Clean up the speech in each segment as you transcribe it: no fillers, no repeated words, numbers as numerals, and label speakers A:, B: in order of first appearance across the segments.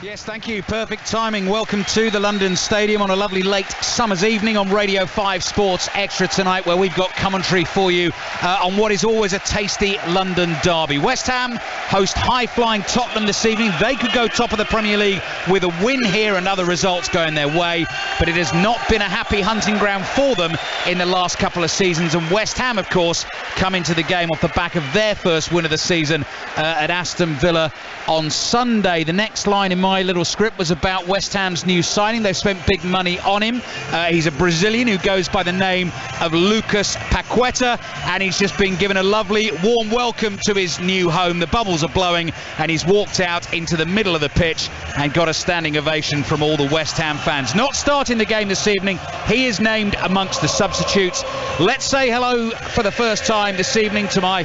A: Yes, thank you. Perfect timing. Welcome to the London Stadium on a lovely late summer's evening on Radio 5 Sports Extra tonight, where we've got commentary for you on what is always a tasty London derby. West Ham host high-flying Tottenham this evening. They could go top of the Premier League with a win here and other results going their way, but it has not been a happy hunting ground for them in the last couple of seasons. And West Ham, of course, come into the game off the back of their first win of the season at Aston Villa on Sunday. The next line in my little script was about West Ham's new signing. They've spent big money on him. He's a Brazilian who goes by the name of Lucas Paqueta, and he's just been given a lovely warm welcome to his new home. The bubbles are blowing and he's walked out into the middle of the pitch and got a standing ovation from all the West Ham fans. Not starting the game this evening, he is named amongst the substitutes. Let's say hello for the first time this evening to my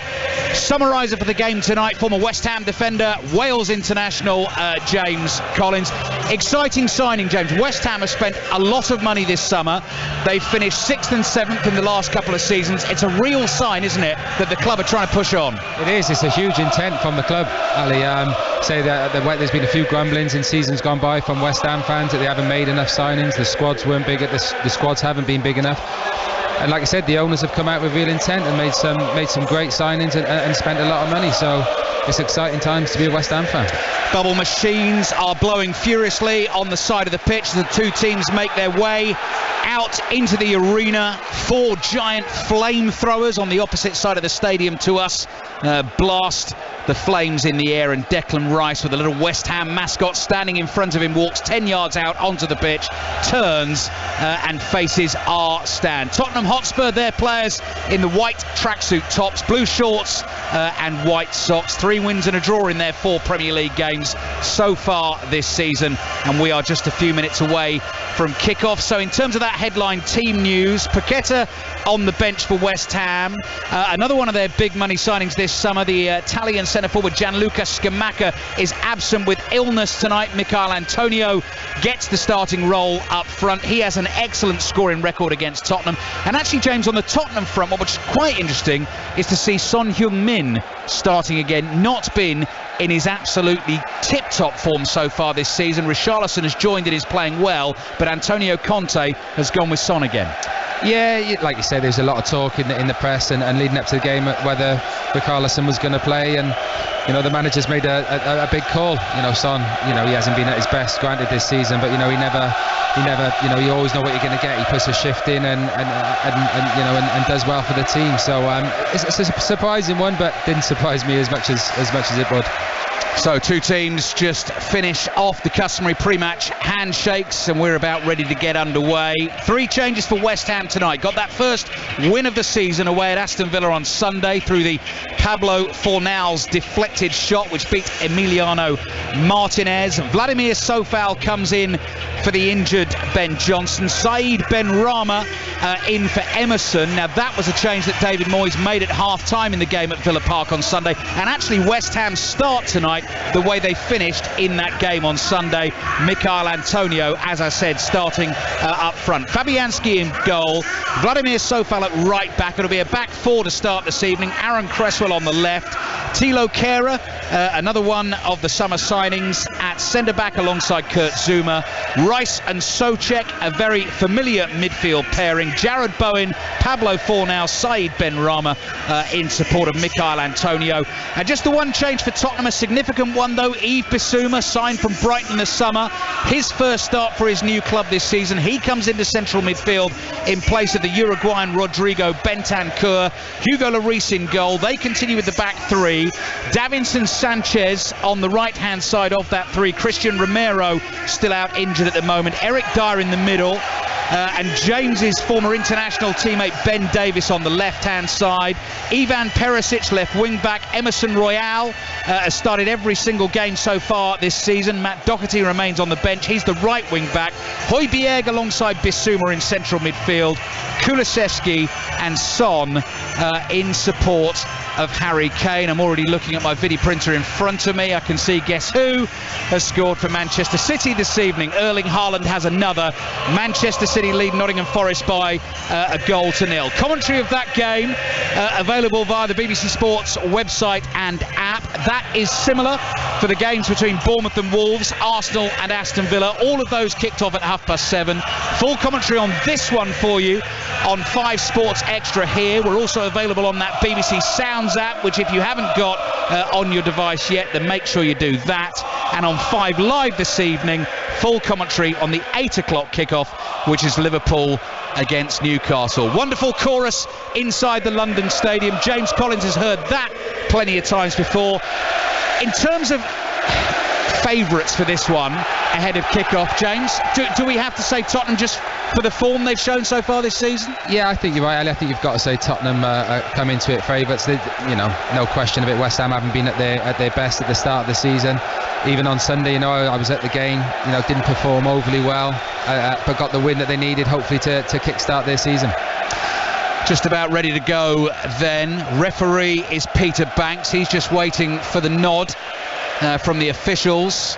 A: summariser for the game tonight, former West Ham defender, Wales international James Collins. Exciting signing, James. West Ham have spent a lot of money this summer. They've finished 6th and 7th in the last couple of seasons. It's a real sign, isn't it, that the club are trying to push on?
B: It is. It's a huge intent from the club, Ali. Say that there's been a few grumblings in seasons gone by from West Ham fans that they haven't made enough signings. The squads weren't big. The squads haven't been big enough. And like I said, the owners have come out with real intent and made some great signings and spent a lot of money. So it's exciting times to be a West Ham fan.
A: Bubble machines are blowing furiously on the side of the pitch. The two teams make their way out into the arena. 4 giant flamethrowers on the opposite side of the stadium to us blast the flames in the air, and Declan Rice, with a little West Ham mascot standing in front of him, walks 10 yards out onto the pitch, turns and faces our stand. Tottenham Hotspur, their players in the white tracksuit tops, blue shorts and white socks. 3 wins and a draw in their 4 Premier League games so far this season, and we are just a few minutes away from kick-off. So in terms of that headline team news, Paqueta on the bench for West Ham. Another one of their big money signings this summer, the Italian centre-forward Gianluca Scamacca is absent with illness tonight. Michail Antonio gets the starting role up front. He has an excellent scoring record against Tottenham. And actually, James, on the Tottenham front, what's quite interesting is to see Son Heung-min starting again. Not been in his absolutely tip-top form so far this season. Richarlison has joined and is playing well, but Antonio Conte has gone with Son again.
B: Yeah, like you said, there's a lot of talk in the press and leading up to the game whether Richarlison was going to play, and the manager's made a big call. Son, he hasn't been at his best, granted, this season, but he never, you always know what you're going to get. He puts a shift in and does well for the team. So it's a surprising one, but didn't surprise me as much as it would.
A: So 2 teams just finish off the customary pre-match handshakes, and we're about ready to get underway. 3 changes for West Ham tonight. Got that first win of the season away at Aston Villa on Sunday through the Pablo Fornal's deflected shot, which beat Emiliano Martinez. Vladimir Sofal comes in for the injured Ben Johnson. Saeed Benrahma in for Emerson. Now that was a change that David Moyes made at half-time in the game at Villa Park on Sunday, and actually West Ham's start tonight the way they finished in that game on Sunday. Michail Antonio, as I said, starting up front. Fabianski in goal. Vladimir Sofal at right back. It'll be a back 4 to start this evening. Aaron Cresswell on the left. Thilo Kehrer, another one of the summer signings, at centre back alongside Kurt Zouma. Rice and Souček, a very familiar midfield pairing. Jared Bowen, Pablo Fornal, Saeed Benrahma in support of Michail Antonio. And just the one change for Tottenham, a significant one though. Yves Bissouma, signed from Brighton this summer. His first start for his new club this season. He comes into central midfield in place of the Uruguayan Rodrigo Bentancur. Hugo Lloris in goal. They continue with the back 3. Davinson Sanchez on the right-hand side of that 3. Christian Romero still out injured at the moment. Eric Dyer in the middle. And James's former international teammate Ben Davies on the left-hand side. Ivan Perisic, left wing-back. Emerson Royale has started every single game so far this season. Matt Doherty remains on the bench. He's the right wing-back. Højbjerg alongside Bissouma in central midfield. Kulusevski and Son in support of Harry Kane. I'm already looking at my video printer in front of me. I can see, guess who has scored for Manchester City this evening. Erling Haaland has another. Manchester City City lead Nottingham Forest by a 1-0. Commentary of that game available via the BBC Sports website and app. That is similar for the games between Bournemouth and Wolves, Arsenal and Aston Villa. All of those kicked off at 7:30. Full commentary on this one for you on 5 Sports Extra here. We're also available on that BBC Sounds app, which if you haven't got on your device yet, then make sure you do that. And on 5 Live this evening, full commentary on the 8 o'clock kickoff, which is Liverpool against Newcastle. Wonderful chorus inside the London Stadium. James Collins has heard that plenty of times before. In terms of favourites for this one ahead of kickoff, James, do we have to say Tottenham just for the form they've shown so far this season?
B: Yeah, I think you're right, Ali. I think you've got to say Tottenham come into it favourites. No question of it. West Ham haven't been at their best at the start of the season. Even on Sunday, I was at the game. Didn't perform overly well, but got the win that they needed, hopefully to kick-start their season.
A: Just about ready to go then. Referee is Peter Banks. He's just waiting for the nod from the officials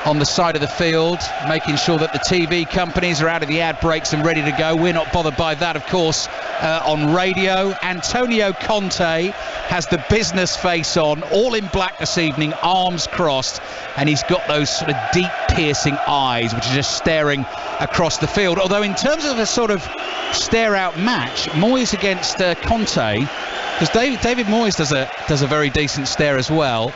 A: on the side of the field, making sure that the TV companies are out of the ad breaks and ready to go. We're not bothered by that, of course, on radio. Antonio Conte has the business face on, all in black this evening, arms crossed, and he's got those sort of deep piercing eyes which are just staring across the field. Although in terms of a sort of stare out match, Moyes against Conte, because David Moyes does a very decent stare as well,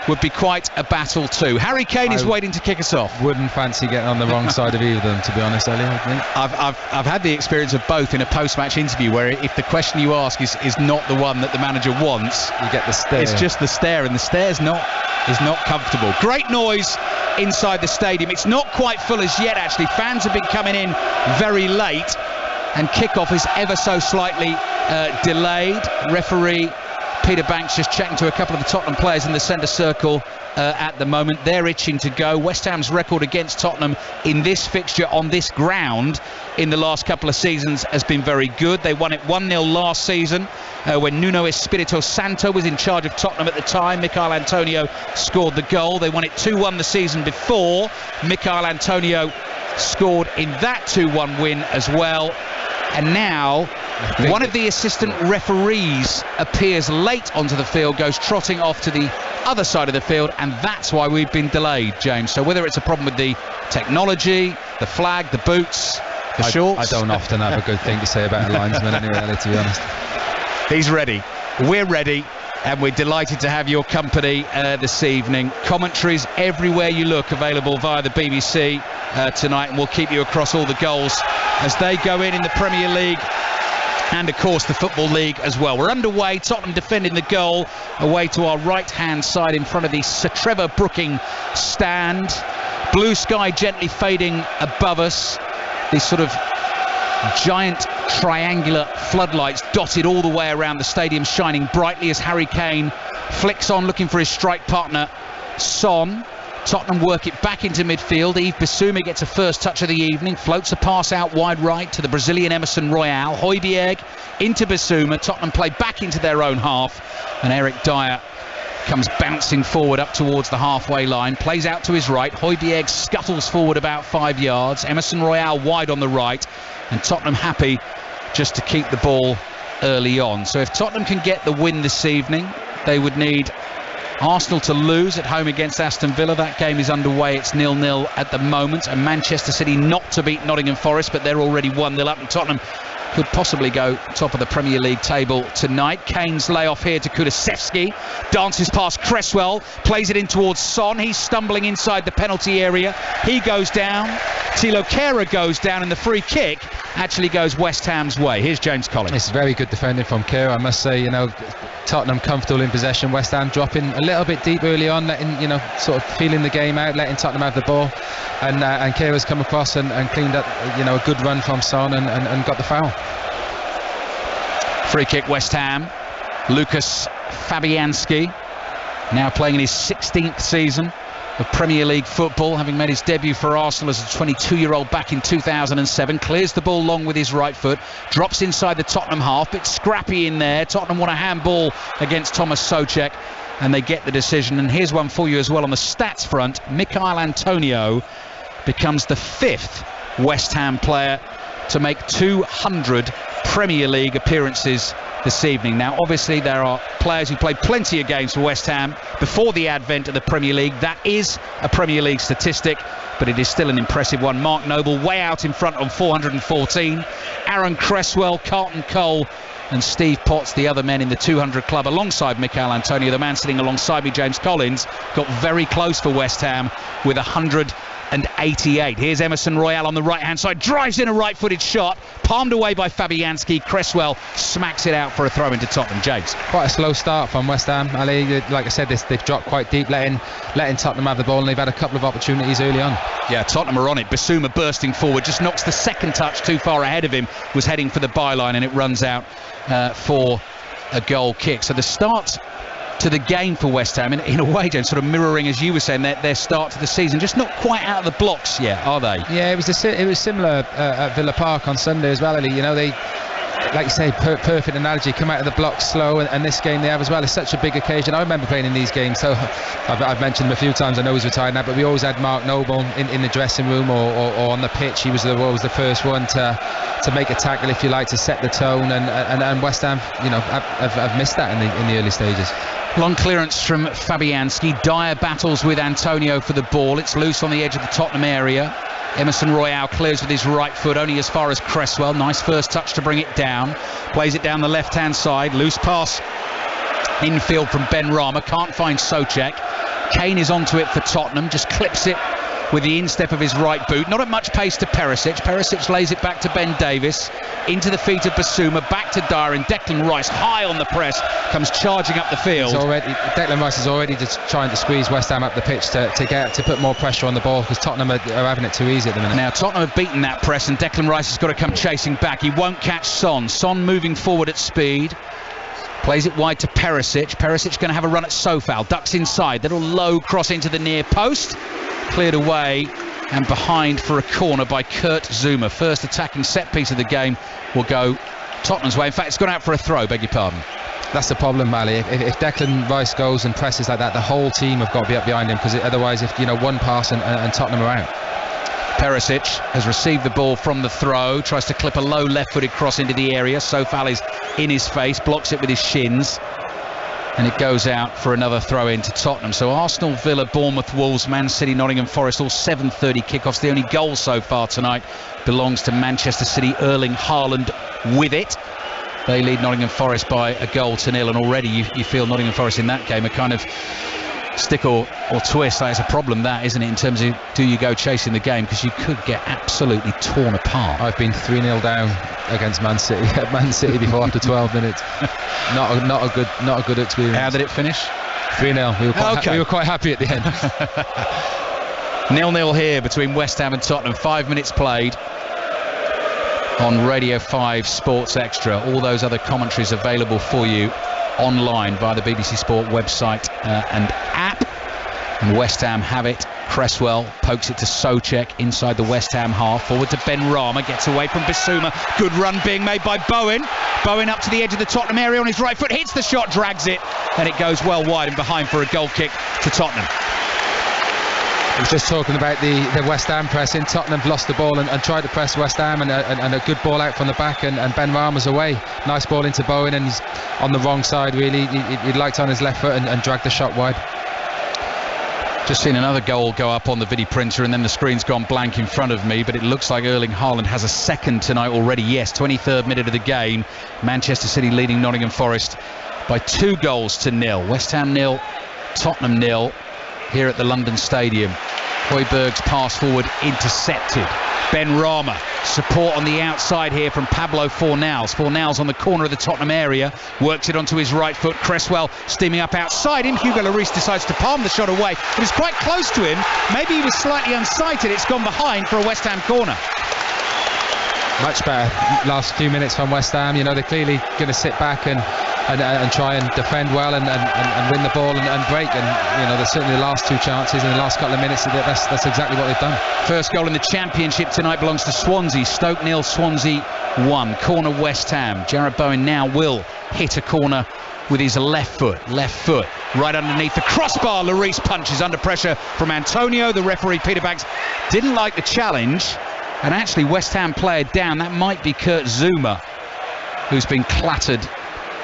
A: would be quite a battle too. Harry Kane is waiting to kick us off.
B: Wouldn't fancy getting on the wrong side of either of them, to be honest, Ellie, I think.
A: I've had the experience of both in a post-match interview, where if the question you ask is not the one that the manager wants,
B: you get the stare.
A: It's just the stare, and the stare is not comfortable. Great noise inside the stadium. It's not quite full as yet, actually. Fans have been coming in very late, and kickoff is ever so slightly delayed. Referee Peter Banks just chatting to a couple of the Tottenham players in the centre circle at the moment. They're itching to go. West Ham's record against Tottenham in this fixture on this ground in the last couple of seasons has been very good. They won it 1-0 last season when Nuno Espirito Santo was in charge of Tottenham at the time. Michail Antonio scored the goal. They won it 2-1 the season before. Michail Antonio scored in that 2-1 win as well. And now one of the assistant referees appears late onto the field, goes trotting off to the other side of the field, and that's why we've been delayed, James. So whether it's a problem with the technology, the flag, the boots, the shorts...
B: I don't often have a good thing to say about a linesman anyway, to be honest.
A: He's ready. We're ready. And we're delighted to have your company this evening. Commentaries everywhere you look available via the BBC tonight, and we'll keep you across all the goals as they go in the Premier League and, of course, the Football League as well. We're underway. Tottenham defending the goal away to our right-hand side in front of the Sir Trevor Brooking stand. Blue sky gently fading above us. These sort of giant triangular floodlights dotted all the way around the stadium, shining brightly as Harry Kane flicks on, looking for his strike partner Son. Tottenham work it back into midfield. Yves Bissouma gets a first touch of the evening, floats a pass out wide right to the Brazilian Emerson Royal. Højbjerg into Bissouma. Tottenham play back into their own half, and Eric Dyer comes bouncing forward up towards the halfway line, plays out to his right. Højbjerg scuttles forward about 5 yards. Emerson Royal wide on the right, and Tottenham happy just to keep the ball early on. So if Tottenham can get the win this evening, they would need Arsenal to lose at home against Aston Villa. That game is underway. It's 0-0 at the moment. And Manchester City not to beat Nottingham Forest, but they're already 1-0 up, and Tottenham could possibly go top of the Premier League table tonight. Kane's layoff here to Kulusevski, dances past Cresswell, plays it in towards Son. He's stumbling inside the penalty area. He goes down. Thilo Kehrer goes down, and the free kick actually goes West Ham's way. Here's James Collins.
B: It's very good defending from Kehrer, I must say. Tottenham comfortable in possession, West Ham dropping a little bit deep early on, letting, sort of feeling the game out, letting Tottenham have the ball, and Kehrer's come across and cleaned up, a good run from Son and got the foul.
A: Free kick West Ham. Lucas Fabianski, now playing in his 16th season of Premier League football, having made his debut for Arsenal as a 22-year-old back in 2007, clears the ball long with his right foot, drops inside the Tottenham half, bit scrappy in there. Tottenham want a handball against Thomas Souček, and they get the decision. And here's one for you as well on the stats front. Michail Antonio becomes the 5th West Ham player to make 200 Premier League appearances this evening. Now, obviously, there are players who played plenty of games for West Ham before the advent of the Premier League. That is a Premier League statistic, but it is still an impressive one. Mark Noble way out in front on 414. Aaron Cresswell, Carlton Cole and Steve Potts, the other men in the 200 club, alongside Mikel Antonio. The man sitting alongside me, James Collins, got very close for West Ham with 188. Here's Emerson Royal on the right-hand side, drives in a right-footed shot, palmed away by Fabianski. Cresswell smacks it out for a throw into Tottenham. James. Quite
B: a slow start from West Ham, Ali. Like I said, they've dropped quite deep, letting Tottenham have the ball, and they've had a couple of opportunities early on. Yeah, Tottenham are on it. Basuma bursting forward, just knocks the second touch too far ahead of him, was heading for the byline, and it runs out for a goal kick. So the start to the game for West Ham, in a way, James, sort of mirroring, as you were saying, their start to the season, just not quite out of the blocks yet, are they? Yeah, it was similar at Villa Park on Sunday as well, Ali. You know, they, like you say, perfect analogy, come out of the blocks slow, and this game they have as well. It's such a big occasion. I remember playing in these games, so I've mentioned him a few times. I know he's retired now, but we always had Mark Noble in the dressing room or on the pitch. He was always the first one to make a tackle, if you like, to set the tone, and West Ham, you know, have missed that in the early stages. Long clearance from Fabianski. Dyer battles with Antonio for the ball. It's loose on the edge of the Tottenham area. Emerson Royal clears with his right foot only as far as Cresswell. Nice first touch to bring it down. Plays it down the left-hand side. Loose pass infield from Ben Rama. Can't find Souček. Kane is onto it for Tottenham. Just clips it with the instep of his right boot. Not at much pace to Perisic. Perisic lays it back to Ben Davies. Into the feet of Basuma. Back to Dyer, and Declan Rice, high on the press, comes charging up the field. Declan Rice is already just trying to squeeze West Ham up the pitch to put more pressure on the ball, because Tottenham are having it too easy at the minute. Now Tottenham have beaten that press, and Declan Rice has got to come chasing back. He won't catch Son. Son moving forward at speed. Plays it wide to Perisic. Perisic going to have a run at Sofal. Ducks inside. Little low cross into the near post. Cleared away and behind for a corner by Kurt Zouma. First attacking set piece of the game will go Tottenham's way. In fact, it's gone out for a throw, beg your pardon. That's the problem, Ali. If Declan Rice goes and presses like that, the whole team have got to be up behind him, because otherwise, if one pass and Tottenham are out. Perisic has received the ball from the throw, tries to clip a low left-footed cross into the area. Sofal is in his face, blocks it with his shins, and it goes out for another throw in to Tottenham. So Arsenal, Villa, Bournemouth, Wolves, Man City, Nottingham Forest, all 7:30 kickoffs. The only goal so far tonight belongs to Manchester City. Erling Haaland with it. They lead Nottingham Forest by 1-0, and already you feel Nottingham Forest in that game are kind of stick or twist. That is a problem, that, isn't it, in terms of do you go chasing the game, because you could get absolutely torn apart. I've been 3-0 down against Man City before after 12 minutes. Not a good experience. How did it finish? 3-0. We were quite happy at the end. 0-0 here between West Ham and Tottenham. 5 minutes played on Radio 5 Sports Extra. All those other commentaries available for you online via the BBC Sport website and app. And West Ham have it. Cresswell pokes it to Souček inside the West Ham half. Forward to Ben Rama, gets away from Basuma. Good run being made by Bowen. Bowen up to the edge of the Tottenham area on his right foot, hits the shot, drags it, and it goes well wide and behind for a goal kick to Tottenham. I was just talking about the West Ham pressing. Tottenham lost the ball and tried to press West Ham, and a good ball out from the back, and Ben Rama's away. Nice ball into Bowen, and he's on the wrong side really. He liked on his left foot and dragged the shot wide. Just seen another goal go up on the video printer, and then the screen's gone blank in front of me, but it looks like Erling Haaland has a second tonight already. Yes, 23rd minute of the game. Manchester City leading Nottingham Forest by 2-0. West Ham 0, Tottenham 0 here at the London Stadium. Højbjerg's pass forward intercepted. Ben Rama, support on the outside here from Pablo Fornals. Fornals on the corner of the Tottenham area, works it onto his right foot. Cresswell steaming up outside him. Hugo Lloris decides to palm the shot away, but it's quite close to him. Maybe he was slightly unsighted. It's gone behind for a West Ham corner. Much better last few minutes from West Ham. You know, they're clearly going to sit back and try and defend well and win the ball and break. And you know, there's certainly the last two chances in the last couple of minutes. That's exactly what they've done. First goal in the Championship tonight belongs to Swansea. Stoke 0, Swansea 1. Corner West Ham. Jarrod Bowen now will hit a corner with his left foot right underneath the crossbar. Lloris punches under pressure from Antonio. The referee Peter Banks didn't like the challenge,
A: And actually, West Ham player down, that might be Kurt Zuma, who's been clattered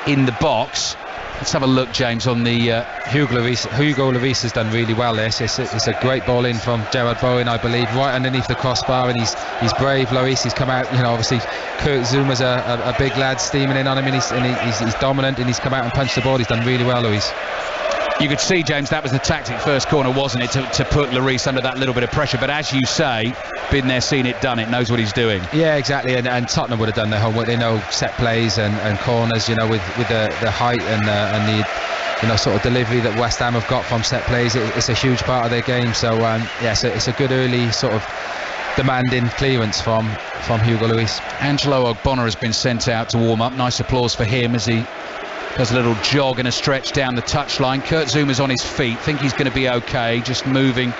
A: in the box. Let's have a look, James, on the...
B: Hugo Lloris has done really well there. It's a great ball in from Gerard Bowen, I believe, right underneath the crossbar, and he's brave. Lloris, he's come out, obviously Kurt Zuma's a big lad steaming in on him, and he's dominant, and he's come out and punched the ball. He's done really well, Lloris.
A: You could see, James, that was the tactic first corner, wasn't it, to put Lloris under that little bit of pressure. But as you say, been there, seen it, done it, knows what he's doing.
B: Yeah, exactly. And Tottenham would have done their homework. They know set plays and corners, with the height and the sort of delivery that West Ham have got from set plays. It's a huge part of their game. So it's a good early sort of demanding clearance from Hugo Lloris.
A: Angelo Ogbonna has been sent out to warm up. Nice applause for him as he does a little jog and a stretch down the touchline. Kurt Zuma's on his feet. Think he's going to be okay. Just moving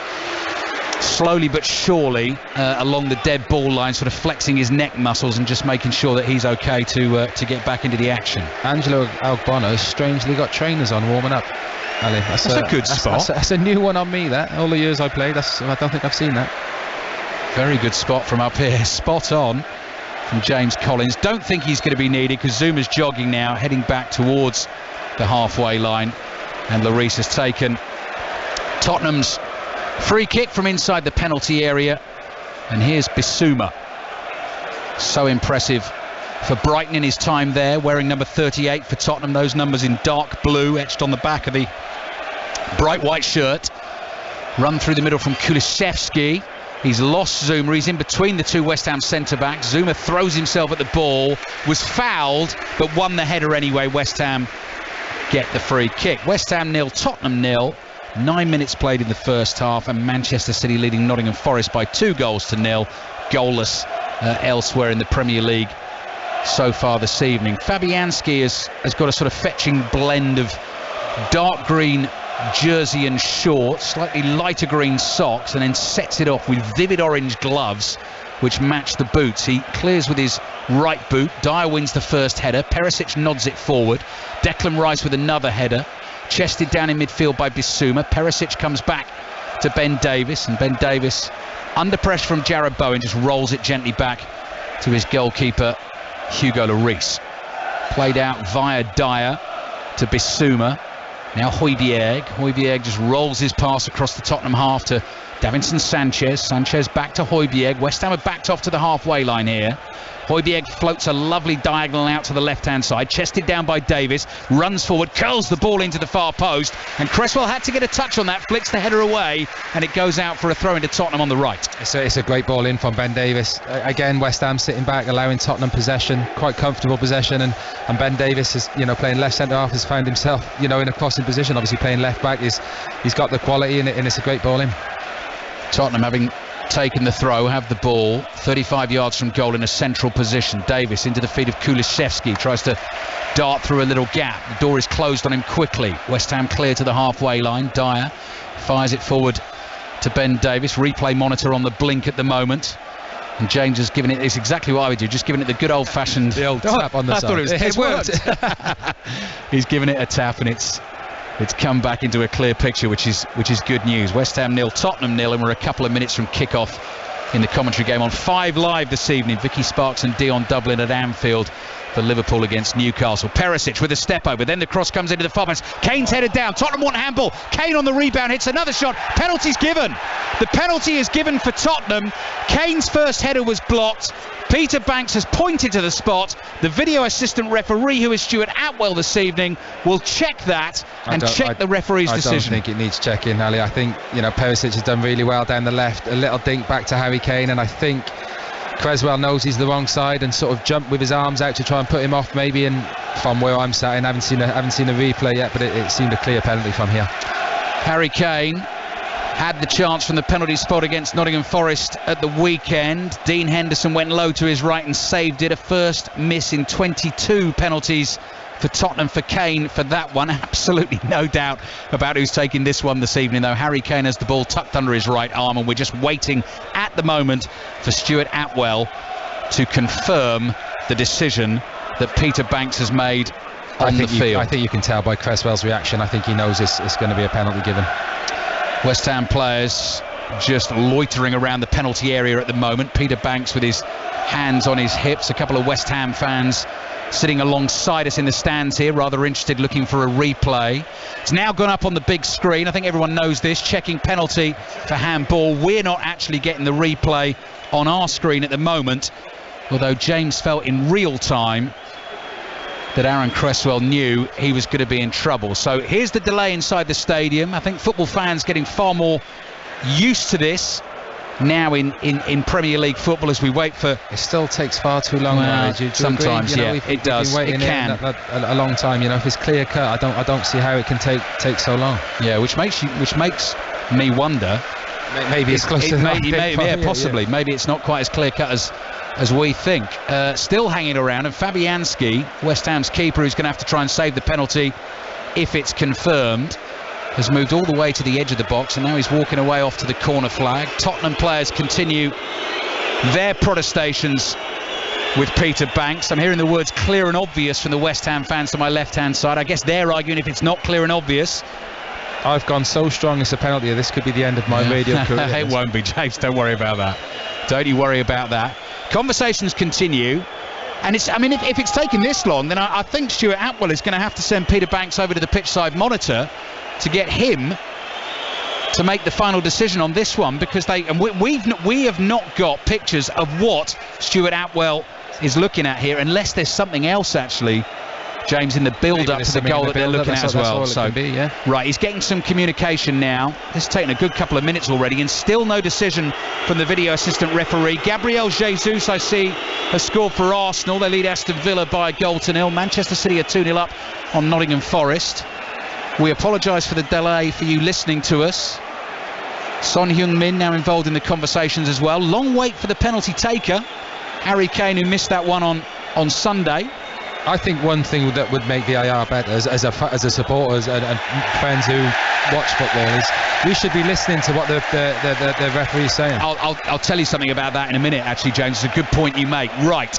A: slowly but surely along the dead ball line, sort of flexing his neck muscles and just making sure that he's okay to get back into the action.
B: Angelo Ogbonna has strangely got trainers on warming up. Ali,
A: that's a good spot.
B: That's a new one on me. That all the years I played, I don't think I've seen that.
A: Very good spot from up here. Spot on from James Collins. Don't think he's going to be needed because Zuma's jogging now, heading back towards the halfway line, and Lloris has taken Tottenham's free kick from inside the penalty area. And here's Bissouma. So impressive for Brighton in his time there, wearing number 38 for Tottenham. Those numbers in dark blue etched on the back of the bright white shirt. Run through the middle from Kulusevski. He's lost Zuma. He's in between the two West Ham centre-backs. Zuma throws himself at the ball, was fouled, but won the header anyway. West Ham get the free kick. West Ham 0, Tottenham 0. 9 minutes played in the first half, and Manchester City leading Nottingham Forest by 2-0. Goalless elsewhere in the Premier League so far this evening. Fabianski has got a sort of fetching blend of dark green jersey and shorts, slightly lighter green socks, and then sets it off with vivid orange gloves which match the boots. He clears with his right boot. Dyer wins the first header. Perisic nods it forward. Declan Rice with another header, chested down in midfield by Bissouma. Perisic comes back to Ben Davies, and Ben Davies, under pressure from Jarrod Bowen, just rolls it gently back to his goalkeeper Hugo Lloris. Played out via Dyer to Bissouma. Now Højbjerg just rolls his pass across the Tottenham half to Davinson Sanchez. Sanchez back to Højbjerg. West Ham have backed off to the halfway line here. Højbjerg floats a lovely diagonal out to the left-hand side, chested down by Davies, runs forward, curls the ball into the far post, and Cresswell had to get a touch on that, flicks the header away, and it goes out for a throw into Tottenham on the right.
B: It's a great ball in from Ben Davies. Again, West Ham sitting back, allowing Tottenham possession, quite comfortable possession, and Ben Davies is, playing left centre-half, has found himself, in a crossing position, obviously playing left-back. He's got the quality, and it's a great ball in.
A: Tottenham, having taken the throw, have the ball 35 yards from goal in a central position. Davies into the feet of Kulusevski, tries to dart through a little gap. The door is closed on him quickly. West Ham clear to the halfway line. Dyer fires it forward to Ben Davies. Replay monitor on the blink at the moment, and James has given it, it's exactly what I would do, just giving it the good old-fashioned
B: tap on the side.
A: I thought it worked. He's given it a tap, and it's come back into a clear picture, which is good news. West Ham 0, Tottenham 0, and we're a couple of minutes from kick-off in the commentary game on 5 Live this evening. Vicky Sparks and Dion Dublin at Anfield for Liverpool against Newcastle. Perisic with a step over, then the cross comes into the far post. Kane's headed down. Tottenham want handball. Kane on the rebound, hits another shot. Penalty's given. The penalty is given for Tottenham. Kane's first header was blocked. Peter Banks has pointed to the spot. The video assistant referee, who is Stuart Atwell this evening, will check that and check the referee's decision.
B: I don't think it needs checking, Ali. I think Perisic has done really well down the left. A little dink back to Harry Kane, and I think Cresswell knows he's the wrong side and sort of jumped with his arms out to try and put him off maybe. And from where I'm sat, and I haven't seen a replay yet, but it seemed a clear penalty from here.
A: Harry Kane had the chance from the penalty spot against Nottingham Forest at the weekend. Dean Henderson went low to his right and saved it. A first miss in 22 penalties for Tottenham for Kane for that one. Absolutely no doubt about who's taking this one this evening, though. Harry Kane has the ball tucked under his right arm, and we're just waiting at the moment for Stuart Atwell to confirm the decision that Peter Banks has made on the field.
B: I think you can tell by Cresswell's reaction. I think he knows it's going to be a penalty given.
A: West Ham players just loitering around the penalty area at the moment. Peter Banks with his hands on his hips. A couple of West Ham fans sitting alongside us in the stands here, rather interested, looking for a replay. It's now gone up on the big screen. I think everyone knows this. Checking penalty for handball. We're not actually getting the replay on our screen at the moment, although James felt in real time that Aaron Cresswell knew he was going to be in trouble. So here's the delay inside the stadium. I think football fans getting far more used to this now in Premier League football as we wait for...
B: It still takes far too long. Well, do you
A: sometimes,
B: agree?
A: It does.
B: It can. A long time. If it's clear cut, I don't see how it can take so long.
A: Yeah, which makes me wonder.
B: Maybe it's closer.
A: Possibly. Maybe it's not quite as clear cut as we think. Still hanging around, and Fabianski, West Ham's keeper, who's going to have to try and save the penalty if it's confirmed, has moved all the way to the edge of the box, and now he's walking away off to the corner flag. Tottenham players continue their protestations with Peter Banks. I'm hearing the words clear and obvious from the West Ham fans to my left-hand side. I guess they're arguing if it's not clear and obvious.
B: I've gone so strong it's a penalty. This could be the end of my radio career.
A: It won't be, James. Don't worry about that. Don't you worry about that. Conversations continue. And if it's taken this long, then I think Stuart Atwell is going to have to send Peter Banks over to the pitch-side monitor to get him to make the final decision on this one, because we have not got pictures of what Stuart Atwell is looking at here, unless there's something else actually, James, in the build-up to the goal that they're looking at as well.
B: So,
A: right, he's getting some communication now. This has taken a good couple of minutes already, and still no decision from the video assistant referee. Gabriel Jesus, I see, has scored for Arsenal. They lead Aston Villa by 1-0. Manchester City are 2-0 up on Nottingham Forest. We apologise for the delay for you listening to us. Son Heung-min now involved in the conversations as well. Long wait for the penalty taker, Harry Kane, who missed that one on Sunday.
B: I think one thing that would make VAR better as a supporters and fans who watch football is we should be listening to what the referee is saying.
A: I'll tell you something about that in a minute, actually, James. It's a good point you make. Right.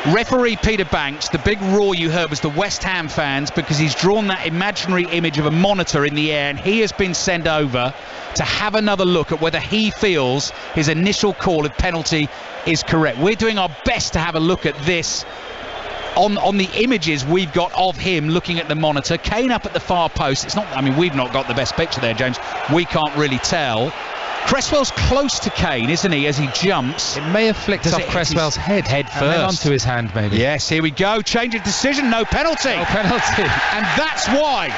A: Referee Peter Banks, the big roar you heard was the West Ham fans, because he's drawn that imaginary image of a monitor in the air, and he has been sent over to have another look at whether he feels his initial call of penalty is correct. We're doing our best to have a look at this on the images we've got of him looking at the monitor. Kane up at the far post. It's not, we've not got the best picture there, James. We can't really tell. Cresswell's close to Kane, isn't he, as he jumps?
B: It may have flicked off Cresswell's head
A: first.
B: And then onto his hand, maybe.
A: Yes, here we go. Change of decision, no penalty.
B: No penalty.
A: And that's why.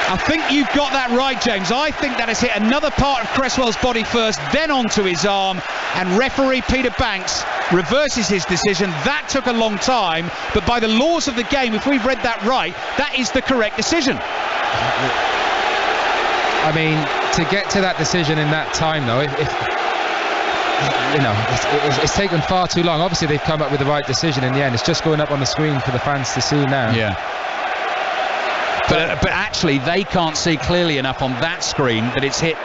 A: I think you've got that right, James. I think that has hit another part of Cresswell's body first, then onto his arm, and referee Peter Banks reverses his decision. That took a long time, but by the laws of the game, if we've read that right, that is the correct decision.
B: To get to that decision in that time, though, it's taken far too long. Obviously, they've come up with the right decision in the end. It's just going up on the screen for the fans to see now.
A: Yeah. But actually, they can't see clearly enough on that screen that it's hit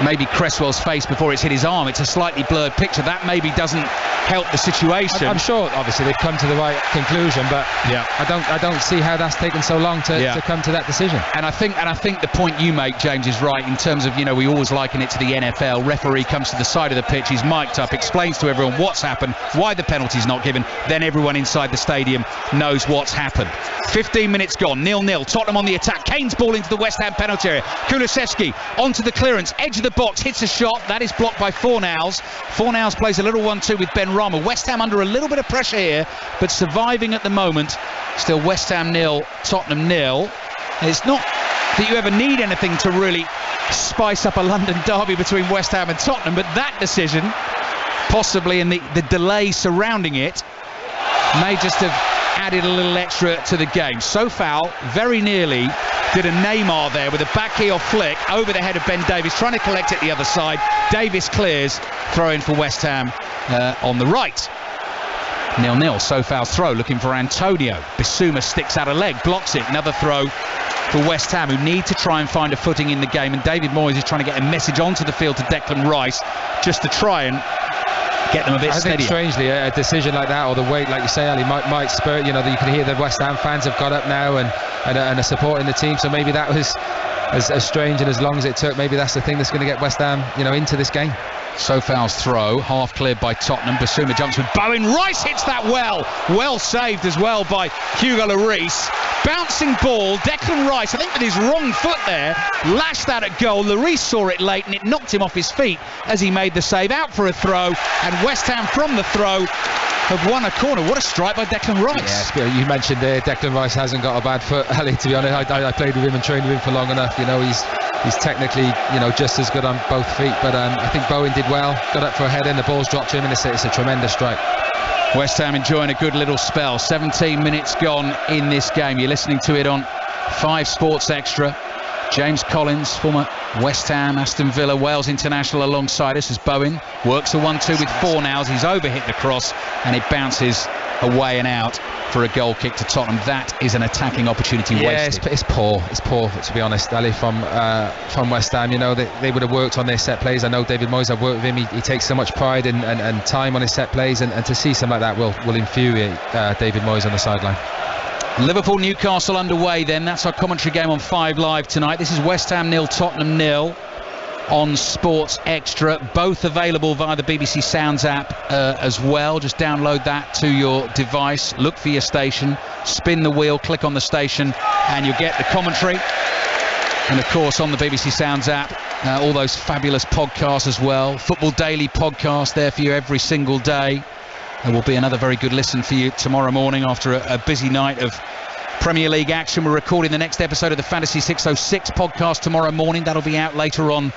A: maybe Cresswell's face before it's hit his arm. It's a slightly blurred picture. That maybe doesn't help the situation.
B: I'm sure, obviously, they've come to the right conclusion, but
A: yeah,
B: I don't see how that's taken so long to come to that decision.
A: And I think the point you make, James, is right in terms of, we always liken it to the NFL. Referee comes to the side of the pitch, he's mic'd up, explains to everyone what's happened, why the penalty's not given, then everyone inside the stadium knows what's happened. 15 minutes gone, 0-0. Tottenham on the attack. Kane's ball into the West Ham penalty area. Kulusevski onto the clearance, edge of the box, hits a shot. That is blocked by Fornals. Fornals plays a little 1-2 with Ben Rama. West Ham under a little bit of pressure here, but surviving at the moment. Still West Ham 0, Tottenham 0. It's not that you ever need anything to really spice up a London derby between West Ham and Tottenham, but that decision, possibly, and the delay surrounding it, may just have added a little extra to the game. Sofal very nearly did a Neymar there with a back heel flick over the head of Ben Davies, trying to collect it the other side. Davies clears, throw in for West Ham on the right. 0-0. Sofal's throw, looking for Antonio. Bissouma sticks out a leg, blocks it. Another throw for West Ham, who need to try and find a footing in the game, and David Moyes is trying to get a message onto the field to Declan Rice just to try and get them a bit steadier.
B: I think strangely a decision like that, or the weight, like you say, Ali, might spur, you can hear the West Ham fans have got up now and are supporting the team, so maybe that was as strange and as long as it took, maybe that's the thing that's going to get West Ham, into this game.
A: Sofal's throw, half cleared by Tottenham. Basuma jumps with Bowen. Rice hits that well saved as well by Hugo Lloris. Bouncing ball, Declan Rice, I think with his wrong foot there, lashed that at goal. Lloris saw it late and it knocked him off his feet as he made the save. Out for a throw, and West Ham from the throw have won a corner. What a strike by Declan Rice.
B: Yeah, you mentioned there, Declan Rice hasn't got a bad foot, Ali, to be honest. I played with him and trained with him for long enough. He's technically, just as good on both feet, but I think Bowen did well, got up for a header and the ball's dropped to him, and it's a tremendous strike.
A: West Ham enjoying a good little spell. 17 minutes gone in this game. You're listening to it on 5 Sports Extra. James Collins, former West Ham, Aston Villa, Wales international, alongside us as Bowen works a 1-2 with Fornals. He's overhit the cross and it bounces away and out for a goal kick to Tottenham. That is an attacking opportunity wasted.
B: It's poor, to be honest, Ali, from West Ham. They would have worked on their set plays. I know David Moyes, I've worked with him. He takes so much pride and time on his set plays, and to see something like that will infuriate David Moyes on the sideline.
A: Liverpool-Newcastle underway then. That's our commentary game on 5 Live tonight. This is West Ham 0, Tottenham 0 on Sports Extra. Both available via the BBC Sounds app as well. Just download that to your device. Look for your station. Spin the wheel. Click on the station and you'll get the commentary. And of course on the BBC Sounds app, all those fabulous podcasts as well. Football Daily podcast there for you every single day. There will be another very good listen for you tomorrow morning after a busy night of Premier League action. We're recording the next episode of the Fantasy 606 podcast tomorrow morning. That'll be out later on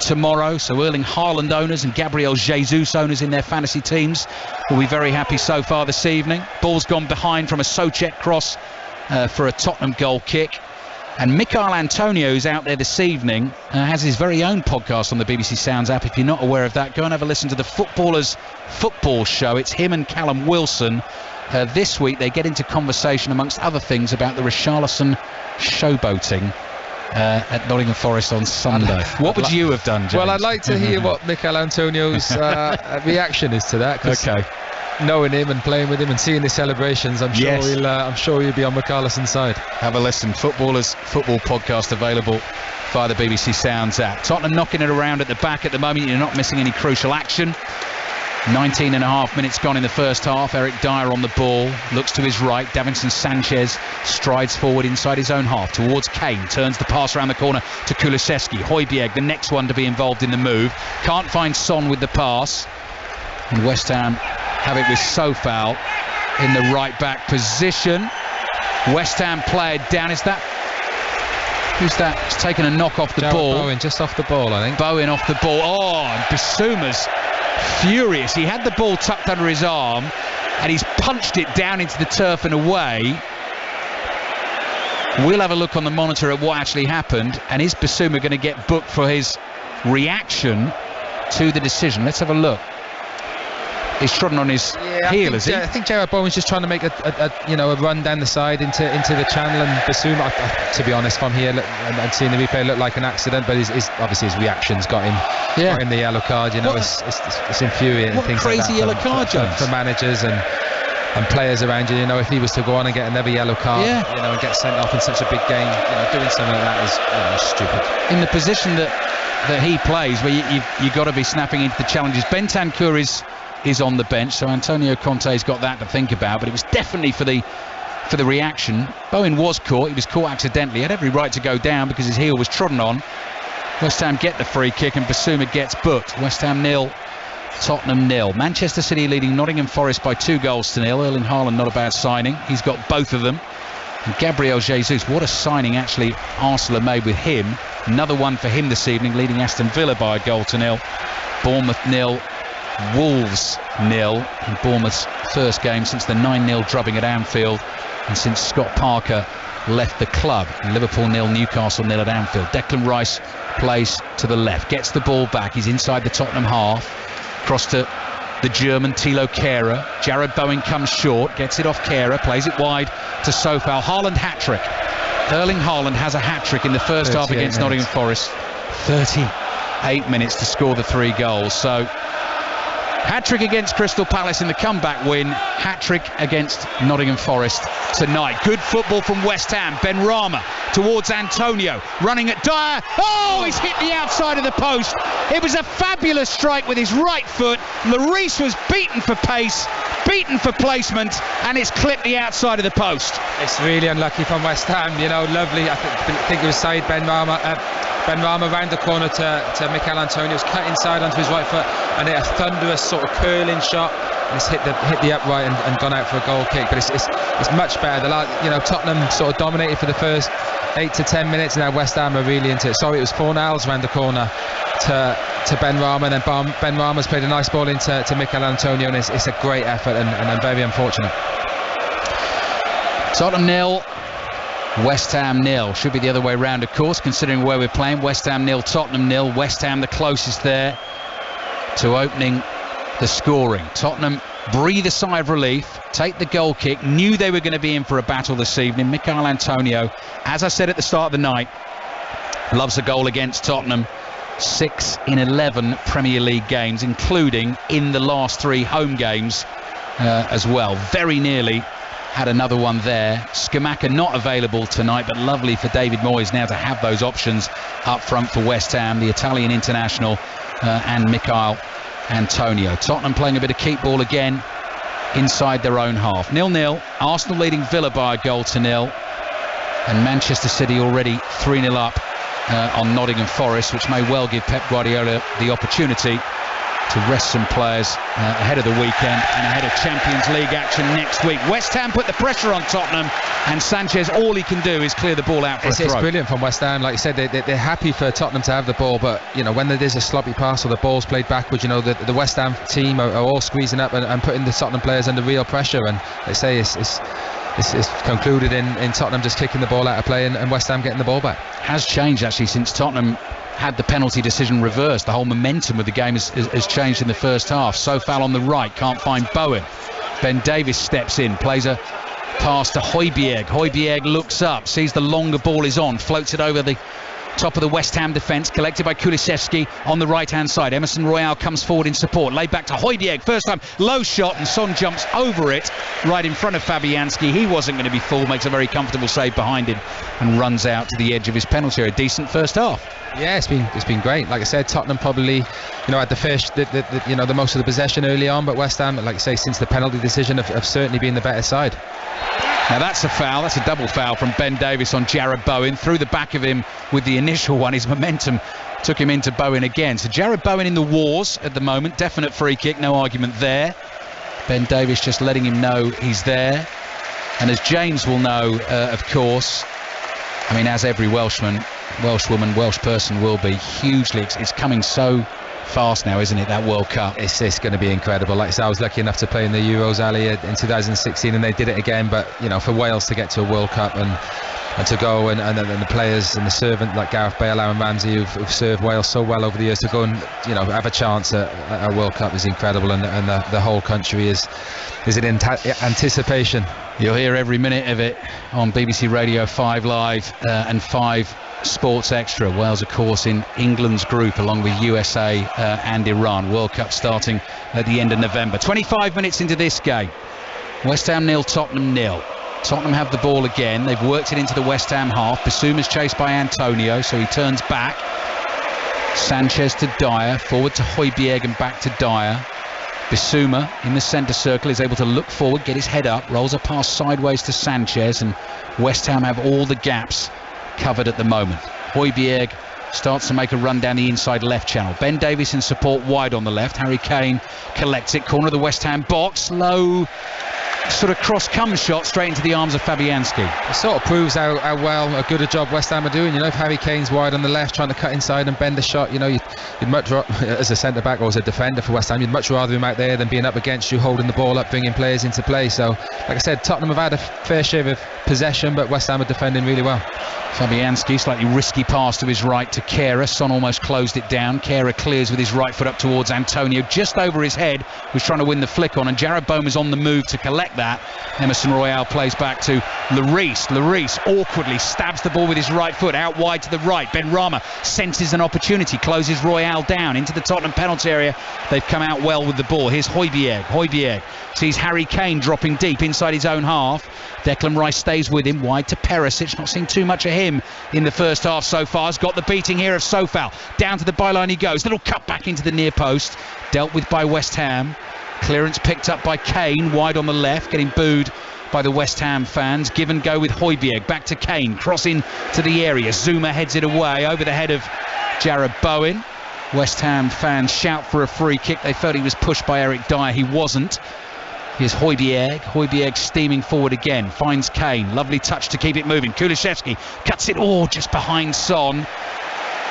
A: tomorrow. So Erling Haaland owners and Gabriel Jesus owners in their fantasy teams will be very happy so far this evening. Ball's gone behind from a Souček cross for a Tottenham goal kick. And Michail Antonio, who's out there this evening, has his very own podcast on the BBC Sounds app. If you're not aware of that, go and have a listen to the Footballers Football Show. It's him and Callum Wilson. This week they get into conversation, amongst other things, about the Richarlison showboating at Nottingham Forest on Sunday. What would you have done, James?
B: Well, I'd like to hear what Michail Antonio's reaction is to that.
A: Okay.
B: Knowing him and playing with him and seeing his celebrations, I'm sure he'll be on Richarlison's side.
A: Have a listen. Footballers Football podcast available via the BBC Sounds app. Tottenham knocking it around at the back at the moment. You're not missing any crucial action. 19 and a half minutes gone in the first half. Eric Dyer on the ball, looks to his right. Davinson Sanchez strides forward inside his own half towards Kane, turns the pass around the corner to Kulusevski. Højbjerg, the next one to be involved in the move, can't find Son with the pass, and West Ham have it with Sofal in the right back position. West Ham player down. Is that, who's that? He's taken a knock off the ball.
B: Bowen, just off the ball, I think.
A: Bowen off the ball. Oh, and Basuma's furious. He had the ball tucked under his arm and he's punched it down into the turf and away. We'll have a look on the monitor at what actually happened, and is Basuma going to get booked for his reaction to the decision? Let's have a look. He's trodden on his heel, is he?
B: I think Jarrod Bowen's just trying to make a run down the side into the channel, and Basuma, to be honest, from here, I'd seen the replay, looked like an accident, but obviously his reactions got him the yellow card. It's infuriating.
A: What
B: things
A: crazy
B: like that
A: yellow card, James,
B: for managers and players around you. If he was to go on and get another yellow card, and get sent off in such a big game, doing something like that is stupid.
A: In the position that he plays, where you've got to be snapping into the challenges. Bentancur is on the bench, so Antonio Conte's got that to think about, but it was definitely for the reaction. Bowen was caught. He was caught accidentally. He had every right to go down because his heel was trodden on. West Ham get the free kick and Basuma gets booked. West Ham 0, Tottenham 0. Manchester City leading Nottingham Forest by 2-0. Erling Haaland, not a bad signing. He's got both of them. And Gabriel Jesus, what a signing actually Arsenal made with him. Another one for him this evening, leading Aston Villa by 1-0. Bournemouth 0, Wolves 0 in Bournemouth's first game since the 9-0 drubbing at Anfield and since Scott Parker left the club. Liverpool 0, Newcastle 0 at Anfield. Declan Rice plays to the left, gets the ball back, he's inside the Tottenham half, cross to the German Thilo Kehrer. Jarrod Bowen comes short, gets it off Kehrer, plays it wide to Sofal. Haaland hat-trick. Erling Haaland has a hat-trick in the first half against Nottingham Forest. 38 minutes to score the 3 goals. So hat-trick against Crystal Palace in the comeback win, hat-trick against Nottingham Forest tonight. Good football from West Ham. Ben Rama towards Antonio, running at Dyer. Oh, he's hit the outside of the post. It was a fabulous strike with his right foot. Lloris was beaten for pace, beaten for placement, and it's clipped the outside of the post.
B: It's really unlucky from West Ham, lovely. I think it was Said Ben Rama round the corner to Mikel Antonio's cut inside onto his right foot, and a thunderous sort of curling shot, and it's hit the upright and gone out for a goal kick. But it's much better. Tottenham sort of dominated for the first 8 to 10 minutes, and now West Ham are really into it. Sorry, it was Fornals round the corner to Ben Rama, and then Ben Rama's played a nice ball into Mikel Antonio, and it's a great effort and very unfortunate.
A: Tottenham 0, West Ham 0. Should be the other way round, of course, considering where we're playing. West Ham 0, Tottenham 0. West Ham the closest there to opening the scoring. Tottenham breathe a sigh of relief, take the goal kick, knew they were going to be in for a battle this evening. Mikel Antonio, as I said at the start of the night, loves a goal against Tottenham. 6 in 11 Premier League games, including in the last 3 home games as well. Very nearly had another one there. Scamacca not available tonight, but lovely for David Moyes now to have those options up front for West Ham, the Italian international and Mikel Antonio. Tottenham playing a bit of keep ball again inside their own half. 0-0. Arsenal leading Villa by a goal to 0, and Manchester City already 3-0 up on Nottingham Forest, which may well give Pep Guardiola the opportunity to rest some players ahead of the weekend and ahead of Champions League action next week. West Ham put the pressure on Tottenham, and Sanchez, all he can do is clear the ball out for a throw.
B: It's brilliant from West Ham. Like you said, they're happy for Tottenham to have the ball, but when there's a sloppy pass or the ball's played backwards, the West Ham team are all squeezing up and putting the Tottenham players under real pressure, and they say it's concluded in Tottenham just kicking the ball out of play and West Ham getting the ball back.
A: Has changed actually since Tottenham had the penalty decision reversed. The whole momentum of the game has changed in the first half. Sofal on the right, can't find Bowen. Ben Davies steps in, plays a pass to Højbjerg. Højbjerg looks up, sees the longer ball is on, floats it over the top of the West Ham defence, collected by Kulusevski on the right hand side. Emerson Royal comes forward in support, laid back to Højbjerg, first time low shot, and Son jumps over it right in front of Fabianski. He wasn't going to be fooled, makes a very comfortable save behind him and runs out to the edge of his penalty area. A decent first half.
B: Yeah, it's been great. Like I said, Tottenham probably had the most of the possession early on, but West Ham, like I say, since the penalty decision have certainly been the better side.
A: Now that's a foul, that's a double foul from Ben Davies on Jarrod Bowen, through the back of him with the initial one. His momentum took him into Bowen again. So Jarrod Bowen in the wars at the moment, definite free kick, no argument there. Ben Davies just letting him know he's there. And as James will know, of course, as every Welshman, Welshwoman, Welsh person will be, hugely, it's coming so fast now, isn't it, that World Cup?
B: It's going to be incredible. Like I said, I was lucky enough to play in the Euros, Ali, in 2016, and they did it again. But for Wales to get to a World Cup and to go and the players and the servant like Gareth Bale, Aaron Ramsey, who've served Wales so well over the years, to go and have a chance at a World Cup is incredible, and the whole country is in anticipation.
A: You'll hear every minute of it on BBC Radio 5 Live and 5 Sports Extra. Wales, of course, in England's group along with USA and Iran. World Cup starting at the end of November. 25 minutes into this game. West Ham 0, Tottenham 0. Tottenham have the ball again. They've worked it into the West Ham half. Bissouma's chased by Antonio, so he turns back. Sanchez to Dyer, forward to Højbjerg and back to Dyer. Bissouma in the centre circle is able to look forward, get his head up, rolls a pass sideways to Sanchez, and West Ham have all the gaps covered at the moment. Højbjerg starts to make a run down the inside left channel. Ben Davies in support wide on the left. Harry Kane collects it, corner of the West Ham box, low sort of cross-come shot straight into the arms of Fabianski.
B: It sort of proves how well a good a job West Ham are doing. If Harry Kane's wide on the left trying to cut inside and bend the shot, you'd much as a centre-back or as a defender for West Ham, you'd much rather him out there than being up against you, holding the ball up, bringing players into play. So, like I said, Tottenham have had a fair share of possession, but West Ham are defending really well.
A: Fabianski, slightly risky pass to his right to Kehrer. Son almost closed it down. Kehrer clears with his right foot up towards Antonio, just over his head, was trying to win the flick on, and Jarrod Bowen is on the move to collect deflect that. Emerson Royale plays back to Lloris. Lloris awkwardly stabs the ball with his right foot out wide to the right. Benrahma senses an opportunity, closes Royale down into the Tottenham penalty area. They've come out well with the ball. Here's Højbjerg. Højbjerg sees Harry Kane dropping deep inside his own half. Declan Rice stays with him, wide to Perisic. Not seen too much of him in the first half so far. Has got the beating here of Sofal. Down to the byline he goes. Little cut back into the near post. Dealt with by West Ham. Clearance picked up by Kane, wide on the left, getting booed by the West Ham fans. Give and go with Højbjerg. Back to Kane, crossing to the area. Zuma heads it away over the head of Jarrod Bowen. West Ham fans shout for a free kick. They felt he was pushed by Eric Dyer. He wasn't. Here's Højbjerg. Højbjerg steaming forward again. Finds Kane. Lovely touch to keep it moving. Kulusevski cuts it just behind Son,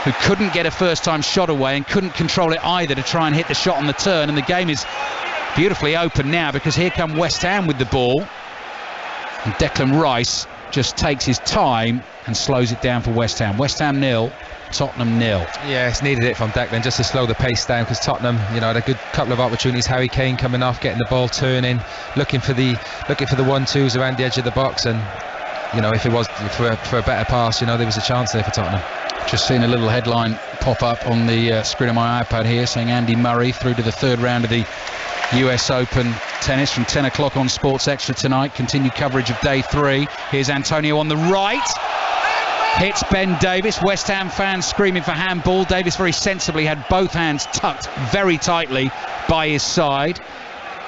A: who couldn't get a first-time shot away and couldn't control it either to try and hit the shot on the turn. And the game is beautifully open now, because here come West Ham with the ball. And Declan Rice just takes his time and slows it down for West Ham. West Ham 0, Tottenham 0.
B: Yeah, it's needed it from Declan just to slow the pace down, because Tottenham, had a good couple of opportunities. Harry Kane coming off, getting the ball turning, looking for the 1-2s around the edge of the box, and if it was for a better pass, there was a chance there for Tottenham.
A: Just seen a little headline pop up on the screen of my iPad here saying Andy Murray through to the third round of the US Open tennis from 10 o'clock on Sports Extra tonight. Continued coverage of day 3. Here's Antonio on the right. Hits Ben Davis. West Ham fans screaming for handball. Davis very sensibly had both hands tucked very tightly by his side.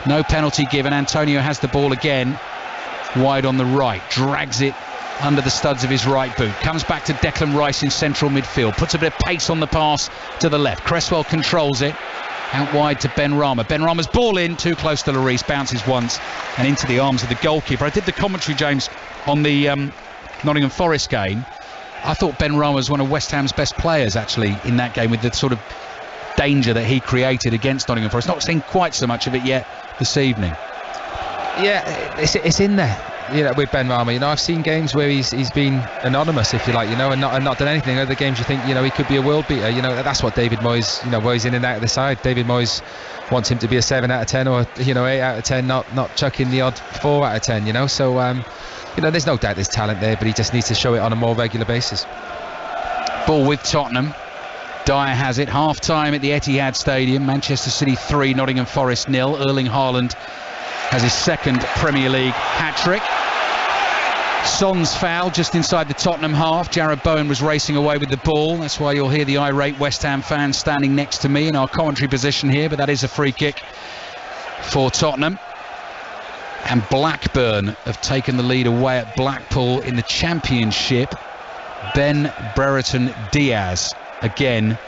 A: No penalty given. Antonio has the ball again, wide on the right. Drags it under the studs of his right boot. Comes back to Declan Rice in central midfield. Puts a bit of pace on the pass to the left. Cresswell controls it. Out wide to Benrahma. Benrahma's ball in, too close to Lloris. Bounces once and into the arms of the goalkeeper. I did the commentary, James, on the Nottingham Forest game. I thought Benrahma was one of West Ham's best players, actually, in that game, with the sort of danger that he created against Nottingham Forest. Not seen quite so much of it yet this evening.
B: Yeah, it's in there. With Benrahma, I've seen games where he's been anonymous, if you like, and not done anything. Other games you think, he could be a world beater. That's what David Moyes, where he's in and out of the side. David Moyes wants him to be a 7 out of 10 or 8 out of 10, not chucking the odd 4 out of 10. So there's no doubt there's talent there, but he just needs to show it on a more regular basis.
A: Ball with Tottenham. Dyer has it. Half time at the Etihad Stadium. Manchester City 3, Nottingham Forest 0. Erling Haaland has his second Premier League hat-trick. Son's foul just inside the Tottenham half. Jarrod Bowen was racing away with the ball. That's why you'll hear the irate West Ham fans standing next to me in our commentary position here, but that is a free kick for Tottenham. And Blackburn have taken the lead away at Blackpool in the Championship. Ben Brereton Diaz again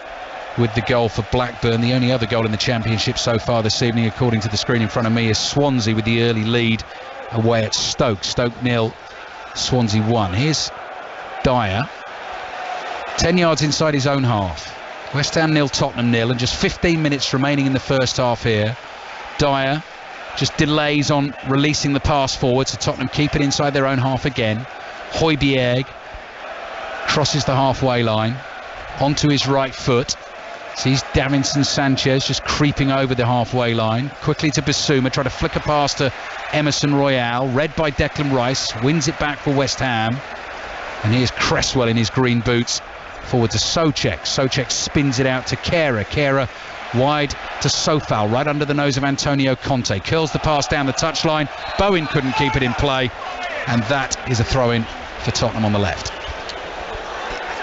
A: with the goal for Blackburn. The only other goal in the Championship so far this evening, according to the screen in front of me, is Swansea with the early lead away at Stoke. Stoke 0, Swansea 1. Here's Dyer, 10 yards inside his own half. West Ham 0, Tottenham 0, and just 15 minutes remaining in the first half here. Dyer just delays on releasing the pass forward, so Tottenham keep it inside their own half again. Højbjerg crosses the halfway line onto his right foot. Sees Davinson Sanchez just creeping over the halfway line. Quickly to Bissouma, try to flick a pass to Emerson Royale. Read by Declan Rice, wins it back for West Ham. And here's Cresswell in his green boots. Forward to Souček. Souček spins it out to Kehrer. Kehrer wide to Sofal, right under the nose of Antonio Conte. Curls the pass down the touchline. Bowen couldn't keep it in play. And that is a throw-in for Tottenham on the left.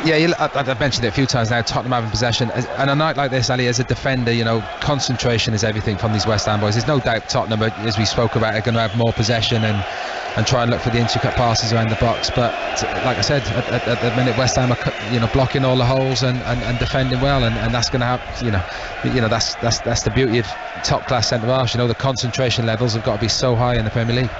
B: Yeah, I've mentioned it a few times now, Tottenham having possession. And a night like this, Ali, as a defender, concentration is everything from these West Ham boys. There's no doubt Tottenham, as we spoke about, are going to have more possession and try and look for the intricate passes around the box. But like I said, at the minute, West Ham are blocking all the holes and defending well, and that's going to have, that's the beauty of top-class centre-halves. The concentration levels have got to be so high in the Premier League.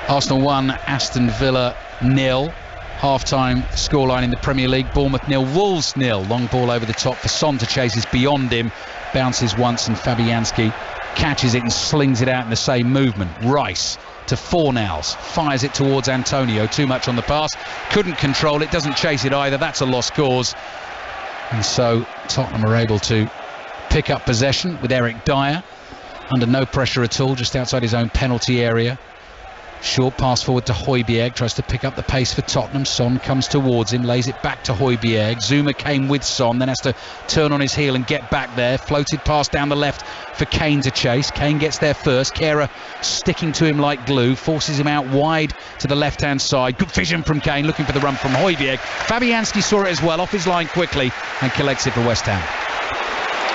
A: Arsenal 1, Aston Villa 0. Half-time scoreline in the Premier League. Bournemouth 0, Wolves 0. Long ball over the top for Son to chase, is beyond him. Bounces once and Fabianski catches it and slings it out in the same movement. Rice to Fornals, fires it towards Antonio. Too much on the pass. Couldn't control it, doesn't chase it either. That's a lost cause. And so Tottenham are able to pick up possession with Eric Dyer under no pressure at all, just outside his own penalty area. Short pass forward to Højbjerg, tries to pick up the pace for Tottenham. Son comes towards him, lays it back to Højbjerg. Zuma came with Son, then has to turn on his heel and get back there. Floated pass down the left for Kane to chase. Kane gets there first. Kehrer sticking to him like glue, forces him out wide to the left-hand side. Good vision from Kane, looking for the run from Højbjerg. Fabianski saw it as well, off his line quickly, and collects it for West Ham.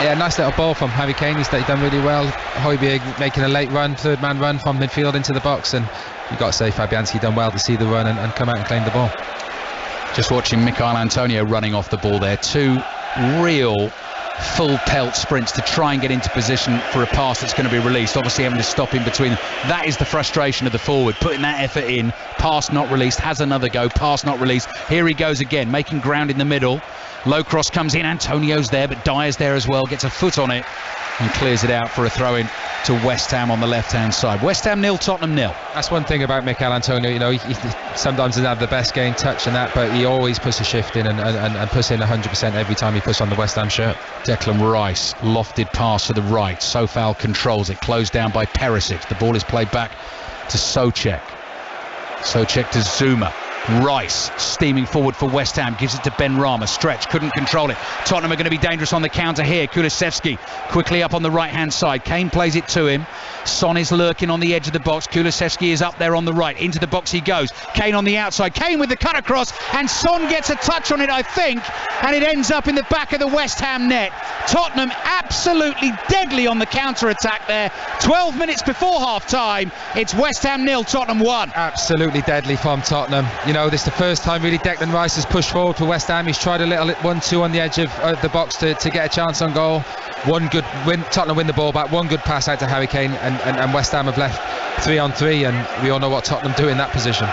B: Yeah, nice little ball from Harry Kane. He's done really well. Højbjerg making a late run, third man run from midfield into the box, and you've got to say Fabianski done well to see the run and come out and claim the ball.
A: Just watching Michail Antonio running off the ball there. Two real full pelt sprints to try and get into position for a pass that's going to be released, obviously having to stop in between them. That is the frustration of the forward, putting that effort in, pass not released, has another go, pass not released. Here he goes again, making ground in the middle. Low cross comes in, Antonio's there, but Dyer's there as well, gets a foot on it and clears it out for a throw-in to West Ham on the left-hand side. West Ham 0, Tottenham 0. That's
B: one thing about Michail Antonio, you know, he sometimes doesn't have the best game touch and that, but he always puts a shift in and puts in 100% every time he puts on the West Ham shirt.
A: Declan Rice, lofted pass to the right. Sofal controls it, closed down by Perisic. The ball is played back to Souček. Souček to Zuma. Rice steaming forward for West Ham, gives it to Benrahma, stretch, couldn't control it. Tottenham are going to be dangerous on the counter here. Kulusevski quickly up on the right hand side, Kane plays it to him. Son is lurking on the edge of the box. Kulusevski is up there on the right, into the box he goes. Kane on the outside, Kane with the cut across, and Son gets a touch on it, I think, and it ends up in the back of the West Ham net. Tottenham absolutely deadly on the counter attack there. 12 minutes before half time, it's West Ham 0, Tottenham 1.
B: Absolutely deadly from Tottenham. You know, this is the first time really Declan Rice has pushed forward for West Ham. He's tried a little 1-2 on the edge of the box to get a chance on goal. One good win, Tottenham win the ball back, one good pass out to Harry Kane, and West Ham have left 3-on-3, and we all know what Tottenham do in that position.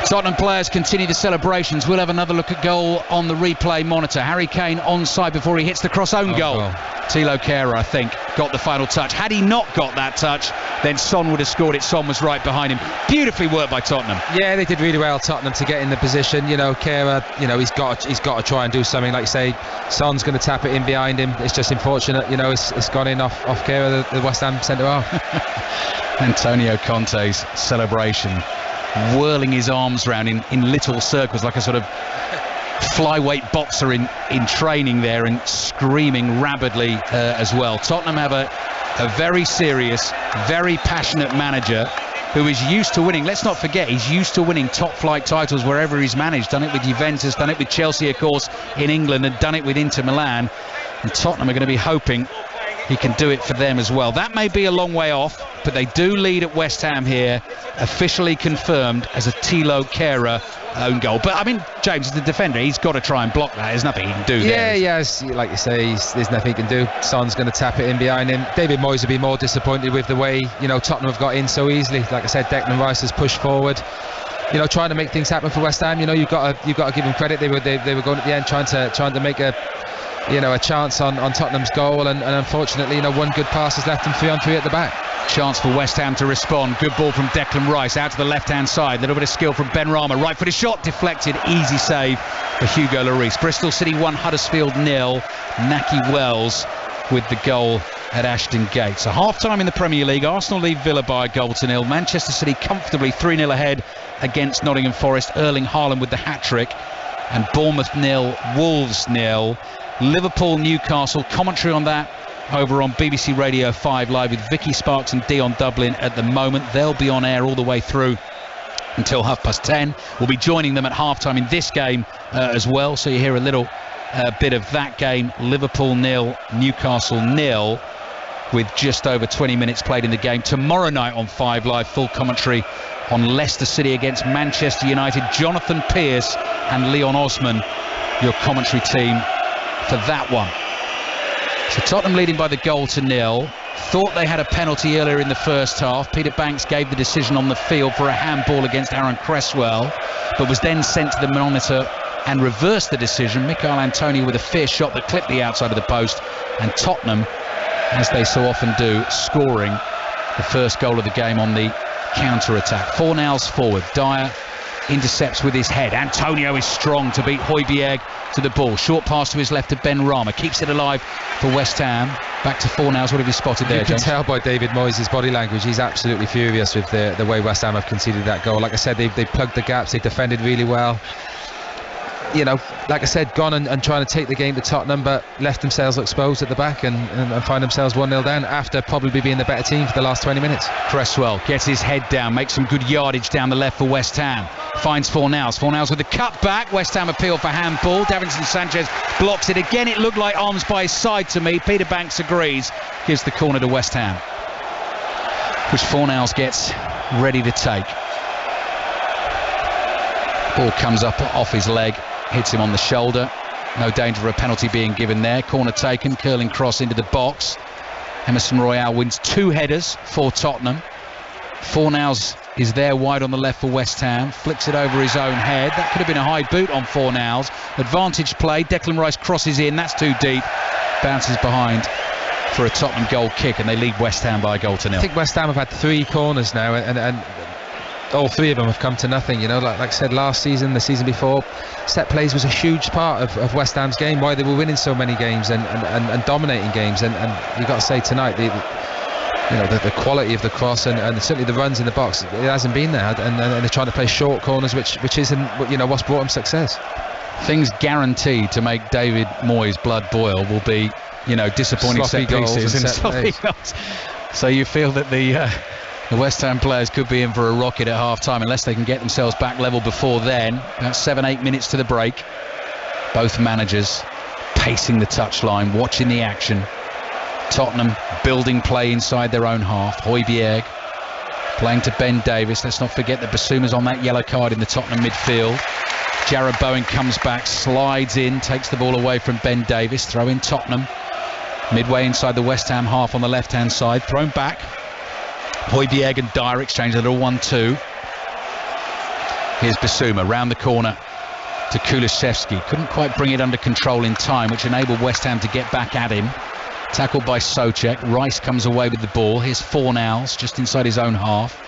A: Tottenham players continue the celebrations. We'll have another look at goal on the replay monitor. Harry Kane onside before he hits the cross own goal. Thilo Kehrer, I think, got the final touch. Had he not got that touch, then Son would have scored it. Son was right behind him. Beautifully worked by Tottenham.
B: Yeah, they did really well, Tottenham, to get in the position. You know, Kehrer, you know, he's got to try and do something. Like you say, Son's going to tap it in behind him. It's just unfortunate, you know, it's gone in off Kehrer, the West Ham centre half.
A: Antonio Conte's celebration, whirling his arms around in little circles like a sort of flyweight boxer in training there, and screaming rabidly as well. Tottenham have a very serious, very passionate manager who is used to winning. Let's not forget, he's used to winning top flight titles wherever he's managed. Done it with Juventus, done it with Chelsea, of course, in England, and done it with Inter Milan. And Tottenham are going to be hoping he can do it for them as well. That may be a long way off, but they do lead at West Ham here, officially confirmed as a Thilo Kehrer own goal. But I mean, James is the defender, he's got to try and block that. There's nothing he can do there.
B: Yes, like you say, there's nothing he can do. Son's going to tap it in behind him. David Moyes will be more disappointed with the way, you know, Tottenham have got in so easily. Like I said, Declan Rice has pushed forward, you know, trying to make things happen for West Ham. You know, you've got to give him credit. They were going at the end trying to make a chance on Tottenham's goal, and unfortunately, you know, one good pass has left them 3-on-3 at the back.
A: Chance for West Ham to respond. Good ball from Declan Rice out to the left hand side. A little bit of skill from Benrahma. Right footed shot deflected. Easy save for Hugo Lloris. Bristol City 1, Huddersfield 0. Nahki Wells with the goal at Ashton Gate. So half time in the Premier League. Arsenal lead Villa by a goal to nil. Manchester City comfortably 3-0 ahead against Nottingham Forest. Erling Haaland with the hat trick. And Bournemouth 0, Wolves 0. Liverpool Newcastle, commentary on that over on BBC Radio 5 Live with Vicky Sparks and Dion Dublin at the moment. They'll be on air all the way through until 10:30. We'll be joining them at half-time in this game as well, so you hear a little bit of that game. Liverpool 0, Newcastle 0, with just over 20 minutes played in the game. Tomorrow night on 5 Live, full commentary on Leicester City against Manchester United. Jonathan Pearce and Leon Osman, your commentary team for that one. So Tottenham leading by the goal to nil. Thought they had a penalty earlier in the first half. Peter Banks gave the decision on the field for a handball against Aaron Cresswell, but was then sent to the monitor and reversed the decision. Michail Antonio with a fierce shot that clipped the outside of the post, and Tottenham, as they so often do, scoring the first goal of the game on the counter-attack. 4 nails forward. Dyer intercepts with his head. Antonio is strong to beat Højbjerg to the ball. Short pass to his left to Ben Rama. Keeps it alive for West Ham. Back to Fornals. What have you spotted there,
B: You can
A: James?
B: tell by David Moyes' body language. He's absolutely furious with the way West Ham have conceded that goal. Like I said, they plugged the gaps. They defended really well. You know, like I said, gone and trying to take the game to Tottenham, but left themselves exposed at the back and find themselves 1-0 down after probably being the better team for the last 20 minutes.
A: Cresswell gets his head down, makes some good yardage down the left for West Ham. Finds Fornals. Fornals with the cut back. West Ham appeal for handball. Davinson Sanchez blocks it again. It looked like arms by his side to me. Peter Banks agrees. Gives the corner to West Ham, which Fornals gets ready to take. Ball comes up off his leg, hits him on the shoulder. No danger of a penalty being given there. Corner taken, curling cross into the box. Emerson Royale wins 2 headers for Tottenham. Fornals is there wide on the left for West Ham. Flicks it over his own head. That could have been a high boot on Fornals. Advantage play. Declan Rice crosses in. That's too deep. Bounces behind for a Tottenham goal kick, and they lead West Ham by a goal to nil.
B: I think West Ham have had 3 corners now, and all 3 of them have come to nothing. You know, like I said, last season, the season before, set plays was a huge part of West Ham's game, why they were winning so many games and dominating games. And you've got to say tonight, the quality of the cross and certainly the runs in the box, it hasn't been there. And they're trying to play short corners, which isn't what's brought them success.
A: Things guaranteed to make David Moyes' blood boil will be, disappointing
B: Sloppy
A: set pieces
B: goals and
A: sloppy goals. So you feel that the West Ham players could be in for a rocket at half-time unless they can get themselves back level before then. About 7-8 minutes to the break. Both managers pacing the touchline, watching the action. Tottenham building play inside their own half. Højbjerg playing to Ben Davies. Let's not forget that Basuma's on that yellow card in the Tottenham midfield. Jarrod Bowen comes back, slides in, takes the ball away from Ben Davies. Throw in Tottenham. Midway inside the West Ham half on the left-hand side. Thrown back. Højbjerg and Dyer exchange a little 1-2. Here's Basuma round the corner to Kulusevski. Couldn't quite bring it under control in time, which enabled West Ham to get back at him. Tackled by Souček. Rice comes away with the ball. Here's Fornals just inside his own half.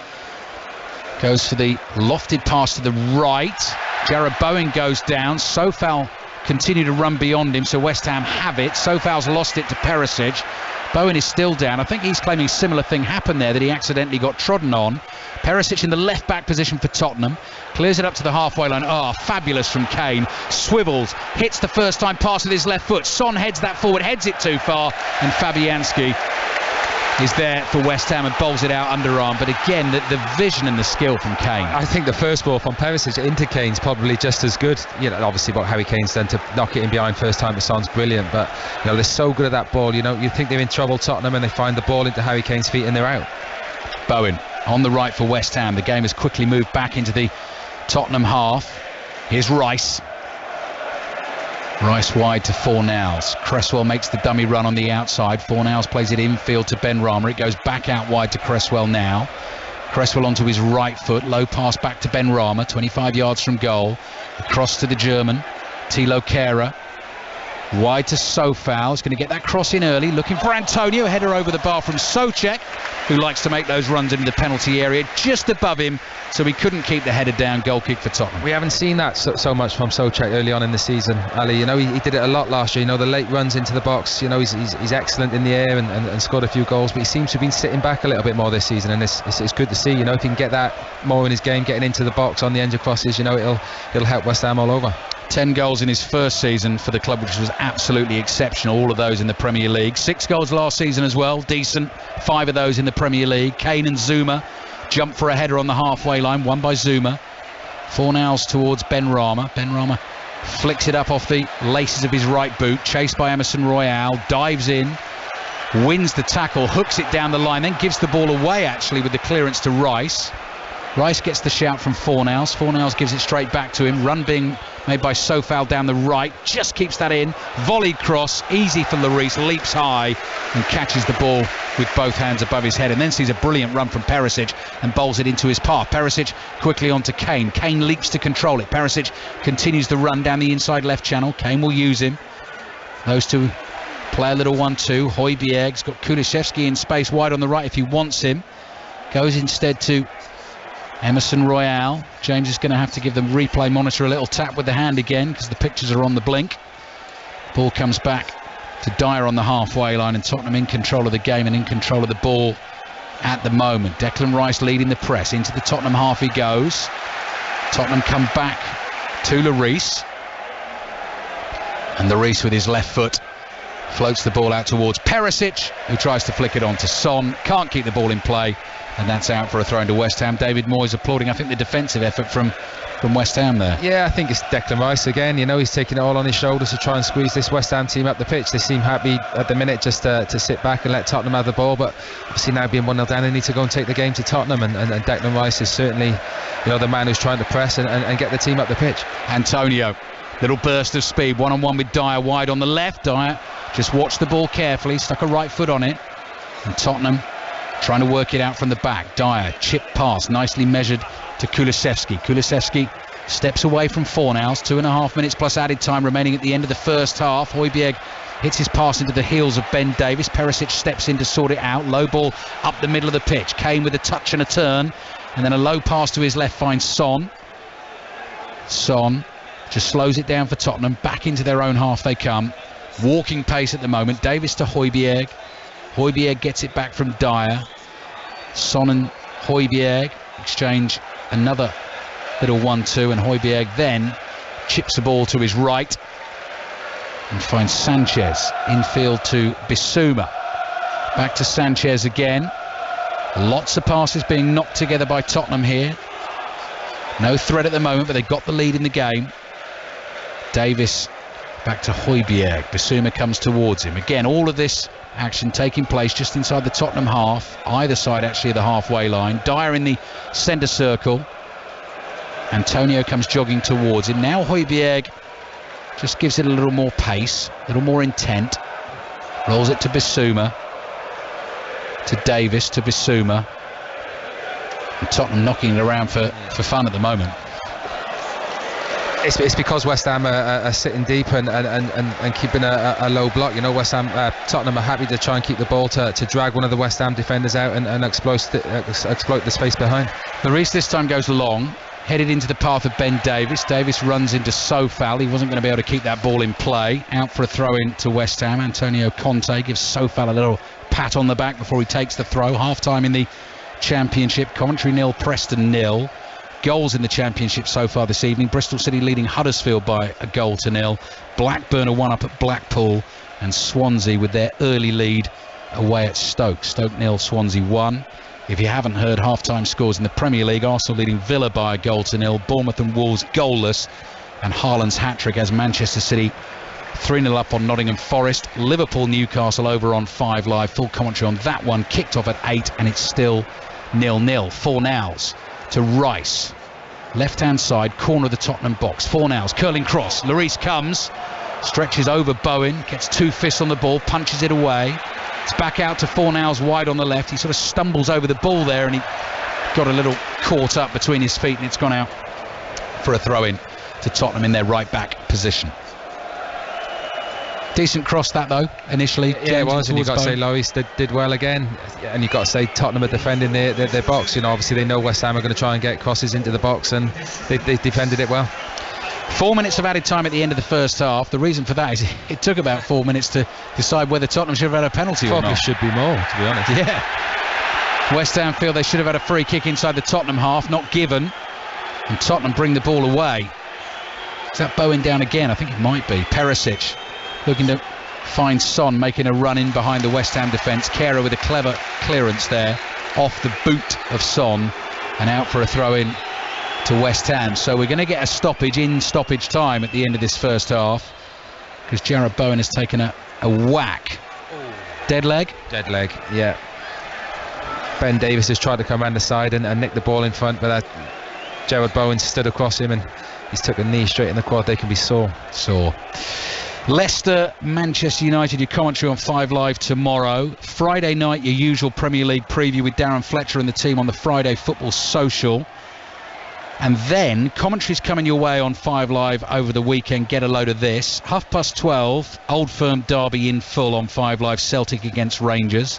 A: Goes for the lofted pass to the right. Jarrod Bowen goes down. Sofal continue to run beyond him, so West Ham have it. Sofal's lost it to Perisic. Bowen is still down. I think he's claiming a similar thing happened there, that he accidentally got trodden on. Perisic in the left back position for Tottenham. Clears it up to the halfway line. Fabulous from Kane. Swivels. Hits the first time pass with his left foot. Son heads that forward. Heads it too far. And Fabianski is there for West Ham and bowls it out underarm. But again, the vision and the skill from Kane.
B: I think the first ball from Perisic into Kane's probably just as good. Obviously what Harry Kane's done to knock it in behind first time to Son's brilliant. But they're so good at that ball. You think they're in trouble, Tottenham, and they find the ball into Harry Kane's feet and they're out.
A: Bowen on the right for West Ham. The game has quickly moved back into the Tottenham half. Here's Rice. Rice wide to Fornals. Cresswell makes the dummy run on the outside. Fornals plays it infield to Ben Rama. It goes back out wide to Cresswell now. Cresswell onto his right foot. Low pass back to Ben Rama. 25 yards from goal. Across to the German. Thilo Kehrer. Wide to Sofal. He's going to get that cross in early. Looking for Antonio. Header over the bar from Souček, who likes to make those runs into the penalty area just above him, so he couldn't keep the header down. Goal kick for Tottenham.
B: We haven't seen that so much from Souček early on in the season, Ali. He did it a lot last year. The late runs into the box. He's excellent in the air and scored a few goals, but he seems to have been sitting back a little bit more this season, and it's good to see. If he can get that more in his game, getting into the box on the end of crosses, it'll help West Ham all over.
A: 10 goals in his first season for the club, which was absolutely exceptional. All of those in the Premier League. 6 goals last season as well, decent. 5 of those in the Premier League. Kane and Zuma jump for a header on the halfway line, won by Zuma. Fornals towards Ben Rama. Ben Rama flicks it up off the laces of his right boot, chased by Emerson Royale, dives in, wins the tackle, hooks it down the line, then gives the ball away actually with the clearance to Rice. Rice gets the shout from Fornals. Fornals gives it straight back to him. Run being made by Sofal down the right. Just keeps that in. Volleyed cross. Easy for Lloris. Leaps high and catches the ball with both hands above his head. And then sees a brilliant run from Perisic and bowls it into his path. Perisic quickly onto Kane. Kane leaps to control it. Perisic continues the run down the inside left channel. Kane will use him. Those two play a little 1-2. Højbjerg's got Kulusevski in space wide on the right if he wants him. Goes instead to Emerson Royale. James is going to have to give the replay monitor a little tap with the hand again because the pictures are on the blink. Ball comes back to Dyer on the halfway line, and Tottenham in control of the game and in control of the ball at the moment. Declan Rice leading the press. Into the Tottenham half he goes. Tottenham come back to Lloris. And Lloris with his left foot floats the ball out towards Perisic, who tries to flick it on to Son. Can't keep the ball in play, and that's out for a throw into West Ham. David Moyes applauding, I think, the defensive effort from West Ham there.
B: Yeah, I think it's Declan Rice again. You know, he's taking it all on his shoulders to try and squeeze this West Ham team up the pitch. They seem happy at the minute just to sit back and let Tottenham have the ball, but obviously now being 1-0 down, they need to go and take the game to Tottenham, and Declan Rice is certainly, you know, the man who's trying to press and get the team up the pitch.
A: Antonio, little burst of speed, one-on-one with Dyer wide on the left. Dyer just watched the ball carefully, stuck a right foot on it, and Tottenham trying to work it out from the back. Dyer, chip pass, nicely measured to Kulusevski. Kulusevski steps away from Fornals. 2.5 minutes plus added time remaining at the end of the first half. Højbjerg hits his pass into the heels of Ben Davies. Perisic steps in to sort it out. Low ball up the middle of the pitch. Kane with a touch and a turn, and then a low pass to his left finds Son. Son just slows it down for Tottenham. Back into their own half they come. Walking pace at the moment. Davies to Højbjerg. Højbjerg gets it back from Dyer. Son and Højbjerg exchange another little 1-2, and Højbjerg then chips the ball to his right and finds Sanchez infield to Bissouma. Back to Sanchez again. Lots of passes being knocked together by Tottenham here. No threat at the moment, but they got the lead in the game. Davis back to Højbjerg. Bissouma comes towards him. Again, all of this action taking place just inside the Tottenham half, either side actually of the halfway line. Dyer in the centre circle. Antonio comes jogging towards him. Now Højbjerg just gives it a little more pace, a little more intent. Rolls it to Bissouma. To Davis, to Bissouma. And Tottenham knocking it around for fun at the moment.
B: It's because West Ham are sitting deep and keeping a low block. You know, Tottenham are happy to try and keep the ball to drag one of the West Ham defenders out and exploit the space behind.
A: Lloris this time goes long, headed into the path of Ben Davies. Davies runs into Sofal. He wasn't going to be able to keep that ball in play. Out for a throw-in to West Ham. Antonio Conte gives Sofal a little pat on the back before he takes the throw. Half-time in the Championship. Coventry 0, Preston 0. Goals in the Championship so far this evening. Bristol City leading Huddersfield by 1-0. Blackburn are 1 up at Blackpool, and Swansea with their early lead away at Stoke. Stoke 0, Swansea 1. If you haven't heard half-time scores in the Premier League, Arsenal leading Villa by 1-0. Bournemouth and Wolves goalless, and Haaland's hat-trick as Manchester City 3-0 up on Nottingham Forest. Liverpool Newcastle over on 5 Live. Full commentary on that one. Kicked off at 8, and it's still 0-0. Fornals to Rice, left hand side corner of the Tottenham box. Fornals curling cross. Lloris comes, stretches over Bowen, gets 2 fists on the ball, punches it away. It's back out to Fornals wide on the left. He sort of stumbles over the ball there, and he got a little caught up between his feet, and it's gone out for a throw in to Tottenham in their right back position. Decent cross that though initially.
B: Yeah, it was, and you've got to say Lloris did well again, and you've got to say Tottenham are defending their box. You know, obviously they know West Ham are going to try and get crosses into the box, and they defended it well.
A: 4 minutes of added time at the end of the first half. The reason for that is it took about 4 minutes to decide whether Tottenham should have had a penalty or not.
B: It should be more, to be honest.
A: Yeah. West Ham feel they should have had a free kick inside the Tottenham half, not given, and Tottenham bring the ball away. Is that Bowen down again? I think it might be. Perisic looking to find Son, making a run in behind the West Ham defence. Kehrer with a clever clearance there off the boot of Son, and out for a throw in to West Ham. So we're going to get a stoppage in stoppage time at the end of this first half, because Jarrod Bowen has taken a whack. Dead leg?
B: Dead leg, yeah. Ben Davies has tried to come around the side and nick the ball in front, but Jarrod Bowen stood across him and he's took a knee straight in the quad. They can be sore.
A: Leicester, Manchester United, your commentary on 5 Live tomorrow. Friday night, your usual Premier League preview with Darren Fletcher and the team on the Friday Football Social. And then commentary's coming your way on 5 Live over the weekend. Get a load of this. 12:30, Old Firm derby in full on 5 Live, Celtic against Rangers.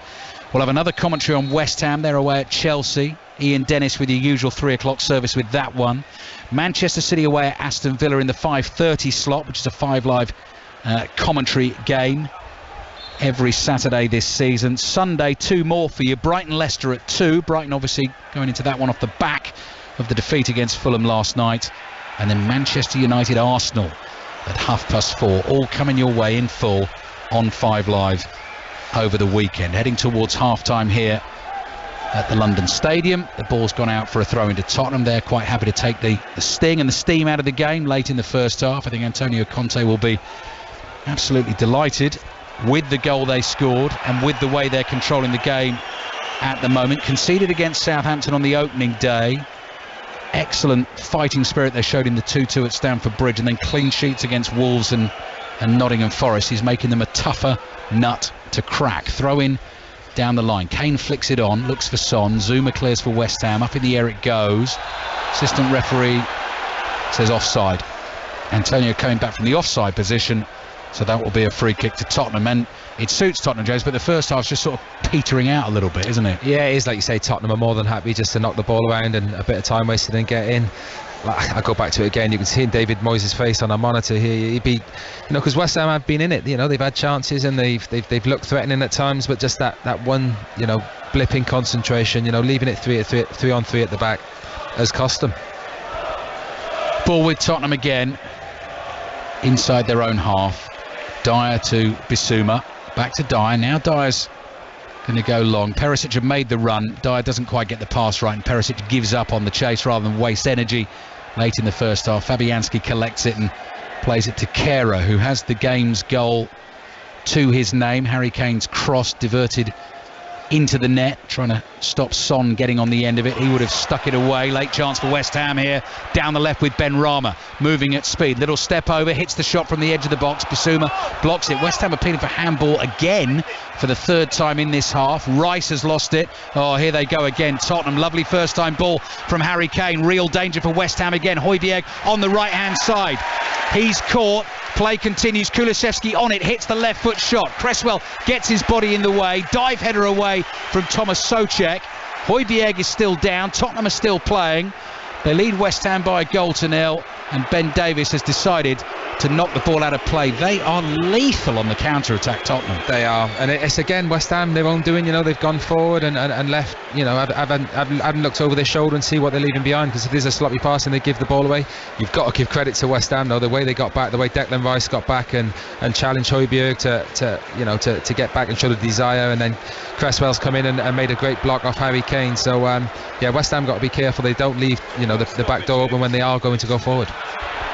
A: We'll have another commentary on West Ham. They're away at Chelsea. Ian Dennis with your usual 3 o'clock service with that one. Manchester City away at Aston Villa in the 5:30 slot, which is a 5 Live commentary game every Saturday this season. Sunday, 2 more for you. Brighton Leicester at 2. Brighton obviously going into that one off the back of the defeat against Fulham last night. And then Manchester United Arsenal at 4:30. All coming your way in full on 5 Live over the weekend. Heading towards half-time here at the London Stadium. The ball's gone out for a throw into Tottenham. They're quite happy to take the sting and the steam out of the game late in the first half. I think Antonio Conte will be absolutely delighted with the goal they scored and with the way they're controlling the game at the moment. Conceded against Southampton on the opening day. Excellent fighting spirit they showed in the 2-2 at Stamford Bridge, and then clean sheets against Wolves and Nottingham Forest. He's making them a tougher nut to crack. Throw in down the line. Kane flicks it on, looks for Son. Zuma clears for West Ham. Up in the air it goes. Assistant referee says offside. Antonio coming back from the offside position, so that will be a free kick to Tottenham. And it suits Tottenham, James, but the first half's just sort of petering out a little bit, isn't it? Yeah, it is. Like you say, Tottenham are more than happy just to knock the ball around, and a bit of time wasted and get in. I go back to it again. You can see in David Moyes' face on our monitor here. He'd be, because West Ham have been in it. They've had chances and they've looked threatening at times, but just that one, blip in concentration. Leaving it 3 on 3 at the back has cost them. Ball with Tottenham again, inside their own half. Dyer to Bissouma, back to Dyer. Now Dyer's going to go long. Perisic had made the run. Dyer doesn't quite get the pass right, and Perisic gives up on the chase rather than waste energy late in the first half. Fabianski collects it and plays it to Kehrer, who has the game's goal to his name. Harry Kane's cross diverted into the net, trying to stop Son getting on the end of it. He would have stuck it away. Late chance for West Ham here. Down the left with Ben Rama, moving at speed. Little step over, hits the shot from the edge of the box. Bissouma blocks it. West Ham appealing for handball again for the 3rd time in this half. Rice has lost it. Oh, here they go again. Tottenham, lovely first time ball from Harry Kane. Real danger for West Ham again. Højbjerg on the right hand side. He's caught. Play continues. Kulusevski on it, hits the left foot shot. Cresswell gets his body in the way. Dive header away from Thomas Souček. Højbjerg is still down. Tottenham are still playing. They lead West Ham by a 0-0, and Ben Davies has decided to knock the ball out of play. They are lethal on the counter-attack, Tottenham. They are, and it's again West Ham their own doing. They've gone forward and left. Haven't looked over their shoulder and see what they're leaving behind, because if there's a sloppy pass and they give the ball away, you've got to give credit to West Ham though. The way they got back, the way Declan Rice got back and challenged Højbjerg to get back and show the desire, and then Cresswell's come in and made a great block off Harry Kane. So West Ham got to be careful they don't leave the back door open when they are going to go forward.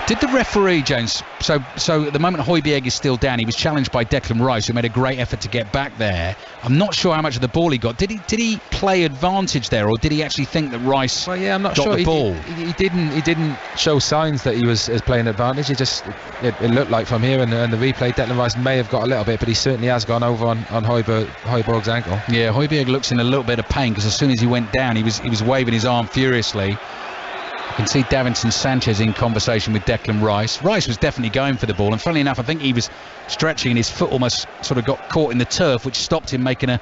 A: Did the referee, James, so at the moment Højbjerg is still down. He was challenged by Declan Rice, who made a great effort to get back there. I'm not sure how much of the ball he got. Did he play advantage there, or did he actually think that Rice
B: I'm not
A: got
B: sure.
A: the ball?
B: He didn't show signs that he was playing advantage. It looked like from here and the replay, Declan Rice may have got a little bit, but he certainly has gone over on Højbjerg's ankle. Yeah, Højbjerg looks in a little bit of pain, because as soon as he went down, he was waving his arm furiously. You can see Davinson Sanchez in conversation with Declan Rice. Rice was definitely going for the ball, and funnily enough, I think he was stretching and his foot almost sort of got caught in the turf, which stopped him making a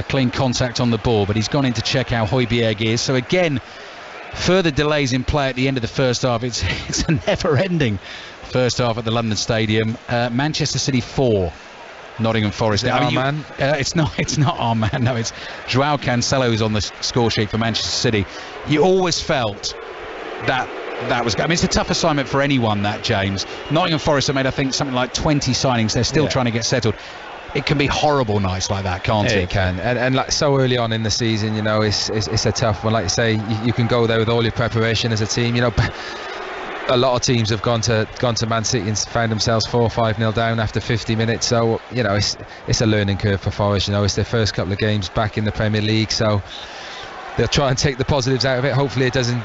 B: clean contact on the ball. But he's gone in to check how Højbjerg is. So again, further delays in play at the end of the first half. It's a never-ending first half at the London Stadium. Manchester City 4. Nottingham Forest. It's not our man. No, it's Joao Cancelo who's on the score sheet for Manchester City. You always felt that was. It's a tough assignment for anyone, that, James. Nottingham Forest have made, I think, something like 20 signings. They're still trying to get settled. It can be horrible nights like that, can't it? It can, and like so early on in the season, it's a tough one. Like you say, you can go there with all your preparation as a team. A lot of teams have gone to Man City and found themselves 4 or 5-0 down after 50 minutes. So it's a learning curve for Forest. It's their first couple of games back in the Premier League, so they'll try and take the positives out of it. Hopefully it doesn't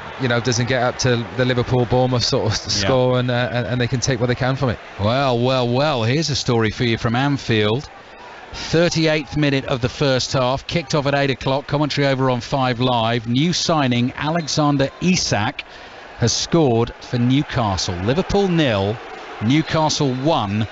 B: get up to the Liverpool-Bournemouth sort of score, and they can take what they can from it. Well, here's a story for you from Anfield. 38th minute of the first half, kicked off at 8 o'clock, commentary over on 5 Live. New signing Alexander Isak
A: has scored for Newcastle. Liverpool 0, Newcastle 1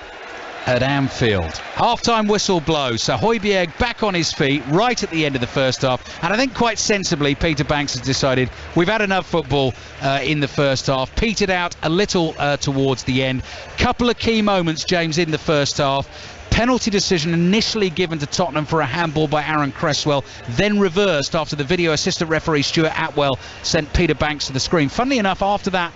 A: at Anfield. Half-time whistle blows, so Højbjerg back on his feet right at the end of the first half, and I think quite sensibly Peter Banks has decided we've had enough football in the first half. Petered out a little towards the end. Couple of key moments, James, in the first half. Penalty decision initially given to Tottenham for a handball by Aaron Cresswell, then reversed after the video assistant referee Stuart Atwell sent Peter Banks to the screen. Funnily enough, after that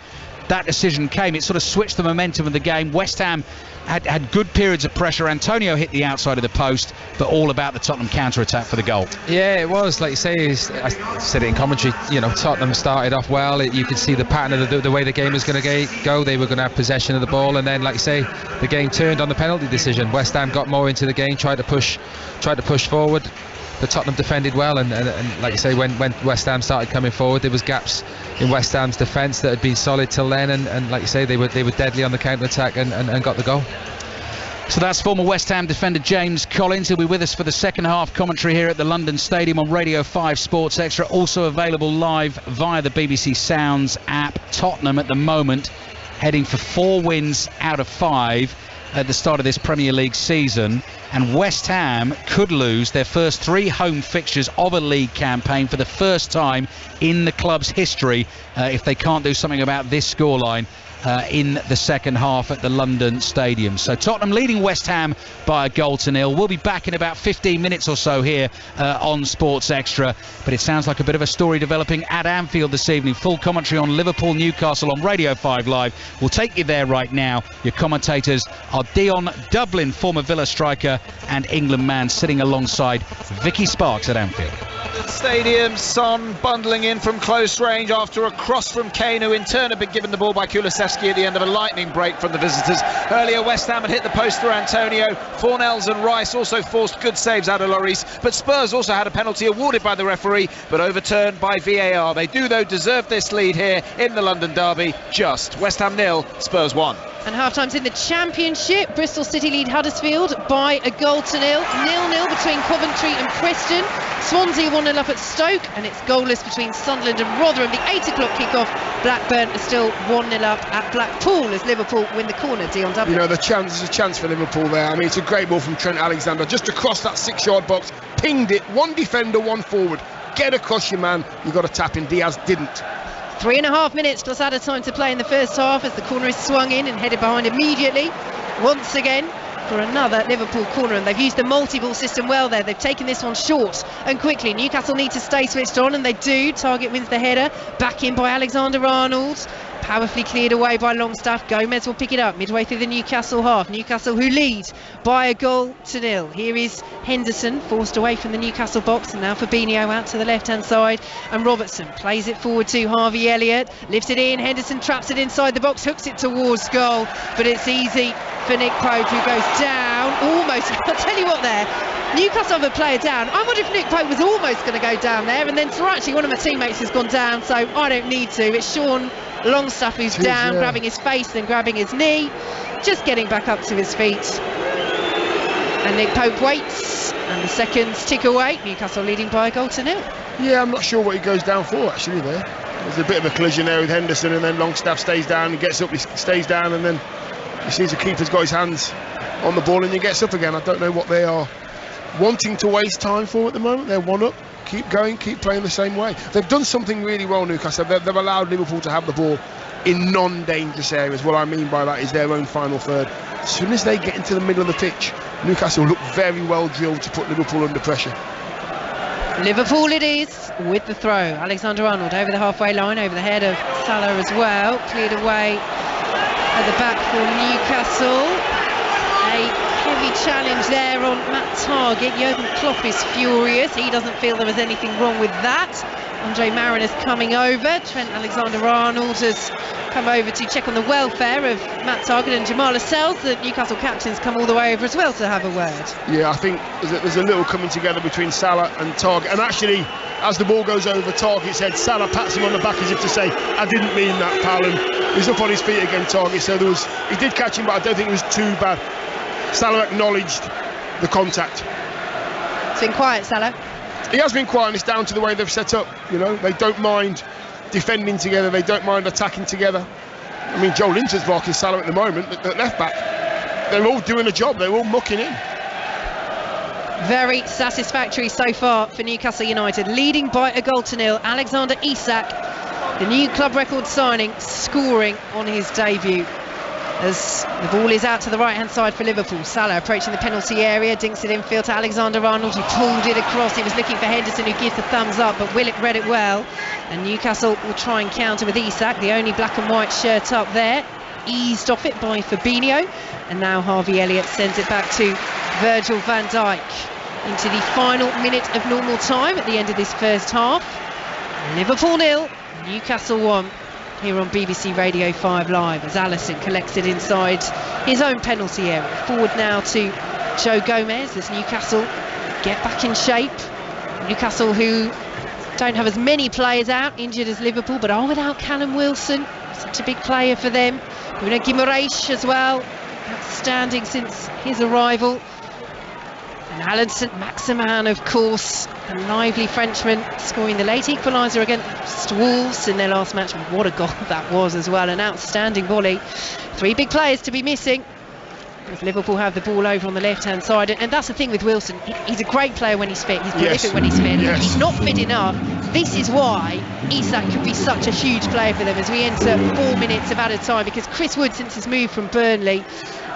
A: decision came, it sort of switched the momentum of the game. West Ham had good periods of pressure. Antonio hit the outside of the post, but all about the Tottenham counter-attack for the goal. Yeah, it was, like you say, I said it in commentary, Tottenham started off well. You could see the pattern of the way the game was going to go. They were going to have possession of the ball, and then, like you say, the game turned on the penalty decision. West Ham got more into the game, tried to push forward. But Tottenham defended well, and like you say, when West Ham started coming forward, there was gaps in West Ham's defence that had been solid till then, and like you say, they were deadly on the counter-attack and got the goal. So that's former West Ham defender James Collins. He'll be with us for the second half commentary here at the London Stadium on Radio 5 Sports Extra, also available live via the BBC Sounds app. Tottenham at the moment heading for 4 wins out of 5 at the start of this Premier League season, and West Ham could lose their first 3 home fixtures of a league campaign for the first time in the club's history if they can't do something about this scoreline in the second half at the London Stadium. So Tottenham leading West Ham by 1-0. We'll be back in about 15 minutes or so here on Sports Extra, but it sounds like a bit of a story developing at Anfield this evening. Full commentary on Liverpool Newcastle on Radio 5 Live. We'll take you there right now. Your commentators are Dion Dublin, former Villa striker and England man, sitting alongside Vicky Sparks at Anfield.
C: Stadium, Son bundling in from close range after a cross from Kane, who in turn had been given the ball by Kulusevski at the end of a lightning break from the visitors. Earlier West Ham had hit the post through Antonio. Fornells and Rice also forced good saves out of Lloris, but Spurs also had a penalty awarded by the referee but overturned by VAR. They do though deserve this lead here in the London derby. Just West Ham 0, Spurs 1.
D: And half-time's in the Championship. Bristol City lead Huddersfield by 1-0. 0-0 between Coventry and Preston. Swansea 1-0 up at Stoke, and it's goalless between Sunderland and Rotherham. The 8 o'clock kick-off, Blackburn are still 1-0 up at Blackpool as Liverpool win the corner. Dion Dublin.
E: There's a chance for Liverpool there. I mean, it's a great ball from Trent Alexander, just across that 6-yard box, pinged it, 1 defender, 1 forward. Get across your man, you've got to tap in. Diaz didn't.
D: 3.5 minutes plus added time to play in the first half as the corner is swung in and headed behind immediately once again for another Liverpool corner, and they've used the multi-ball system well there. They've taken this one short and quickly. Newcastle need to stay switched on, and they do. Target wins the header, back in by Alexander-Arnold, powerfully cleared away by Longstaff. Gomez will pick it up midway through the Newcastle half. Newcastle who lead by 1-0. Here is Henderson forced away from the Newcastle box, and now Fabinho out to the left hand side, and Robertson plays it forward to Harvey Elliott, lifts it in. Henderson traps it inside the box, hooks it towards goal, but it's easy for Nick Pope, who goes down almost. I'll tell you what, there Newcastle have a player down. I wonder if Nick Pope was almost going to go down there, and then actually one of my teammates has gone down, so I don't need to. It's Sean Longstaff who's down, grabbing his face, then grabbing his knee, just getting back up to his feet. And Nick Pope waits, and the seconds tick away. Newcastle leading by 1-0.
E: Yeah, I'm not sure what he goes down for actually there. There's a bit of a collision there with Henderson, and then Longstaff stays down, he gets up, he stays down, and then he sees the keeper's got his hands on the ball and he gets up again. I don't know what they are wanting to waste time for at the moment. They're 1 up, keep going, keep playing the same way. They've done something really well, Newcastle. They've allowed Liverpool to have the ball in non-dangerous areas. What I mean by that is their own final third. As soon as they get into the middle of the pitch, Newcastle look very well drilled to put Liverpool under pressure.
D: Liverpool it is with the throw. Alexander-Arnold over the halfway line, over the head of Salah as well, cleared away at the back for Newcastle. A heavy challenge there on Matt Targett. Jurgen Klopp is furious. He doesn't feel there was anything wrong with that. Andre Marin is coming over. Trent Alexander-Arnold has come over to check on the welfare of Matt Targett, and Jamal Lascelles, the Newcastle captain's come all the way over as well to have a word. Yeah,
E: I think there's a little coming together between Salah and Targett, and actually as the ball goes over, Targett said, Salah pats him on the back as if to say, I didn't mean that, pal, and he's up on his feet again, Targett, so he did catch him, but I don't think it was too bad. Salah acknowledged the contact.
D: It's been quiet, Salah.
E: He has been quiet, and it's down to the way they've set up. They don't mind defending together, they don't mind attacking together. I mean, Joe Linton's marking Salah at the moment at left back. They're all doing a job, they're all mucking in.
D: Very satisfactory so far for Newcastle United, leading by a goal to nil. Alexander Isak, the new club record signing, scoring on his debut. As the ball is out to the right hand side for Liverpool. Salah approaching the penalty area, dinks it infield to Alexander-Arnold, who pulled it across. He was looking for Henderson, who gives the thumbs up, but Willett read it well, and Newcastle will try and counter with Isak, the only black and white shirt up there, eased off it by Fabinho, and now Harvey Elliott sends it back to Virgil van Dijk into the final minute of normal time at the end of this first half. Liverpool 0, Newcastle 1. Here on BBC Radio 5 Live, as Alisson collects it inside his own penalty area. Forward now to Joe Gomez as Newcastle get back in shape. Newcastle, who don't have as many players out injured as Liverpool, but are without Callum Wilson, such a big player for them. Bruno Guimaraes as well, outstanding since his arrival. And Alan Maximin, of course, a lively Frenchman, scoring the late equaliser against Wolves in their last match. What a goal that was as well, an outstanding volley. 3 big players to be missing if Liverpool have the ball over on the left-hand side. And that's the thing with Wilson, he's a great player when he's fit, he's prolific when he's fit. Yes. He's not fit enough. This is why Isak could be such a huge player for them as we enter 4 minutes of added time, because Chris Wood, since his move from Burnley,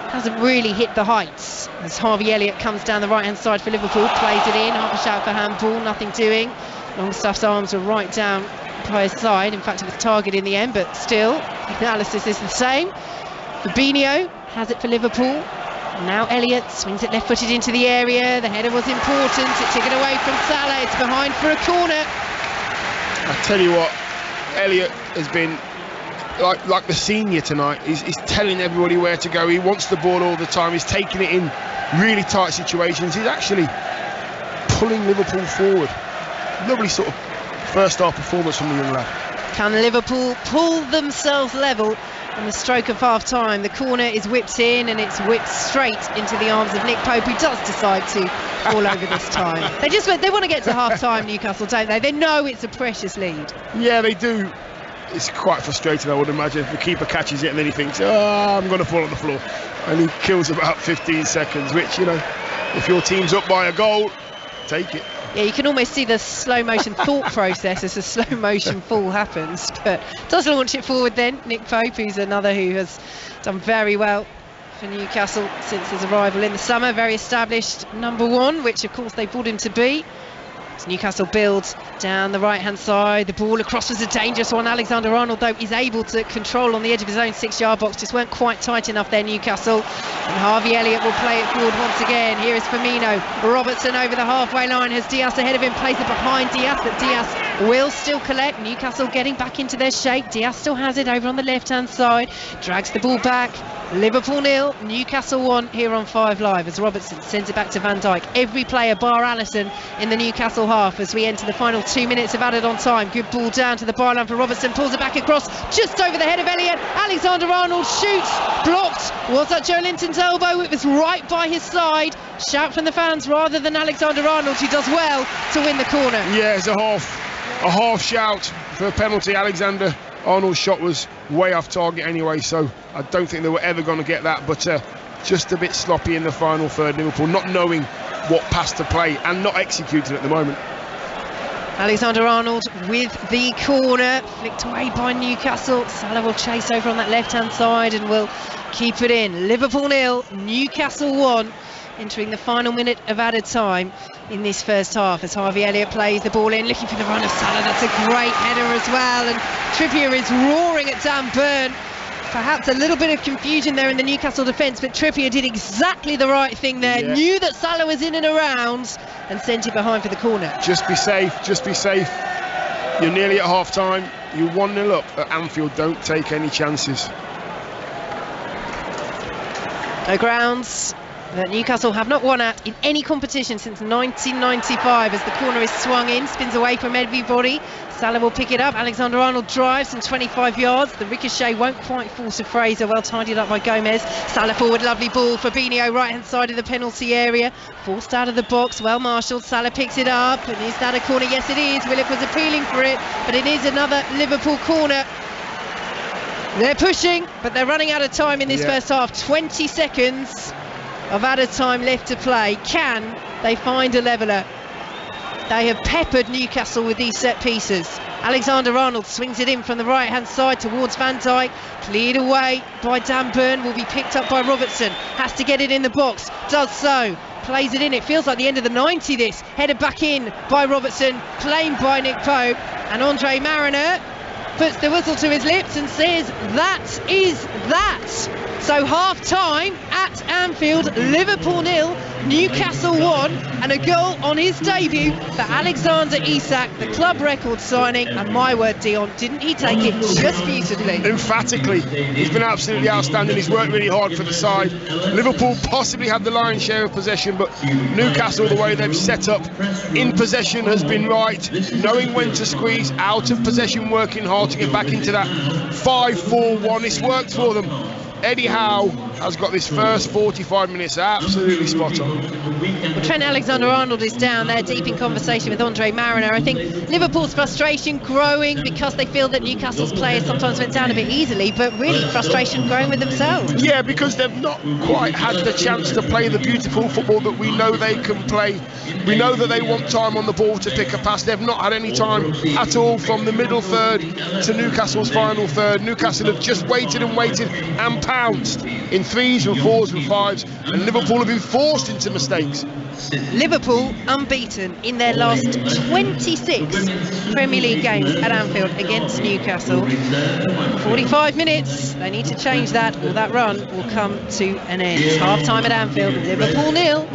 D: hasn't really hit the heights. As Harvey Elliott comes down the right hand side for Liverpool, plays it in, half a shout for handball, nothing doing. Longstaff's arms are right down by his side, in fact it was target in the end, but still the analysis is the same. Fabinho has it for Liverpool, and now Elliott swings it left footed into the area. The header was important, it's taken away from Salah, it's behind for a corner.
E: I tell you what, Elliott has been like the senior tonight. He's telling everybody where to go. He wants the ball all the time. He's taking it in really tight situations. He's actually pulling Liverpool forward. Lovely sort of first half performance from the young lad.
D: Can Liverpool pull themselves level on the stroke of half time? The corner is whipped in, and it's whipped straight into the arms of Nick Pope, who does decide to fall over this time. They want to get to half time, Newcastle, don't they? They know it's a precious lead.
E: Yeah, they do. It's quite frustrating, I would imagine, if the keeper catches it and then he thinks, I'm going to fall on the floor, and he kills about 15 seconds, which, you know, if your team's up by a goal, take it.
D: Yeah, you can almost see the slow motion thought process as the slow motion fall happens, but does launch it forward then. Nick Pope, who's another who has done very well for Newcastle since his arrival in the summer, very established number 1, which of course they brought him to be. Newcastle builds down the right hand side, the ball across was a dangerous one. Alexander-Arnold, though, is able to control on the edge of his own 6-yard box, just weren't quite tight enough there, Newcastle. And Harvey Elliott will play it forward once again. Here is Firmino, Robertson over the halfway line, has Diaz ahead of him, plays it behind Diaz, but Diaz will still collect. Newcastle getting back into their shape. Diaz still has it over on the left hand side, drags the ball back. Liverpool 0, Newcastle 1 here on 5 Live, as Robertson sends it back to Van Dijk. Every player bar Alisson in the Newcastle half as we enter the final 2 minutes of added on time. Good ball down to the byline for Robertson, pulls it back across just over the head of Elliott. Alexander-Arnold shoots, blocked. Was that Joe Linton's elbow? It was right by his side. Shout from the fans rather than Alexander-Arnold, who does well to win the corner.
E: Yeah, it's a half shout for a penalty. Alexander-Arnold's shot was way off target anyway, so I don't think they were ever going to get that, but just a bit sloppy in the final third. Liverpool not knowing what pass to play and not executing at the moment.
D: Alexander-Arnold with the corner, flicked away by Newcastle. Salah will chase over on that left hand side and will keep it in. Liverpool 0, Newcastle 1, entering the final minute of added time in this first half as Harvey Elliott plays the ball in, looking for the run of Salah. That's a great header as well, and Trippier is roaring at Dan Burn. Perhaps a little bit of confusion there in the Newcastle defence, but Trippier did exactly the right thing there. Yeah. Knew that Salah was in and around and sent it behind for the corner.
E: Just be safe, just be safe. You're nearly at half time, you're 1-0 up at Anfield, don't take any chances.
D: No grounds that Newcastle have not won at in any competition since 1995 as the corner is swung in, spins away from everybody. Salah will pick it up. Alexander-Arnold drives from 25 yards. The ricochet won't quite fall to Fraser. Well tidied up by Gomez. Salah forward, lovely ball. Fabinho right hand side of the penalty area. Forced out of the box, well marshalled. Salah picks it up. And is that a corner? Yes, it is. Willock was appealing for it, but it is another Liverpool corner. They're pushing, but they're running out of time in this first half. 20 seconds of added time left to play. Can they find a leveller? They have peppered Newcastle with these set pieces. Alexander-Arnold swings it in from the right hand side towards Van Dijk, cleared away by Dan Burn, will be picked up by Robertson, has to get it in the box, does so, plays it in. It feels like the end of the 90 this, headed back in by Robertson, claimed by Nick Pope, and Andre Mariner puts the whistle to his lips and says that is that. So half time at Anfield, Liverpool 0, Newcastle 1, and a goal on his debut for Alexander Isak, the club record signing. And my word, Dion, didn't he take it just beautifully?
E: Emphatically, he's been absolutely outstanding. He's worked really hard for the side. Liverpool possibly have the lion's share of possession, but Newcastle, the way they've set up in possession has been right, knowing when to squeeze, out of possession, working hard to get back into that 5-4-1. It's worked for them. Eddie Howe has got this first 45 minutes absolutely spot on.
D: Well, Trent Alexander-Arnold is down there deep in conversation with Andre Mariner. I think Liverpool's frustration growing because they feel that Newcastle's players sometimes went down a bit easily, but really frustration growing with themselves.
E: Yeah, because they've not quite had the chance to play the beautiful football that we know they can play. We know that they want time on the ball to pick a pass. They've not had any time at all from the middle third to Newcastle's final third. Newcastle have just waited and waited and pounced in 3s and 4s and 5s, and Liverpool have been forced into mistakes.
D: Liverpool unbeaten in their last 26 Premier League games at Anfield against Newcastle. 45 minutes, they need to change that, or that run will come to an end. Half time at Anfield, Liverpool 0,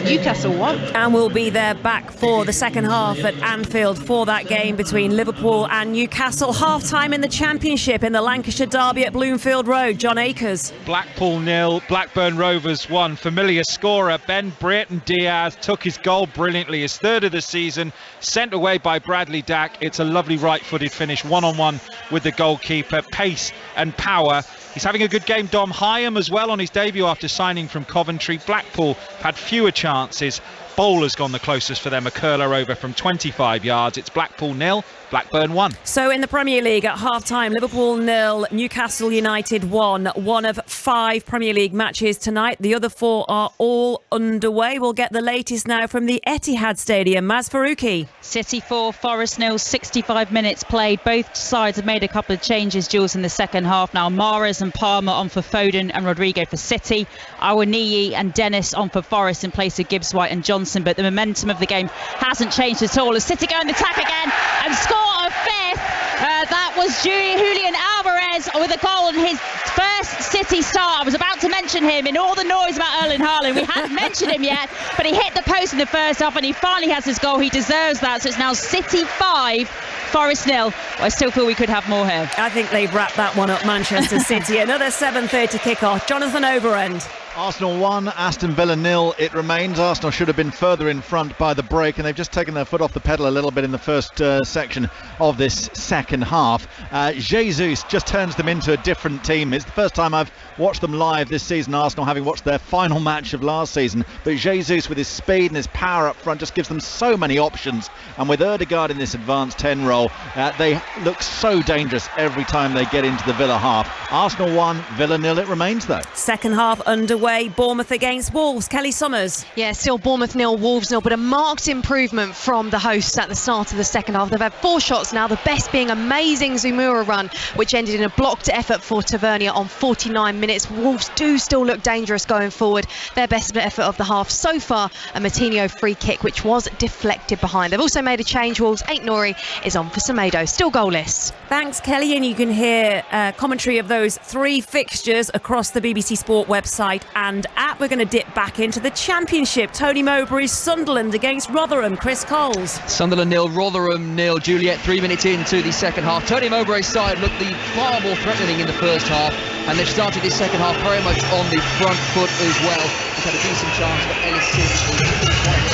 D: Newcastle 1.
F: And we'll be there back for the second half at Anfield for that game between Liverpool and Newcastle. Half time in the Championship in the Lancashire derby at Bloomfield Road. John Akers.
G: Blackpool 0, Blackburn Rovers 1. Familiar scorer Ben Brayton Diaz took his goal brilliantly, his third of the season, sent away by Bradley Dack. It's a lovely right-footed finish, one-on-one with the goalkeeper, pace and power. He's having a good game. Dom Hyam as well on his debut after signing from Coventry. Blackpool had fewer chances. Bowler's gone the closest for them, a curler over from 25 yards. It's Blackpool 0, Blackburn 1.
F: So in the Premier League at half-time, Liverpool 0, Newcastle United 1. One of 5 Premier League matches tonight. The other 4 are all underway. We'll get the latest now from the Etihad Stadium. Maz Faruqi.
H: City 4, Forest 0, 65 minutes played. Both sides have made a couple of changes, Jules, in the second half. Now Mahrez and Palmer on for Foden and Rodrigo for City. Awoniyi and Dennis on for Forest in place of Gibbs White and Johnson. But the momentum of the game hasn't changed at all as City go in the attack again and score a 5th. That was Julian Alvarez with a goal on his first City start. I was about to mention him in all the noise about Erling Haaland. We hadn't mentioned him yet, but he hit the post in the first half and he finally has his goal. He deserves that. So it's now City 5, Forest 0. I still feel we could have more here.
F: I think they've wrapped that one up, Manchester City. Another 7:30 kick-off. Jonathan Overend.
I: Arsenal 1, Aston Villa 0. It remains. Arsenal should have been further in front by the break, and they've just taken their foot off the pedal a little bit in the first section of this second half. Jesus just turns them into a different team. It's the first time I've watched them live this season, Arsenal, having watched their final match of last season. But Jesus, with his speed and his power up front, just gives them so many options. And with Ødegaard in this advanced 10 role, they look so dangerous every time they get into the Villa half. Arsenal 1, Villa 0 it remains, though.
F: Second half underway. Bournemouth against Wolves. Kelly Summers.
J: Yeah, still Bournemouth 0, Wolves 0, but a marked improvement from the hosts at the start of the second half. They've had 4 shots now, the best being amazing Zumura run, which ended in a blocked effort for Tavernier on 49 minutes. Wolves do still look dangerous going forward. Their best effort of the half so far, a Moutinho free kick, which was deflected behind. They've also made a change. Wolves, Ait Nouri is on for Semedo, still goalless.
F: Thanks, Kelly, and you can hear commentary of those 3 fixtures across the BBC Sport website and app. We're going to dip back into the Championship. Tony Mowbray's Sunderland against Rotherham. Chris Coles.
K: Sunderland 0, Rotherham 0. Juliet 3 minutes into the second half. Tony Mowbray's side looked far more threatening in the first half, and they've started this second half very much on the front foot as well. He's had a decent chance, but Ellis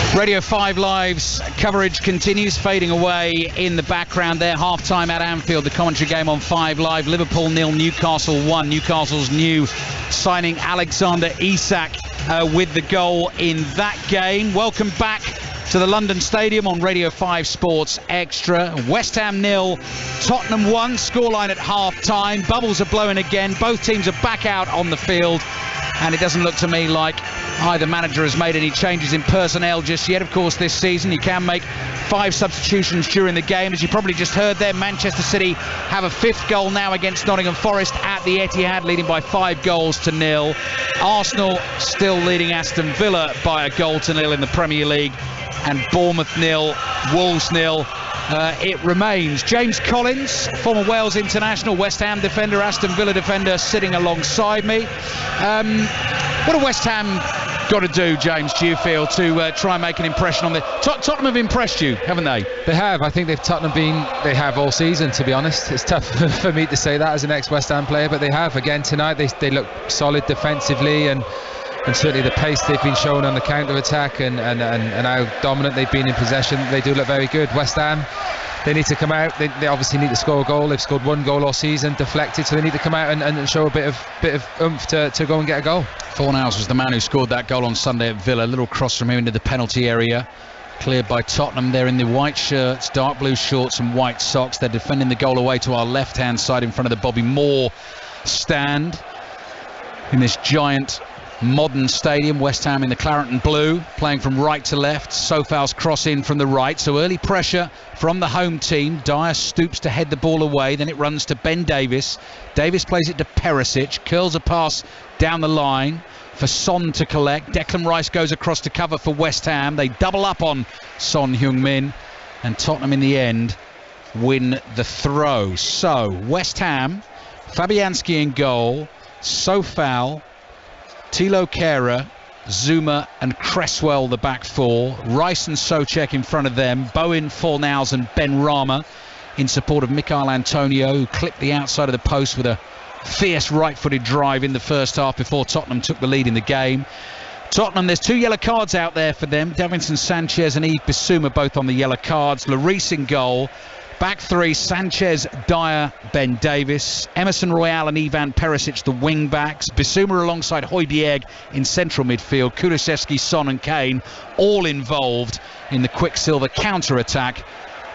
K: Sims.
A: Radio 5 Live's coverage continues, fading away in the background there. Half-time at Anfield, the commentary game on 5 Live. Liverpool 0, Newcastle 1. Newcastle's new signing Alexander Isak with the goal in that game. Welcome back to the London Stadium on Radio 5 Sports Extra. West Ham 0, Tottenham 1. Scoreline at half-time. Bubbles are blowing again. Both teams are back out on the field. And it doesn't look to me like either manager has made any changes in personnel just yet. Of course, this season you can make 5 substitutions during the game. As you probably just heard there, Manchester City have a 5th goal now against Nottingham Forest at the Etihad, leading by 5 goals to 0. Arsenal still leading Aston Villa by a goal to 0 in the Premier League. And Bournemouth 0, Wolves 0. It remains. James Collins, former Wales international, West Ham defender, Aston Villa defender, sitting alongside me. What do West Ham got to do, James, do you feel, to try and make an impression on the... Tottenham have impressed you, haven't they?
B: They have. I think they have all season, to be honest. It's tough for me to say that as an ex-West Ham player, but they have. Again, tonight they look solid defensively, and certainly the pace they've been showing on the counter-attack and how dominant they've been in possession, they do look very good. West Ham, they need to come out. They obviously need to score a goal. They've scored 1 goal all season, deflected, so they need to come out and show a bit of oomph to go and get a goal.
A: Fornals was the man who scored that goal on Sunday at Villa. A little cross from him into the penalty area. Cleared by Tottenham. They're in the white shirts, dark blue shorts and white socks. They're defending the goal away to our left-hand side in front of the Bobby Moore stand. In this giant modern stadium, West Ham in the claret and blue, playing from right to left. Sofal's cross in from the right, so early pressure from the home team. Dyer stoops to head the ball away, then it runs to Ben Davies. Davies plays it to Perisic, curls a pass down the line for Son to collect. Declan Rice goes across to cover for West Ham. They double up on Son Heung-min, and Tottenham in the end win the throw. So West Ham, Fabianski in goal, Sofal, Thilo Kehrer, Zuma and Cresswell the back 4. Rice and Souček in front of them. Bowen, Fornals and Ben Rama in support of Michail Antonio, who clipped the outside of the post with a fierce right-footed drive in the first half before Tottenham took the lead in the game. Tottenham, there's 2 yellow cards out there for them. Davinson Sanchez and Yves Bissouma both on the yellow cards. Lloris in goal. Back 3, Sanchez, Dyer, Ben Davies, Emerson Royal and Ivan Perisic, the wing backs. Bissouma alongside Højbjerg in central midfield. Kulusevski, Son and Kane all involved in the Quicksilver counter-attack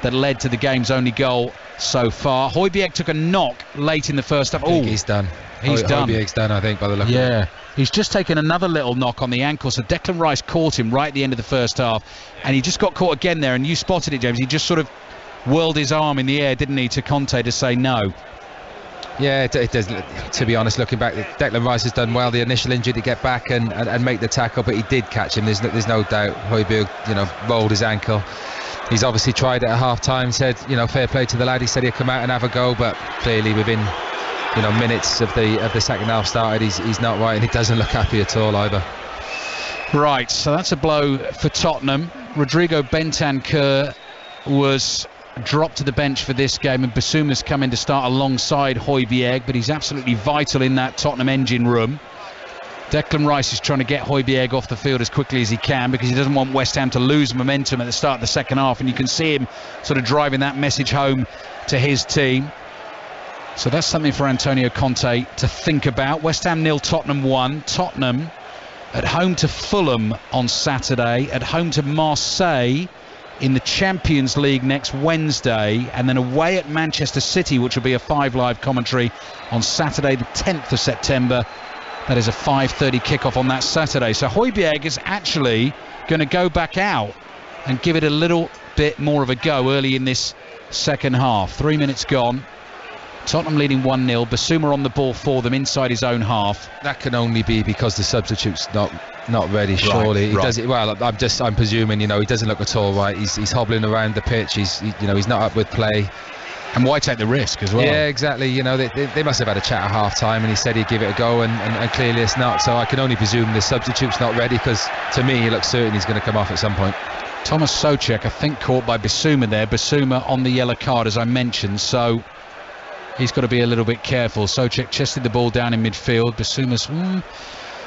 A: that led to the game's only goal so far. Højbjerg took a knock late in the first half.
B: I think he's done. Højbjerg's done, I think, by the look of it.
A: Yeah, he's just taken another little knock on the ankle, so Declan Rice caught him right at the end of the first half, and he just got caught again there, and you spotted it, James. He just sort of whirled his arm in the air, didn't he, to Conte to say no.
B: Yeah, it does. To be honest, looking back, Declan Rice has done well. The initial injury to get back and make the tackle, but he did catch him. There's no doubt. Højbjerg, rolled his ankle. He's obviously tried it at half-time. Said, fair play to the lad. He said he'd come out and have a go, but clearly within, minutes of the second half started, he's not right, and he doesn't look happy at all either.
A: Right, so that's a blow for Tottenham. Rodrigo Bentancur was dropped to the bench for this game, and Bissouma's come in to start alongside Højbjerg, but he's absolutely vital in that Tottenham engine room. Declan Rice is trying to get Højbjerg off the field as quickly as he can because he doesn't want West Ham to lose momentum at the start of the second half, and you can see him sort of driving that message home to his team. So that's something for Antonio Conte to think about. West Ham 0, Tottenham 1. Tottenham at home to Fulham on Saturday, at home to Marseille in the Champions League next Wednesday, and then away at Manchester City, which will be a 5 Live commentary on Saturday the 10th of September. That is a 5:30 kickoff on that Saturday. So Højbjerg is actually going to go back out and give it a little bit more of a go early in this second half. 3 minutes gone. Tottenham leading 1-0. Bissouma on the ball for them inside his own half.
B: That can only be because the substitute's not ready, surely. He does it well. I'm presuming, he doesn't look at all right. He's hobbling around the pitch. He's not up with play.
A: And why take the risk as well?
B: Yeah, exactly. They must have had a chat at half-time, and he said he'd give it a go, and clearly it's not. So I can only presume the substitute's not ready, because to me, he looks certain he's going to come off at some point.
A: Thomas Souček, I think, caught by Bissouma there. Bissouma on the yellow card, as I mentioned, so he's got to be a little bit careful. Souček chested the ball down in midfield. Bissouma's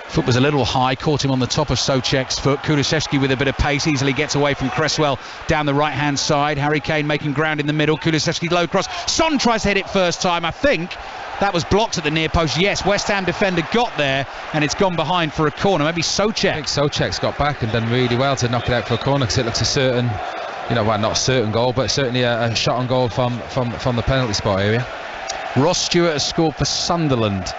A: Foot was a little high, caught him on the top of Souček's foot. Kulusevski with a bit of pace, easily gets away from Cresswell down the right-hand side. Harry Kane making ground in the middle. Kulusevski low cross. Son tries to hit it first time. I think that was blocked at the near post. Yes, West Ham defender got there, and it's gone behind for a corner. Maybe Souček.
B: I think Souček's got back and done really well to knock it out for a corner, because it looks a certain, well, not a certain goal, but certainly a shot on goal from the penalty spot area.
A: Ross Stewart has scored for Sunderland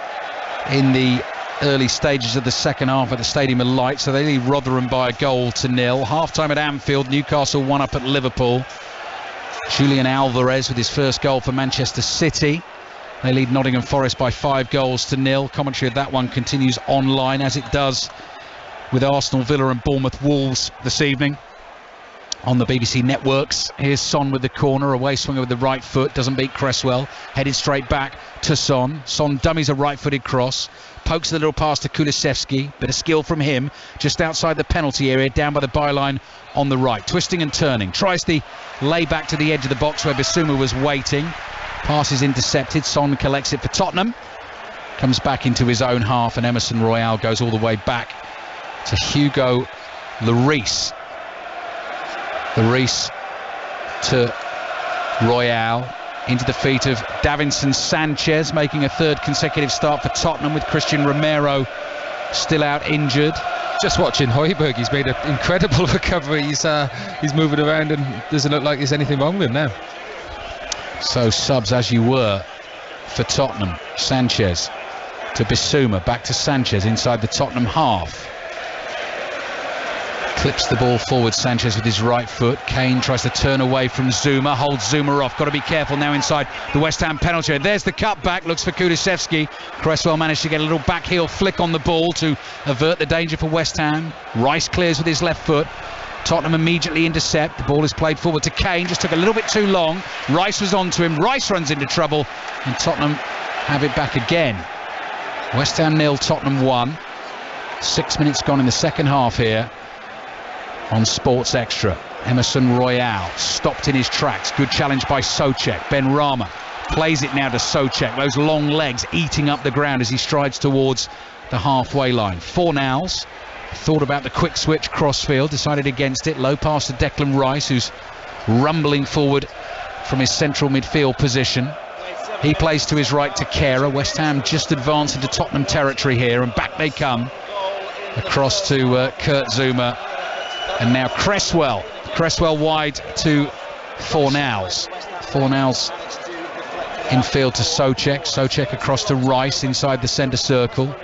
A: in the early stages of the second half at the Stadium of Light, so they lead Rotherham by 1-0. Half-time at Anfield, Newcastle 1 up at Liverpool. Julian Alvarez with his first goal for Manchester City. They lead Nottingham Forest by 5-0. Commentary of that one continues online, as it does with Arsenal, Villa and Bournemouth Wolves this evening on the BBC networks. Here's Son with the corner, away swinger with the right foot, doesn't beat Cresswell, headed straight back to Son. Son dummies a right-footed cross, pokes a little pass to Kulusevski, bit of skill from him, just outside the penalty area, down by the byline on the right, twisting and turning, tries the lay back to the edge of the box where Bissouma was waiting. Pass is intercepted. Son collects it for Tottenham, comes back into his own half, and Emerson Royal goes all the way back to Hugo Lloris. Lloris to Royal, into the feet of Davinson Sanchez, making a third consecutive start for Tottenham, with Christian Romero still out injured.
B: Just watching Højbjerg, he's made an incredible recovery. He's moving around and doesn't look like there's anything wrong with him now.
A: So subs as you were for Tottenham. Sanchez to Bissouma, back to Sanchez inside the Tottenham half. Clips the ball forward, Sanchez with his right foot. Kane tries to turn away from Zuma, holds Zuma off. Got to be careful now inside the West Ham penalty area. There's the cut back, looks for Kulusevski. Cresswell managed to get a little back heel flick on the ball to avert the danger for West Ham. Rice clears with his left foot. Tottenham immediately intercept. The ball is played forward to Kane, just took a little bit too long. Rice was onto him. Rice runs into trouble, and Tottenham have it back again. West Ham 0, Tottenham 1. 6 minutes gone in the second half here on Sports Extra. Emerson Royal stopped in his tracks. Good challenge by Souček. Benrahma plays it now to Souček. Those long legs eating up the ground as he strides towards the halfway line. Fornals thought about the quick switch crossfield, decided against it. Low pass to Declan Rice, who's rumbling forward from his central midfield position. He plays to his right to Kehrer. West Ham just advance into Tottenham territory here, and back they come across to Kurt Zouma. And now Cresswell wide to Fornals. Fornals infield to Souček across to Rice inside the centre circle.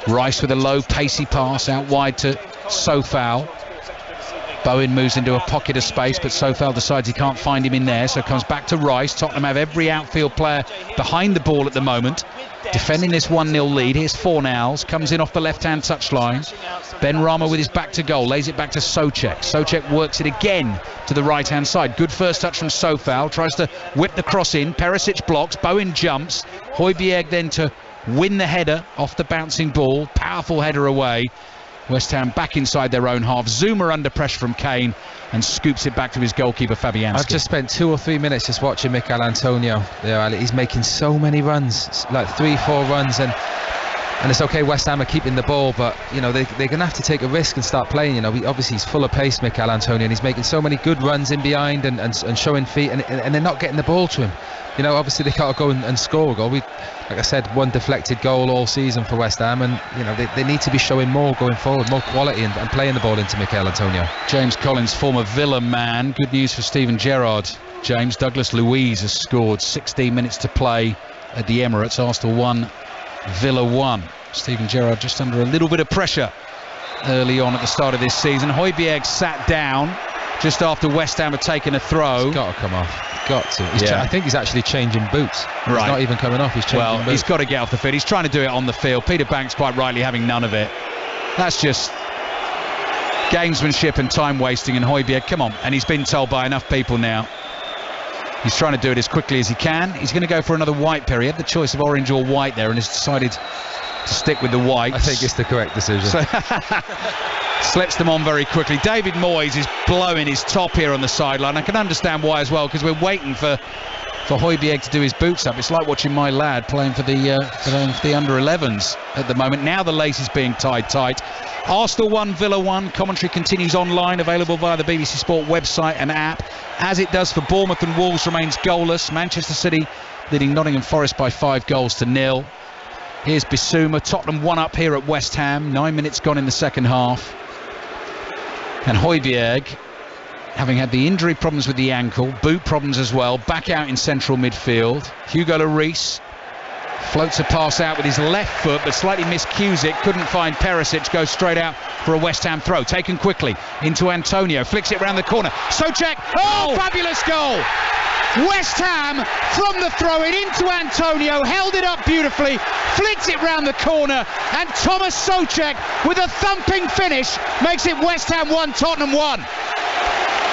A: Rice with a low pacey pass out wide to Sofal. Bowen moves into a pocket of space, but Sofal decides he can't find him in there, so comes back to Rice. Tottenham have every outfield player behind the ball at the moment, defending this 1-0 lead. Here's Fornals, comes in off the left-hand touchline. Benrahma with his back to goal, lays it back to Souček. Souček works it again to the right-hand side. Good first touch from Sofal, tries to whip the cross in. Perisic blocks, Bowen jumps. Højbjerg then to win the header off the bouncing ball. Powerful header away. West Ham back inside their own half. Zuma under pressure from Kane and scoops it back to his goalkeeper Fabianski.
B: I've just spent 2 or 3 minutes just watching Mikel Antonio there. He's making so many runs, like 3-4 runs, and it's okay West Ham are keeping the ball, but they're going to have to take a risk and start playing. Obviously he's full of pace, Mikel Antonio, and he's making so many good runs in behind and showing feet, and they're not getting the ball to him. Obviously they can't go and score a goal. Like I said, 1 deflected goal all season for West Ham, and they need to be showing more going forward, more quality, and playing the ball into Mikel Antonio.
A: James Collins, former Villa man. Good news for Steven Gerrard. James, Douglas Luiz has scored. 16 minutes to play at the Emirates. Arsenal 1, Villa 1. Steven Gerrard just under a little bit of pressure early on at the start of this season. Højbjerg sat down just after West Ham had taken a throw.
B: He's got to come off. Got to. I think he's actually changing boots. Right. He's not even coming off. He's changing boots.
A: He's got to get off the field. He's trying to do it on the field. Peter Banks quite rightly having none of it. That's just gamesmanship and time wasting. And Højbjerg, come on. And he's been told by enough people now. He's trying to do it as quickly as he can. He's going to go for another white pair. He had the choice of orange or white there and has decided to stick with the white.
B: I think it's the correct decision.
A: Slips them on very quickly. David Moyes is blowing his top here on the sideline. I can understand why as well, because we're waiting for for Højbjerg to do his boots up. It's like watching my lad playing for the under-11s at the moment. Now the lace is being tied tight. Arsenal 1, Villa 1. Commentary continues online, available via the BBC Sport website and app, as it does for Bournemouth, and Wolves remains goalless. Manchester City leading Nottingham Forest by 5-0. Here's Bissouma. Tottenham 1 up here at West Ham. 9 minutes gone in the second half. And Højbjerg, having had the injury problems with the ankle, boot problems as well, back out in central midfield. Hugo Lloris floats a pass out with his left foot, but slightly miscues it. Couldn't find Perisic. Goes straight out for a West Ham throw. Taken quickly into Antonio. Flicks it round the corner. Souček. Oh, fabulous goal! West Ham from the throw-in into Antonio. Held it up beautifully. Flicked it round the corner. And Thomas Souček, with a thumping finish, makes it West Ham 1, Tottenham 1.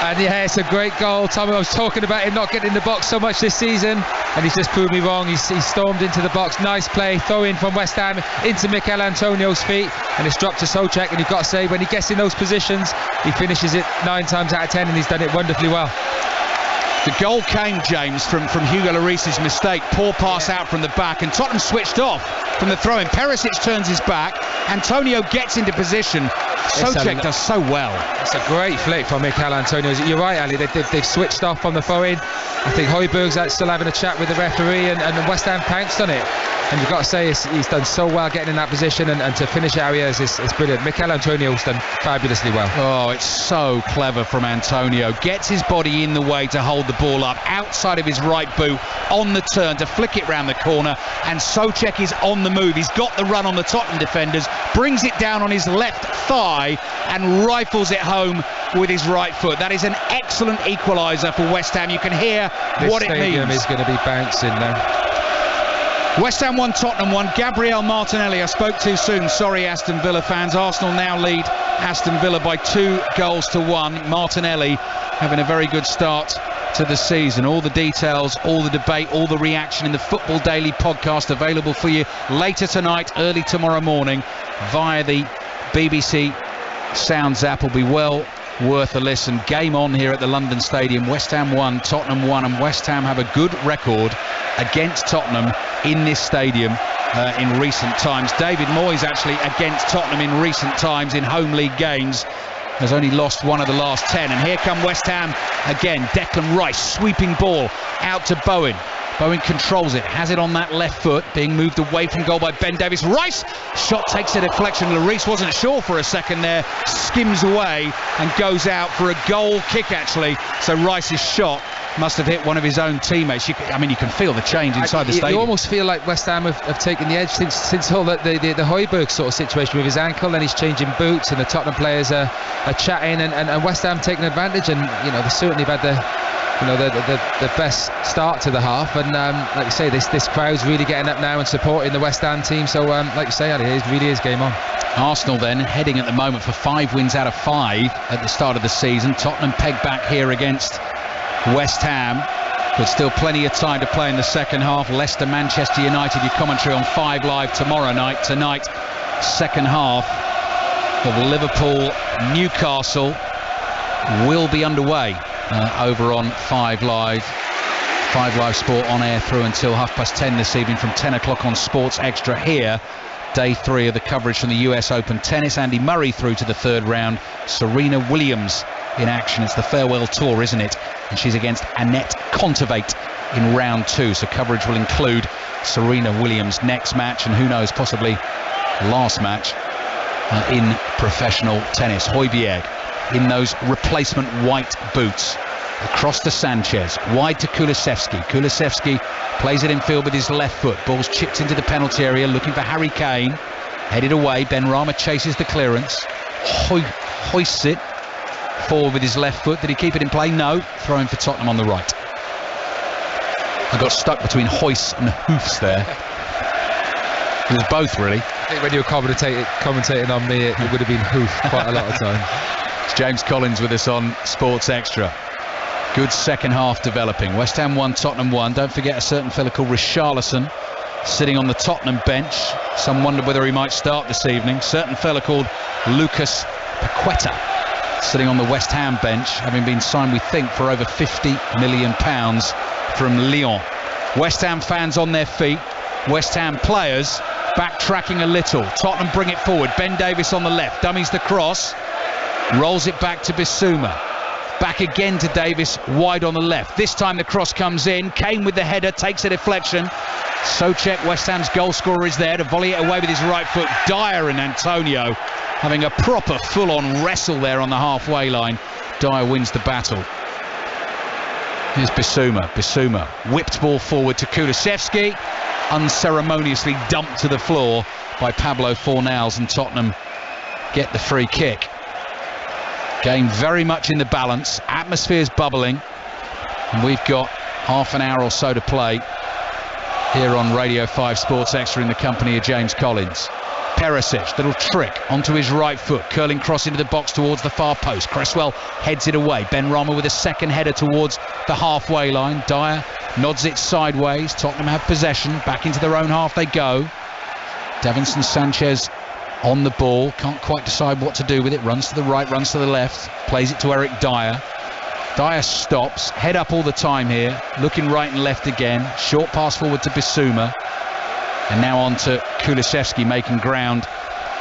B: And yeah, it's a great goal. Tommy, I was talking about him not getting in the box so much this season, and he's just proved me wrong. He stormed into the box. Nice play, throw in from West Ham into Mikel Antonio's feet, and it's dropped to Souček. And you've got to say, when he gets in those positions, he finishes it 9 times out of 10, and he's done it wonderfully well.
A: The goal came, James, from Hugo Lloris's mistake. Poor pass out from the back, and Tottenham switched off from the throw-in. Perisic turns his back. Antonio gets into position. Souček does so well.
B: It's a great flick from Mikel Antonio. You're right, Ali. They've switched off from the throw-in. I think Højbjerg's still having a chat with the referee, and West Ham pounced on it. And you've got to say he's done so well getting in that position, and to finish areas is brilliant. Mikel Antonio's done fabulously well.
A: Oh, it's so clever from Antonio. Gets his body in the way to hold the ball up outside of his right boot on the turn to flick it round the corner, and Souček is on the move. He's got the run on the Tottenham defenders, brings it down on his left thigh and rifles it home with his right foot. That is an excellent equaliser for West Ham. You can hear what it means.
B: This stadium is going to be bouncing now.
A: West Ham 1, Tottenham 1. Gabriel Martinelli, I spoke too soon. Sorry, Aston Villa fans. Arsenal now lead Aston Villa by 2-1. Martinelli having a very good start to the season. All the details, all the debate, all the reaction in the Football Daily podcast, available for you later tonight, early tomorrow morning via the BBC Sounds app. Will be well worth a listen. Game on here at the London Stadium. West Ham 1, Tottenham 1, and West Ham have a good record against Tottenham in this stadium in recent times. David Moyes actually against Tottenham in recent times in home league games has only lost 1 of the last 10. And here come West Ham again. Declan Rice, sweeping ball out to Bowen. Bowen controls it, has it on that left foot, being moved away from goal by Ben Davies. Rice, shot takes a deflection. Lloris wasn't sure for a second there, skims away and goes out for a goal kick actually. So Rice's shot must have hit one of his own teammates. You can feel the change inside the stadium.
B: You almost feel like West Ham have taken the edge since all the Højbjerg sort of situation with his ankle, and he's changing boots, and the Tottenham players are chatting, and West Ham taking advantage, and they certainly have had the best start to the half, and like you say, this crowd's really getting up now and supporting the West Ham team. So like you say, it really is game on.
A: Arsenal then heading at the moment for 5 wins out of 5 at the start of the season. Tottenham pegged back here against West Ham, but still plenty of time to play in the second half. Leicester, Manchester United, your commentary on 5 Live tomorrow night. Tonight, second half of Liverpool Newcastle will be underway over on 5 Live. 5 Live Sport on air through until 10:30 this evening, from 10 o'clock on Sports Extra here. Day 3 of the coverage from the US Open tennis. Andy Murray through to the 3rd round. Serena Williams in action. It's the farewell tour, isn't it? And she's against Annette Kontaveit in round 2. So coverage will include Serena Williams' next match, and who knows, possibly last match in professional tennis. Højbjerg in those replacement white boots. Across to Sanchez, wide to Kulusevski. Kulusevski plays it in field with his left foot. Ball's chipped into the penalty area, looking for Harry Kane. Headed away, Benrahma chases the clearance. Hoists it forward with his left foot. Did he keep it in play? No. Throwing for Tottenham on the right. I got stuck between hoists and hoofs there. It was both, really.
B: I think when you were commentating on me, it would have been hoof quite a lot of time.
A: It's James Collins with us on Sports Extra. Good second half developing. West Ham 1, Tottenham 1. Don't forget a certain fella called Richarlison sitting on the Tottenham bench. Some wondered whether he might start this evening. Certain fella called Lucas Paqueta sitting on the West Ham bench, having been signed, we think, for over £50 million from Lyon. West Ham fans on their feet, West Ham players backtracking a little. Tottenham bring it forward. Ben Davies on the left, dummies the cross, rolls it back to Bissouma. Back again to Davis, wide on the left. This time the cross comes in. Kane with the header, takes a deflection. Souček, West Ham's goal scorer, is there to volley it away with his right foot. Dyer and Antonio having a proper full-on wrestle there on the halfway line. Dyer wins the battle. Here's Bissouma. Bissouma, whipped ball forward to Kulusevski. Unceremoniously dumped to the floor by Pablo Fornals, and Tottenham get the free kick. Game very much in the balance. Atmosphere's bubbling. And we've got half an hour or so to play here on Radio 5 Sports Extra in the company of James Collins. Perisic, little trick onto his right foot, curling cross into the box towards the far post. Cresswell heads it away. Benrahma with a second header towards the halfway line. Dyer nods it sideways. Tottenham have possession. Back into their own half they go. Davinson Sanchez on the ball, can't quite decide what to do with it. Runs to the right, runs to the left, plays it to Eric Dyer. Dyer stops, head up all the time here, looking right and left again. Short pass forward to Bissouma, and now on to Kulusevski, making ground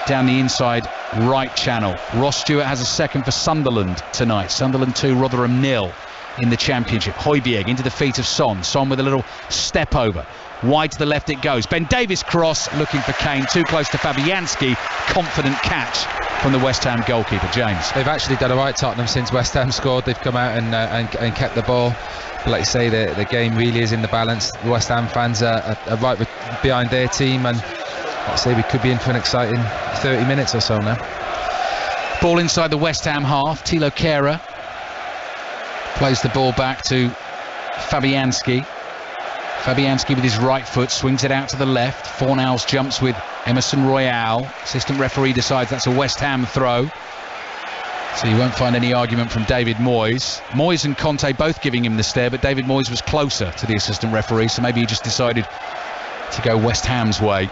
A: down the inside right channel. Ross Stewart has a second for Sunderland tonight. Sunderland 2, Rotherham 0 in the Championship. Højbjerg into the feet of Son. Son with a little step over. Wide to the left it goes. Ben Davies cross, looking for Kane, too close to Fabianski. Confident catch from the West Ham goalkeeper, James.
B: They've actually done a right, Tottenham, since West Ham scored. They've come out and kept the ball. But like you say, the game really is in the balance. The West Ham fans are right behind their team, and like I say, we could be in for an exciting 30 minutes or so now.
A: Ball inside the West Ham half. Thilo Kehrer plays the ball back to Fabianski. Fabianski with his right foot swings it out to the left. Fornals jumps with Emerson Royale. Assistant referee decides that's a West Ham throw, so you won't find any argument from David Moyes. Moyes and Conte both giving him the stare, but David Moyes was closer to the assistant referee, so maybe he just decided to go West Ham's way.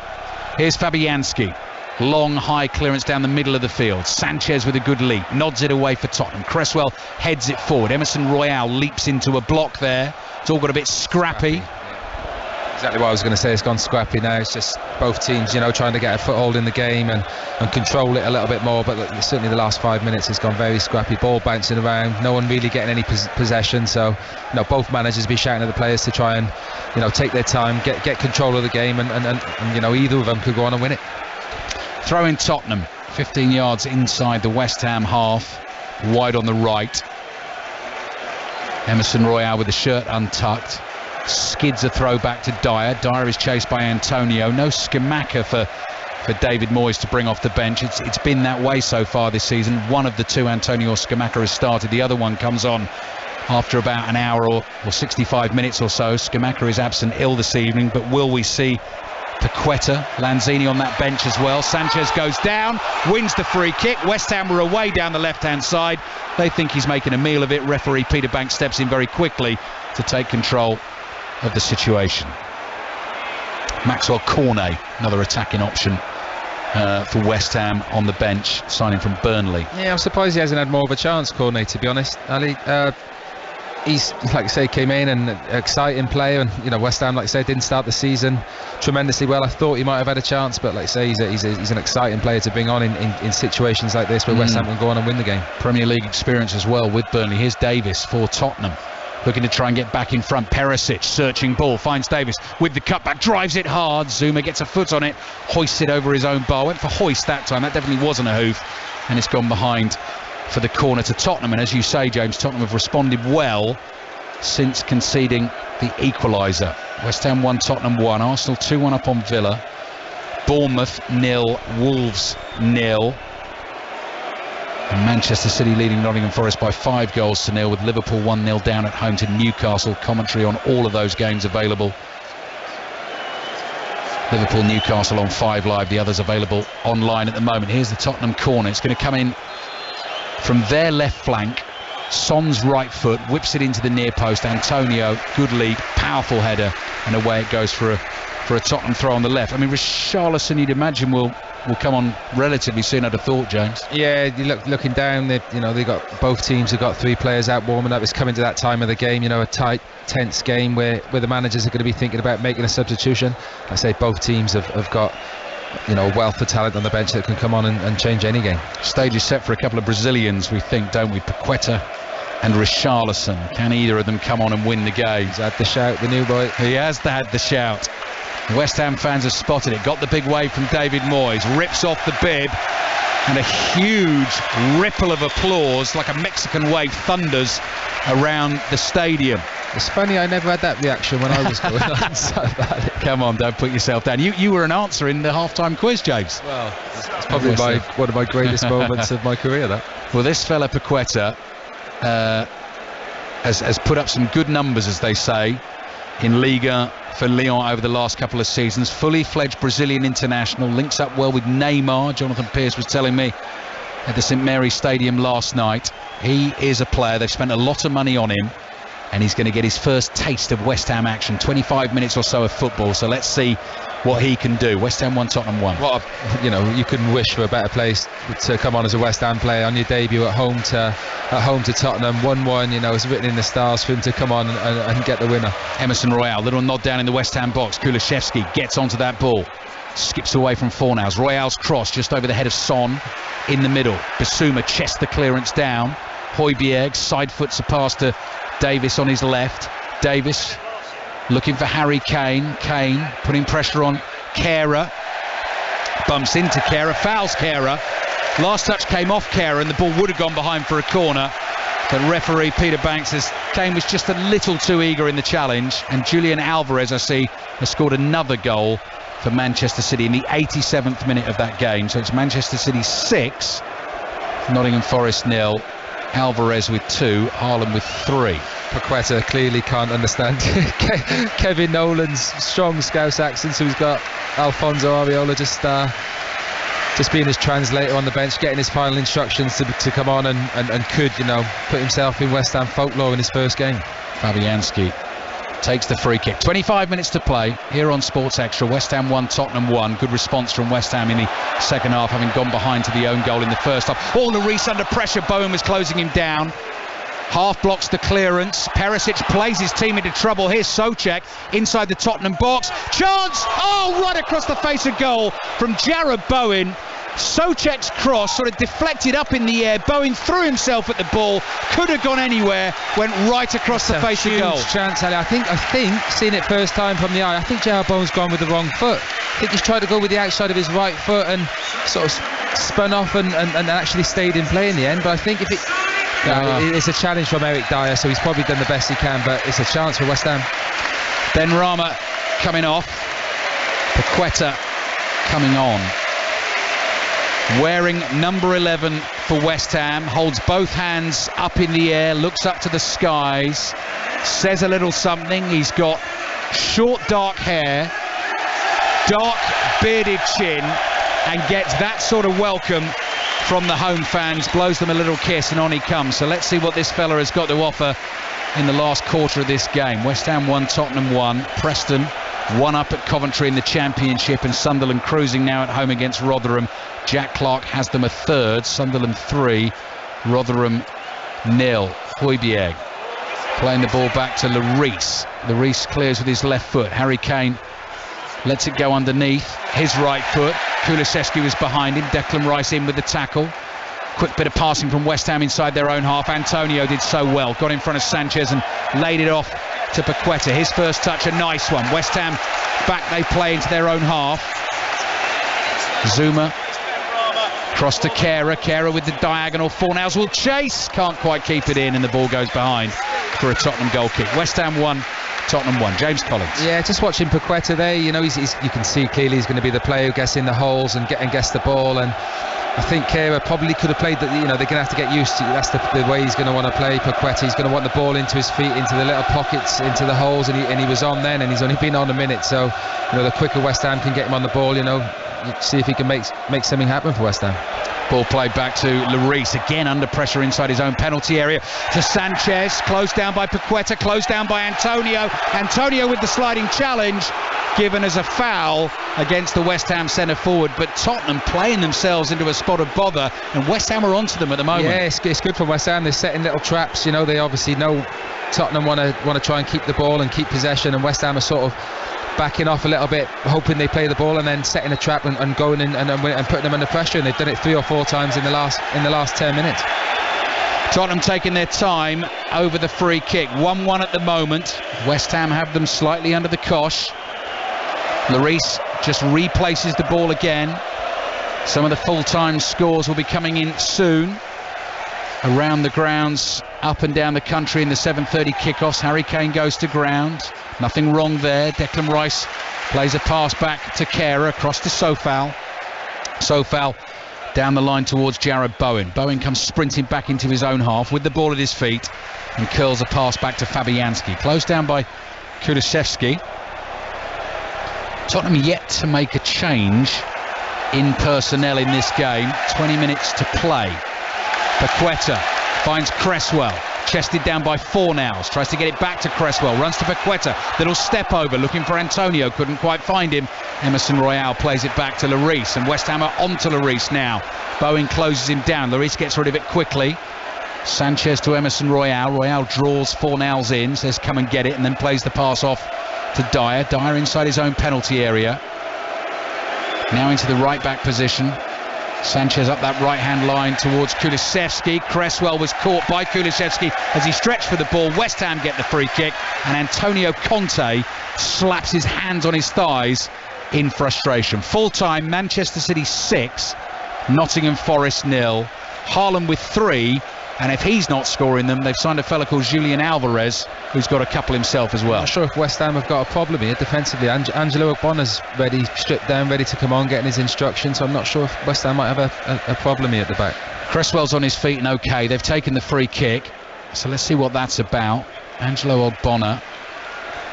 A: Here's Fabianski. Long high clearance down the middle of the field. Sanchez with a good leap, nods it away for Tottenham. Cresswell heads it forward. Emerson Royale leaps into a block there. It's all got a bit scrappy.
B: Exactly what I was going to say. It's gone scrappy now. It's just both teams, trying to get a foothold in the game and control it a little bit more. But certainly the last 5 minutes has gone very scrappy. Ball bouncing around. No one really getting any possession. So, both managers be shouting at the players to try and, take their time, get control of the game, and either of them could go on and win it.
A: Throw in Tottenham, 15 yards inside the West Ham half, wide on the right. Emerson Royale with the shirt untucked. Skids a throw back to Dyer. Dyer is chased by Antonio. No Scamacca for David Moyes to bring off the bench. It's been that way so far this season. One of the two, Antonio Scamacca, has started. The other one comes on after about an hour or 65 minutes or so. Scamacca is absent ill this evening, but will we see Paqueta, Lanzini on that bench as well? Sanchez goes down, wins the free kick. West Ham were away down the left-hand side. They think he's making a meal of it. Referee Peter Banks steps in very quickly to take control of the situation. Maxwell Cornet, another attacking option for West Ham on the bench, signing from Burnley.
B: Yeah, I'm surprised he hasn't had more of a chance, Cornet, to be honest. Ali, he's, like I say, came in and an exciting player, and West Ham, like I say, didn't start the season tremendously well. I thought he might have had a chance, but like I say, he's an exciting player to bring on in situations like this where West Ham can go on and win the game.
A: Premier League experience as well with Burnley. Here's Davis for Tottenham, looking to try and get back in front. Perisic searching ball, finds Davis with the cutback, drives it hard. Zuma gets a foot on it, hoists it over his own bar. Went for hoist that time. That definitely wasn't a hoof, and it's gone behind for the corner to Tottenham. And as you say, James, Tottenham have responded well since conceding the equaliser. West Ham 1, Tottenham 1. Arsenal 2-1 up on Villa. Bournemouth 0, Wolves 0. And Manchester City leading Nottingham Forest by 5-0 with Liverpool 1-0 down at home to Newcastle. Commentary on all of those games available. Liverpool, Newcastle on 5 Live. The others available online at the moment. Here's the Tottenham corner. It's going to come in from their left flank. Son's right foot whips it into the near post. Antonio, good leap, powerful header, and away it goes for a Tottenham throw on the left. I mean, Richarlison, you'd imagine, will come on relatively soon, I'd have thought, James.
B: Yeah, looking down, they got both teams have got 3 players out warming up. It's coming to that time of the game, a tight, tense game where the managers are going to be thinking about making a substitution. I say both teams have got a wealth of talent on the bench that can come on and change any game.
A: Stage is set for a couple of Brazilians, we think, don't we? Paqueta and Richarlison. Can either of them come on and win the game?
B: He's had the shout, the new boy.
A: He has had the shout. West Ham fans have spotted it. Got the big wave from David Moyes. Rips off the bib. And a huge ripple of applause, like a Mexican wave, thunders around the stadium.
B: It's funny, I never had that reaction when I was going on. So
A: come on, don't put yourself down. You were an answer in the half-time quiz, James.
B: Well, it's probably one of my greatest moments of my career, that.
A: Well, this fella Paqueta has put up some good numbers, as they say, in Liga for Lyon over the last couple of seasons. Fully fledged Brazilian international, links up well with Neymar. Jonathan Pearce was telling me at the St Mary's Stadium last night. He is a player. They've spent a lot of money on him, and he's going to get his first taste of West Ham action. 25 minutes or so of football, so let's see what he can do. West Ham 1, Tottenham 1.
B: You couldn't wish for a better place to come on as a West Ham player on your debut at home to Tottenham. 1-1, it's written in the stars for him to come on and get the winner.
A: Emerson Royale, little nod down in the West Ham box. Kulusevski gets onto that ball, skips away from Fornals. Royale's cross just over the head of Son in the middle. Bissouma chests the clearance down. Højbjerg side foots a pass to Davis on his left. Davis looking for Harry Kane. Kane putting pressure on Kehrer. Bumps into Kehrer, fouls Kehrer. Last touch came off Kehrer and the ball would have gone behind for a corner. But referee Peter Banks says Kane was just a little too eager in the challenge. And Julian Alvarez, I see, has scored another goal for Manchester City in the 87th minute of that game. So it's Manchester City 6, Nottingham Forest 0. Alvarez with 2, Haaland with 3.
B: Paqueta clearly can't understand Kevin Nolan's strong Scouse accent, so he's got Alfonso Areola just being his translator on the bench, getting his final instructions to come on and could put himself in West Ham folklore in his first game.
A: Fabianski takes the free kick. 25 minutes to play here on Sports Extra. West Ham 1, Tottenham 1. Good response from West Ham in the second half, having gone behind to the own goal in the first half. Lloris under pressure. Bowen was closing him down. Half blocks the clearance. Perisic plays his team into trouble. Here's Souček inside the Tottenham box. Chance! Oh, right across the face of goal from Jarrod Bowen. Souček's cross sort of deflected up in the air. Bowen threw himself at the ball, could have gone anywhere, went right across the face of goal.
B: Chance, Ali. I think seeing it first time from the eye, I think Jarrod Bowen's gone with the wrong foot. I think he's tried to go with the outside of his right foot and sort of spun off and actually stayed in play in the end. But I think if it's a challenge from Eric Dyer, so he's probably done the best he can, but it's a chance for West Ham.
A: Ben Rama coming off. Paqueta coming on. Wearing number 11 for West Ham, holds both hands up in the air, looks up to the skies, says a little something. He's got short dark hair, dark bearded chin, and gets that sort of welcome from the home fans, blows them a little kiss, and on he comes. So let's see what this fella has got to offer in the last quarter of this game. West Ham 1, Tottenham 1. Preston 1 up at Coventry in the Championship, and Sunderland cruising now at home against Rotherham. Jack Clark has them a third. Sunderland 3, Rotherham 0. Højbjerg playing the ball back to Lloris. Lloris clears with his left foot. Harry Kane lets it go underneath his right foot. Kulusevski was behind him. Declan Rice in with the tackle. Quick bit of passing from West Ham inside their own half. Antonio did so well. Got in front of Sanchez and laid it off to Paqueta. His first touch, a nice one. West Ham back, they play into their own half. Zuma cross to Kehrer. Kehrer with the diagonal. Fornals will chase. Can't quite keep it in, and the ball goes behind for a Tottenham goal kick. West Ham 1, Tottenham 1. James Collins.
B: Yeah, just watching Paqueta there, you can see clearly he's going to be the player who gets in the holes and gets the ball, and I think Kehrer probably could have played that. They're going to have to get used to. That's the way he's going to want to play. Paqueta, he's going to want the ball into his feet, into the little pockets, into the holes, and he was on then, and he's only been on a minute. So the quicker West Ham can get him on the ball, see if he can make something happen for West Ham.
A: Ball played back to Lloris, again under pressure inside his own penalty area, to Sanchez, closed down by Paqueta, closed down by Antonio with the sliding challenge, given as a foul against the West Ham centre forward, but Tottenham playing themselves into a spot of bother, and West Ham are onto them at the moment.
B: Yeah, it's good for West Ham. They're setting little traps. They obviously know Tottenham want to try and keep the ball and keep possession, and West Ham are sort of backing off a little bit, hoping they play the ball and then setting a trap and going in and putting them under pressure, and they've done it 3 or 4 times in the last 10 minutes.
A: Tottenham taking their time over the free kick. 1-1 at the moment. West Ham have them slightly under the cosh. Lloris just replaces the ball again. Some of the full-time scores will be coming in soon. Around the grounds, up and down the country in the 7:30 kickoffs. Harry Kane goes to ground. Nothing wrong there. Declan Rice plays a pass back to Kehrer across to Sofal. Sofal down the line towards Jared Bowen. Bowen comes sprinting back into his own half with the ball at his feet and curls a pass back to Fabianski. Closed down by Kulusevski. Tottenham yet to make a change in personnel in this game. 20 minutes to play. Paqueta finds Cresswell, chested down by Fornals, tries to get it back to Cresswell, runs to Paqueta, little step over, looking for Antonio, couldn't quite find him. Emerson Royale plays it back to Lloris, and West Ham are onto Lloris now. Bowen closes him down, Lloris gets rid of it quickly. Sanchez to Emerson Royale, Royale draws Fornals in, says come and get it, and then plays the pass off to Dyer. Dyer inside his own penalty area, now into the right back position. Sanchez up that right-hand line towards Kulusevski. Cresswell was caught by Kulusevski as he stretched for the ball. West Ham get the free kick, and Antonio Conte slaps his hands on his thighs in frustration. Full-time, Manchester City 6, Nottingham Forest 0. Haaland with 3, and if he's not scoring them, they've signed a fella called Julian Alvarez, who's got a couple himself as well.
B: I'm not sure if West Ham have got a problem here defensively. Angelo Ogbonna's ready, stripped down, ready to come on, getting his instructions, so I'm not sure if West Ham might have a problem here at the back.
A: Cresswell's on his feet and okay. They've taken the free kick, so let's see what that's about. Angelo Ogbonna,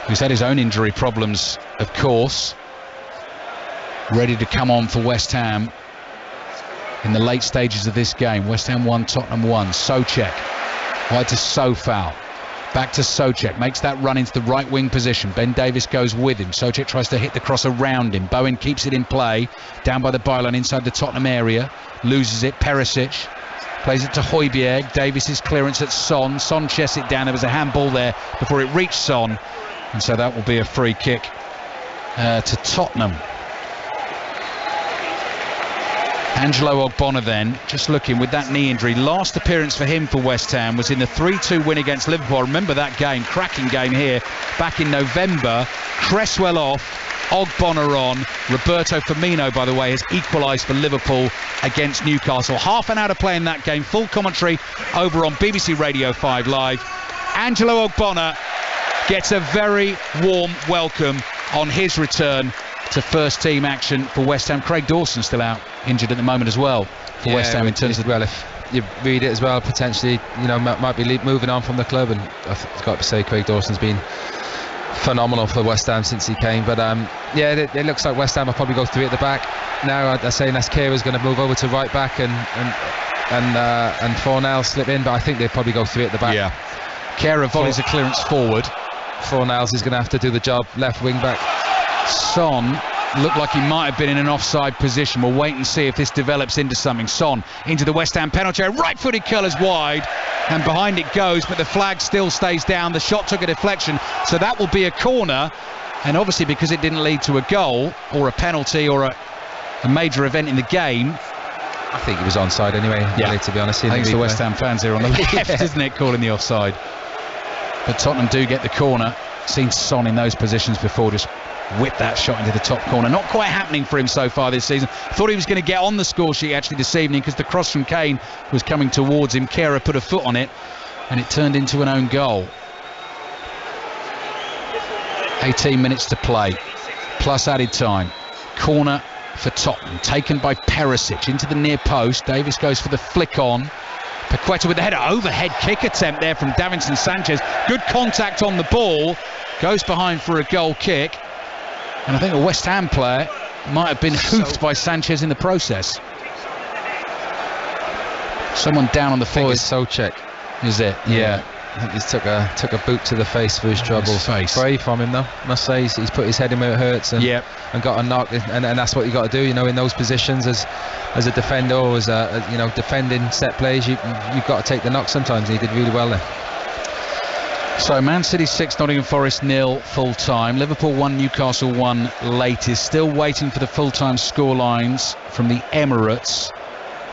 A: who's had his own injury problems, of course, ready to come on for West Ham in the late stages of this game. West Ham 1, Tottenham 1. Souček wide to Sofal, back to Souček, makes that run into the right wing position. Ben Davies goes with him. Souček tries to hit the cross around him. Bowen keeps it in play down by the byline inside the Tottenham area, loses it. Perisic plays it to Højbjerg. Davies' clearance at Son chests it down. There was a handball there before it reached Son, and so that will be a free kick to Tottenham. Angelo Ogbonna then, just looking with that knee injury. Last appearance for him for West Ham was in the 3-2 win against Liverpool. I remember that game, cracking game here back in November. Cresswell off, Ogbonna on. Roberto Firmino, by the way, has equalised for Liverpool against Newcastle. Half an hour to play in that game. Full commentary over on BBC Radio 5 Live. Angelo Ogbonna gets a very warm welcome on his return to first team action for West Ham. Craig Dawson still out injured at the moment as well for West Ham in terms of,
B: well, if you read it as well, potentially might be moving on from the club, and I've got to say Craig Dawson's been phenomenal for West Ham since he came. But it looks like West Ham will probably go 3 at the back now. They're saying Kehrer is going to move over to right back and Fornals slip in, but I think they'll probably go 3 at the back.
A: Yeah, Kehrer volleys a clearance forward.
B: Fornals is going to have to do the job left wing back.
A: Son looked like he might have been in an offside position. We'll wait and see if this develops into something. Son into the West Ham penalty area, right-footed curlers wide, and behind it goes, but the flag still stays down. The shot took a deflection, so that will be a corner, and obviously because it didn't lead to a goal or a penalty or a major event in the game,
B: I think he was onside anyway.
A: Yeah,
B: really, to be honest.
A: I think it's the West Ham fans here on the left,
B: yeah,
A: isn't it, calling the offside. But Tottenham do get the corner. Seen Son in those positions before, just whip that shot into the top corner. Not quite happening for him so far this season. Thought he was going to get on the score sheet actually this evening because the cross from Kane was coming towards him. Kehrer put a foot on it and it turned into an own goal. 18 minutes to play plus added time. Corner for Tottenham, taken by Perisic into the near post. Davies goes for the flick on. Paqueta with the header, overhead kick attempt there from Davinson Sanchez. Good contact on the ball, goes behind for a goal kick. And I think a West Ham player might have been hoofed by Sanchez in the process. Someone down on the forward.
B: It's Souček.
A: Is it? Yeah.
B: I think he's took a boot to the face for his trouble. Brave from him though, must say. He's put his head in where it hurts and got a knock, and that's what you got to do, in those positions as a defender or as a defending set plays. You've got to take the knock sometimes. He did really well there.
A: So Man City 6, Nottingham Forest 0 full time. Liverpool 1, Newcastle 1 latest. Still waiting for the full time score lines from the Emirates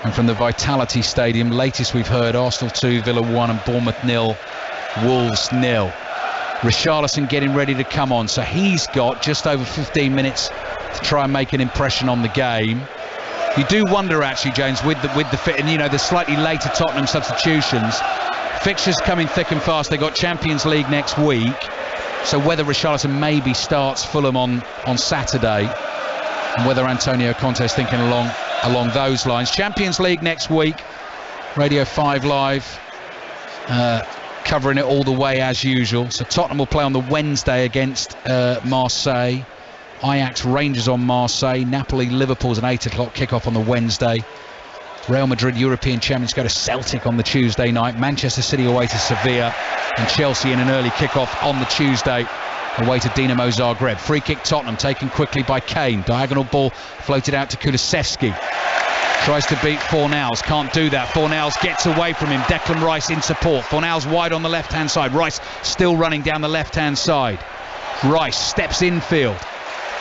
A: and from the Vitality Stadium. Latest we've heard: Arsenal 2, Villa 1 and Bournemouth 0, Wolves 0. Richarlison getting ready to come on, so he's got just over 15 minutes to try and make an impression on the game. You do wonder actually, James, with the fit and the slightly later Tottenham substitutions, fixtures coming thick and fast. They got Champions League next week, so whether Richarlison maybe starts Fulham on Saturday, and whether Antonio Conte's thinking along those lines. Champions League next week, Radio 5 Live covering it all the way as usual. So Tottenham will play on the Wednesday against Marseille. Ajax Rangers on Marseille. Napoli Liverpool's an 8 o'clock kickoff on the Wednesday. Real Madrid European champions go to Celtic on the Tuesday night. Manchester City away to Sevilla, and Chelsea in an early kickoff on the Tuesday away to Dinamo Zagreb. Free kick Tottenham taken quickly by Kane. Diagonal ball floated out to Kulusevski. Tries to beat Fornals, can't do that. Fornals gets away from him. Declan Rice in support. Fornals wide on the left hand side. Rice still running down the left hand side. Rice steps infield,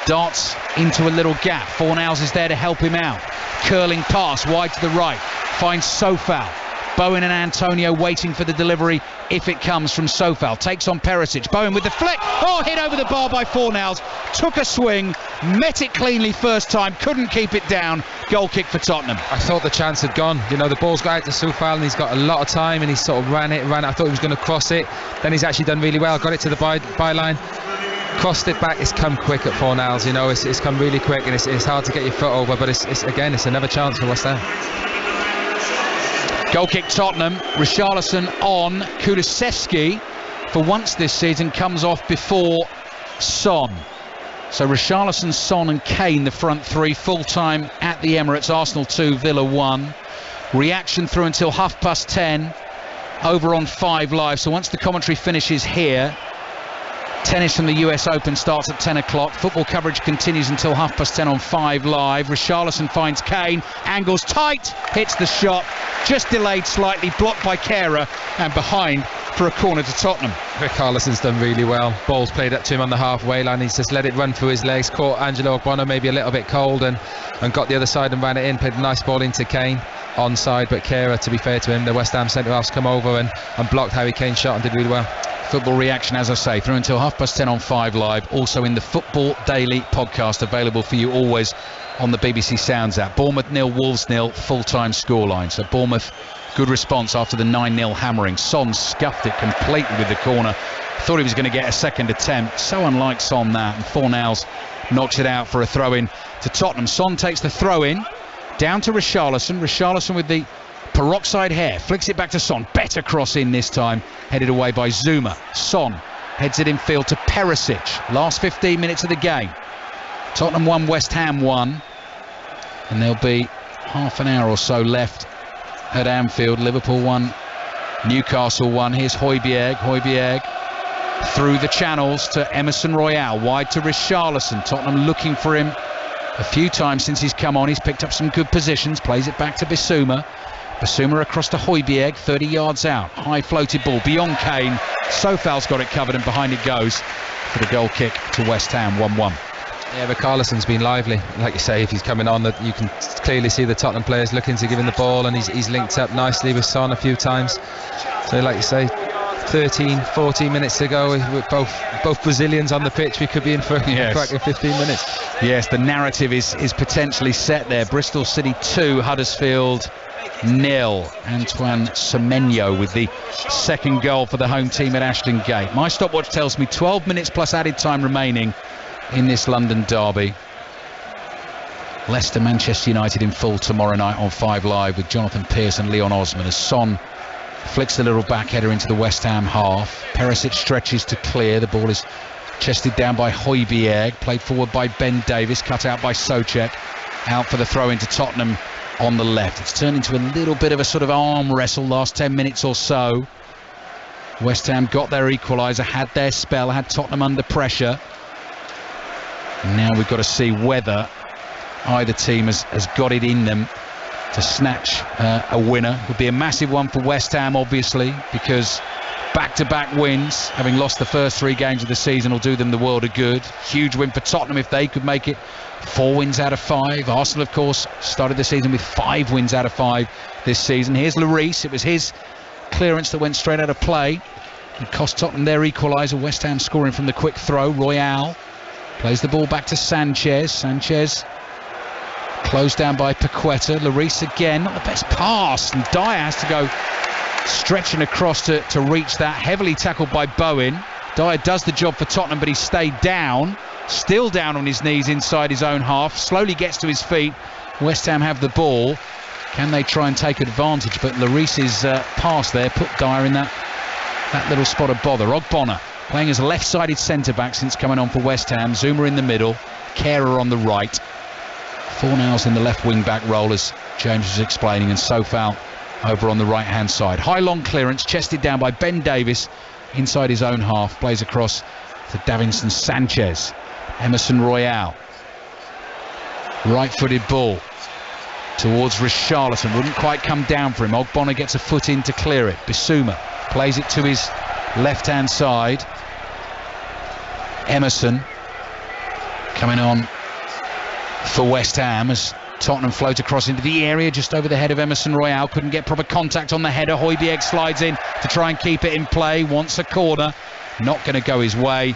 A: darts into a little gap. Fornals is there to help him out. Curling pass wide to the right, finds Sofal. Bowen and Antonio waiting for the delivery if it comes from Sofal. Takes on Perisic. Bowen with the flick. Oh, hit over the bar by Fornals. Took a swing, met it cleanly first time, couldn't keep it down. Goal kick for Tottenham.
B: I thought the chance had gone. The ball's got out to Sofal and he's got a lot of time and he sort of ran it. I thought he was going to cross it. Then he's actually done really well. Got it to the byline. Crossed it back. It's come quick at Fornals. It's come really quick, and it's hard to get your foot over, but it's another chance for West Ham.
A: Goal kick Tottenham. Richarlison on. Kulusevski for once this season comes off before Son. So Richarlison, Son and Kane, the front three, full time at the Emirates. Arsenal 2, Villa 1. Reaction through until 10:30 over on 5 Live. So once the commentary finishes here, tennis from the US Open starts at 10 o'clock. Football coverage continues until 10:30 on 5 Live. Richarlison finds Kane, angles tight, hits the shot, just delayed slightly, blocked by Kehrer, and behind for a corner to Tottenham.
B: Richarlison's done really well. Ball's played up to him on the halfway line. He's just let it run through his legs, caught Angelo Ogbonna maybe a little bit cold and got the other side and ran it in. Played a nice ball into Kane. Onside, but Kehrer, to be fair to him, the West Ham centre-half's come over and blocked Harry Kane's shot and did really well.
A: Football reaction, as I say, through until 10:30 on 5 Live. Also in the Football Daily podcast, available for you always on the BBC Sounds app. Bournemouth 0, Wolves 0, full-time scoreline. So Bournemouth, good response after the 9-0 hammering. Son scuffed it completely with the corner. Thought he was going to get a second attempt. So unlike Son that. And Fornals knocks it out for a throw-in to Tottenham. Son takes the throw-in down to Richarlison. Richarlison with the peroxide hair, flicks it back to Son. Better cross in this time, headed away by Zuma. Son heads it infield to Perisic. Last 15 minutes of the game. Tottenham 1, West Ham 1, and there'll be half an hour or so left at Anfield. Liverpool 1, Newcastle 1. Here's Højbjerg through the channels to Emerson Royale, wide to Richarlison. Tottenham looking for him a few times since he's come on. He's picked up some good positions, plays it back to Bissouma. Bissouma across to Højbjerg, 30 yards out. High floated ball beyond Kane. Sofal's got it covered and behind it goes for the goal kick to West Ham, 1-1.
B: Yeah, Richarlison's been lively. Like you say, if he's coming on, that you can clearly see the Tottenham players looking to give him the ball, and he's linked up nicely with Son a few times. So like you say, 13, 14 minutes to go with both Brazilians on the pitch. We could be in for a cracking 15 minutes.
A: Yes, the narrative is potentially set there. Bristol City 2, Huddersfield 0. Antoine Semenyo with the second goal for the home team at Ashton Gate. My stopwatch tells me 12 minutes plus added time remaining in this London derby. Leicester Manchester United in full tomorrow night on 5 Live with Jonathan Pearce and Leon Osman as Son flicks the little back header into the West Ham half. Perisic stretches to clear. The ball is chested down by Højbjerg, played forward by Ben Davies, cut out by Souček, out for the throw into Tottenham on the left. It's turned into a little bit of a sort of arm wrestle last 10 minutes or so. West Ham got their equaliser, had their spell, had Tottenham under pressure. Now we've got to see whether either team has got it in them to snatch a winner. It would be a massive one for West Ham, obviously, because back-to-back wins, having lost the first 3 games of the season, will do them the world of good. Huge win for Tottenham if they could make it 4 wins out of 5. Arsenal, of course, started the season with 5 wins out of 5 this season. Here's Lloris. It was his clearance that went straight out of play. It cost Tottenham their equaliser. West Ham scoring from the quick throw. Royale plays the ball back to Sanchez. Sanchez closed down by Paqueta. Lloris again, not the best pass, and Dyer has to go stretching across to reach that. Heavily tackled by Bowen. Dyer does the job for Tottenham, but he stayed down, still down on his knees inside his own half, slowly gets to his feet. West Ham have the ball. Can they try and take advantage? But Lloris's pass there put Dyer in that little spot of bother. Ogbonna playing as a left-sided centre-back since coming on for West Ham. Zuma in the middle, Kehrer on the right. Fornals in the left wing-back role, as James was explaining, and Sofal over on the right-hand side. High long clearance, chested down by Ben Davies inside his own half. Plays across to Davinson Sanchez. Emerson Royale. Right-footed ball towards Richarlison. Wouldn't quite come down for him. Ogbonna gets a foot in to clear it. Bissouma plays it to his left-hand side. Emerson coming on for West Ham as Tottenham float across into the area just over the head of Emerson Royale. Couldn't get proper contact on the header. Højbjerg slides in to try and keep it in play. Wants a corner. Not going to go his way.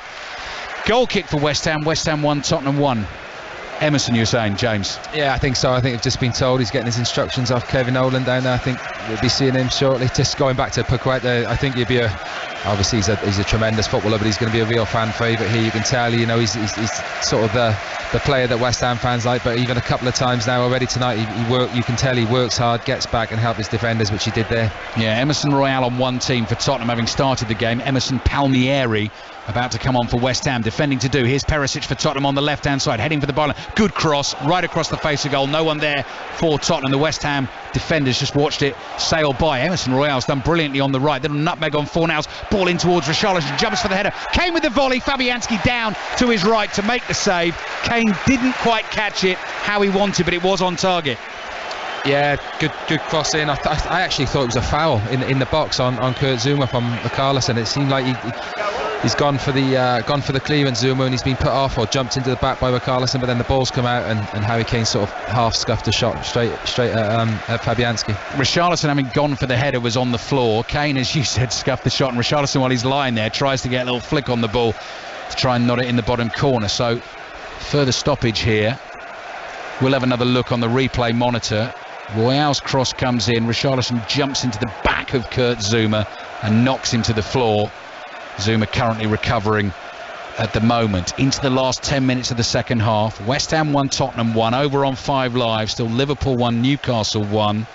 A: Goal kick for West Ham. West Ham 1, Tottenham 1. Emerson, you're saying, James?
B: Yeah, I think so. I think I've just been told he's getting his instructions off Kevin Nolan down there. I think we'll be seeing him shortly. Just going back to Paqueta, I think he'd be obviously he's a tremendous footballer, but he's going to be a real fan favourite here. You can tell, you know, he's sort of the player that West Ham fans like. But even a couple of times now already tonight, you can tell he works hard, gets back and helps his defenders, which he did there. Yeah, Emerson Royale on one team for Tottenham, having started the game. Emerson Palmieri about to come on for West Ham, defending to do. Here's Perisic for Tottenham on the left-hand side, heading for the byline. Good cross, right across the face of goal. No one there for Tottenham. The West Ham defenders just watched it sail by. Emerson Royale's done brilliantly on the right. Little nutmeg on Fornals. Ball in towards Richarlison, jumps for the header. Kane with the volley. Fabianski down to his right to make the save. Kane didn't quite catch it how he wanted, but it was on target. Yeah, good cross in. I actually thought it was a foul in the box on Kurt Zuma from Richarlison. It seemed like he's gone for the clearance, Zuma, and he's been put off or jumped into the back by Richarlison, but then the ball's come out and Harry Kane sort of half scuffed a shot straight at Fabianski. Richarlison, having gone for the header, was on the floor. Kane, as you said, scuffed the shot, and Richarlison, while he's lying there, tries to get a little flick on the ball to try and knot it in the bottom corner. So further stoppage here. We'll have another look on the replay monitor. Royale's cross comes in. Richarlison jumps into the back of Kurt Zuma and knocks him to the floor. Zuma currently recovering at the moment. Into the last 10 minutes of the second half. West Ham 1, Tottenham 1. Over on 5 Live. Still Liverpool 1, Newcastle 1.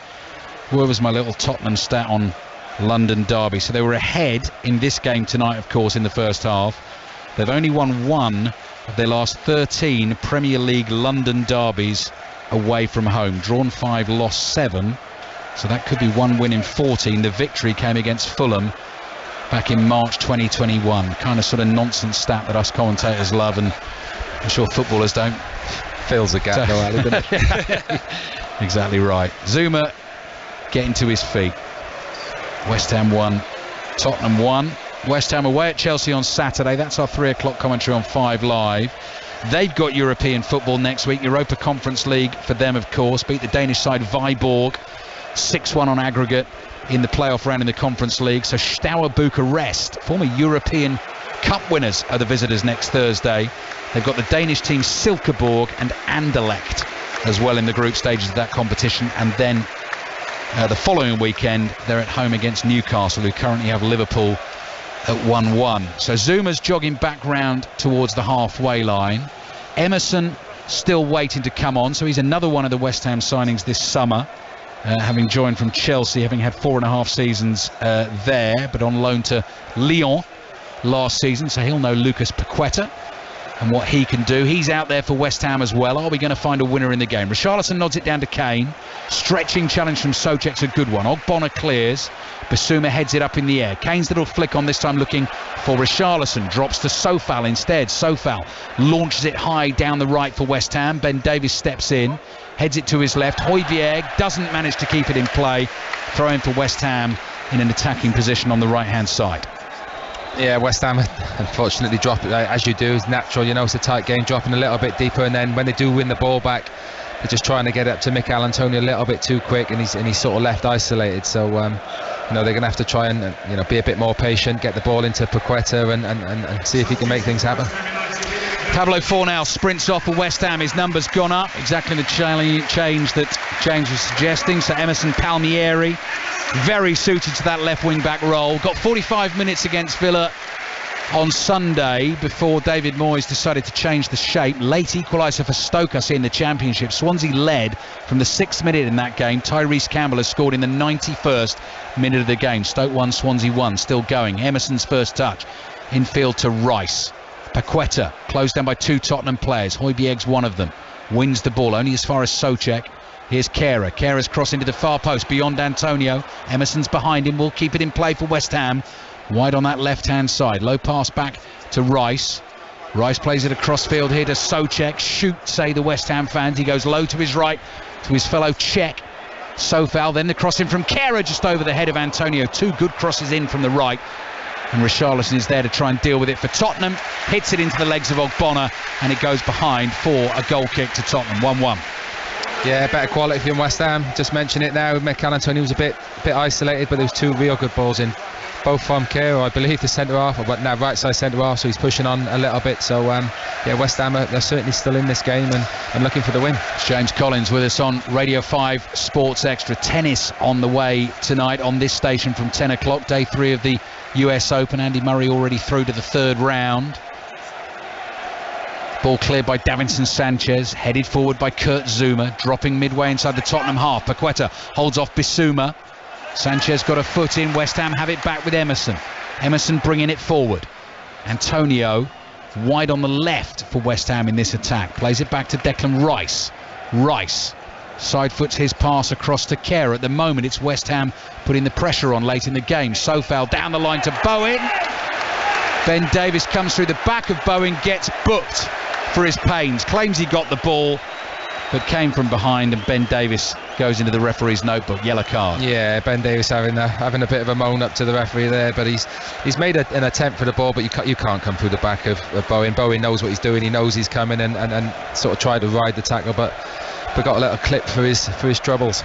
B: Where was my little Tottenham stat on London derby? So they were ahead in this game tonight, of course, in the first half. They've only won 1 of their last 13 Premier League London derbies away from home. Drawn 5, lost 7. So that could be 1 win in 14. The victory came against Fulham back in March 2021. Kind of sort of nonsense stat that us commentators love, and I'm sure footballers don't. Fills the gap, though, Ali, doesn't it? Exactly right. Zuma getting to his feet. West Ham 1, Tottenham 1. West Ham away at Chelsea on Saturday. That's our 3 o'clock commentary on 5 Live. They've got European football next week. Europa Conference League for them, of course. Beat the Danish side Viborg 6-1 on aggregate in the playoff round in the Conference League. So Steaua Bucharest, former European Cup winners, are the visitors next Thursday. They've got the Danish team Silkeborg and Anderlecht as well in the group stages of that competition. And then the following weekend, they're at home against Newcastle, who currently have Liverpool at 1-1. So Zuma's jogging back round towards the halfway line. Emerson still waiting to come on, so he's another one of the West Ham signings this summer, having joined from Chelsea, having had 4.5 seasons there, but on loan to Lyon
A: last season, so he'll know Lucas Paqueta and what he can do. He's out there for West Ham as well. Are we going to find a winner in the game? Richarlison nods it down to Kane. Stretching challenge from Souček's a good one. Ogbonna clears. Bissouma heads it up in the air. Kane's little flick on, this time looking for Richarlison. Drops to Sofal instead. Sofal launches it high down the right for West Ham. Ben Davies steps in. Heads it to his left. Højbjerg doesn't manage to keep it in play. Throw in for West Ham in an attacking position on the right-hand side.
B: Yeah, West Ham unfortunately drop it, as you do, it's natural, you know, it's a tight game, dropping a little bit deeper, and then when they do win the ball back, they're just trying to get up to Mikel Antonio a little bit too quick, and he's sort of left isolated. So you know, they're going to have to try and be a bit more patient, get the ball into Paqueta and see if he can make things happen.
A: Pablo Fornal sprints off for West Ham. His number's gone up, exactly the change that James was suggesting. So Emerson Palmieri, very suited to that left wing back role. Got 45 minutes against Villa on Sunday before David Moyes decided to change the shape. Late equaliser for Stoke, I see, in the Championship. Swansea led from the 6th minute in that game. Tyrese Campbell has scored in the 91st minute of the game. Stoke 1, Swansea 1, still going. Emerson's first touch, infield to Rice. Paqueta, closed down by 2 Tottenham players. Højbjerg's one of them. Wins the ball only as far as Souček. Here's Kehrer. Kehra's cross into the far post beyond Antonio. Emerson's behind him. Will keep it in play for West Ham. Wide on that left-hand side. Low pass back to Rice. Rice plays it across field here to Souček. Shoot, say the West Ham fans. He goes low to his right to his fellow Czech. Sofal, then the cross in from Kehrer just over the head of Antonio. 2 good crosses in from the right. And Richarlison is there to try and deal with it for Tottenham. Hits it into the legs of Ogbonna, and it goes behind for a goal kick to Tottenham. 1-1.
B: Yeah, better quality from West Ham. Just mention it now. Mikel Antonio was a bit isolated, but there was 2 real good balls in. Both from Kehrer, I believe, the centre half, but now right side centre half, so he's pushing on a little bit. So yeah, West Ham they're certainly still in this game and looking for the win.
A: James Collins with us on Radio 5 Sports Extra. Tennis on the way tonight on this station from 10 o'clock. Day 3 of the US Open. Andy Murray already through to the 3rd round. Ball cleared by Davinson Sanchez, headed forward by Kurt Zuma, dropping midway inside the Tottenham half. Paqueta holds off Bissouma. Sanchez got a foot in. West Ham have it back with Emerson. Emerson bringing it forward. Antonio wide on the left for West Ham in this attack. Plays it back to Declan Rice. Rice side foots his pass across to Kehrer. At the moment it's West Ham putting the pressure on late in the game. Sofal down the line to Bowen. Ben Davies comes through the back of Bowen, gets booked for his pains. Claims he got the ball, but came from behind, and Ben Davies goes into the referee's notebook. Yellow card.
B: Yeah, Ben Davies having a bit of a moan up to the referee there, but he's made an attempt for the ball, but you can't come through the back of Bowen. Bowen knows what he's doing. He knows he's coming and sort of tried to ride the tackle, but got a little clip for his troubles.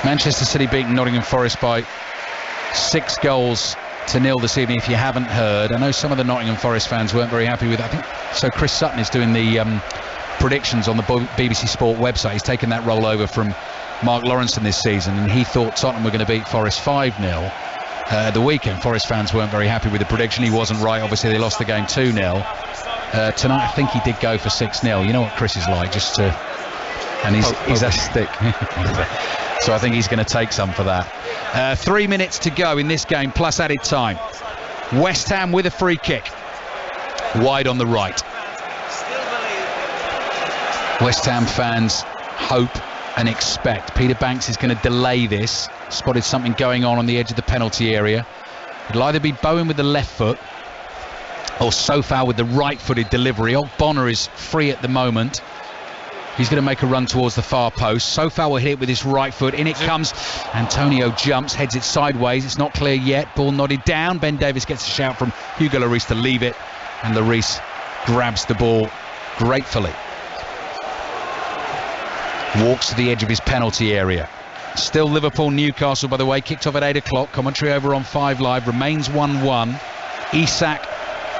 A: Manchester City beaten Nottingham Forest by 6-0 this evening. If you haven't heard, I know some of the Nottingham Forest fans weren't very happy with it. I think so. Chris Sutton is doing the predictions on the BBC Sport website. He's taken that role over from Mark Lawrenson this season, and he thought Tottenham were going to beat Forest 5-0 the weekend. Forest fans weren't very happy with the prediction. He wasn't right. Obviously they lost the game 2-0. Tonight I think he did go for 6-0. You know what Chris is like, just to, and he's a stick. So I think he's going to take some for that. 3 minutes to go in this game plus added time. West Ham with a free kick wide on the right. West Ham fans hope and expect Peter Banks is going to delay this. Spotted something going on the edge of the penalty area. It'll either be Bowen with the left foot or Sofal with the right-footed delivery. Ogbonna is free at the moment. He's going to make a run towards the far post. Sofal will hit it with his right foot. In it comes. Antonio jumps, heads it sideways. It's not clear yet. Ball nodded down. Ben Davies gets a shout from Hugo Lloris to leave it, and Lloris grabs the ball gratefully. Walks to the edge of his penalty area. Still Liverpool-Newcastle, by the way. Kicked off at 8 o'clock. Commentary over on 5 Live. Remains 1-1. Isak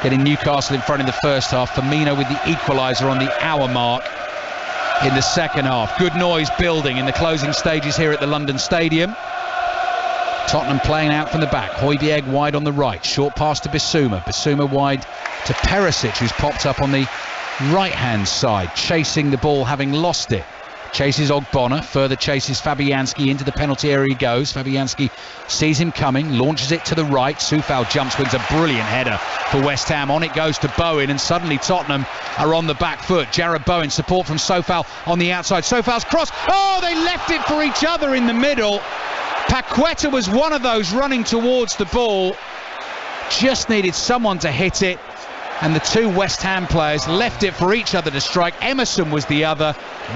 A: getting Newcastle in front in the first half. Firmino with the equaliser on the hour mark in the second half. Good noise building in the closing stages here at the London Stadium. Tottenham playing out from the back. Højbjerg wide on the right. Short pass to Bissouma. Bissouma wide to Perisic, who's popped up on the right-hand side, chasing the ball, having lost it. chases Ogbonna, further chases Fabianski, into the penalty area he goes. Fabianski sees him coming, launches it to the right. Soufal jumps, wins a brilliant header for West Ham. On it goes to Bowen, and suddenly Tottenham are on the back foot. Jarrod Bowen, support from Soufal on the outside. Soufal's cross, oh, they left it for each other in the middle. Paqueta was one of those running towards the ball, just needed someone to hit it, and the two West Ham players left it for each other to strike. Emerson was the other.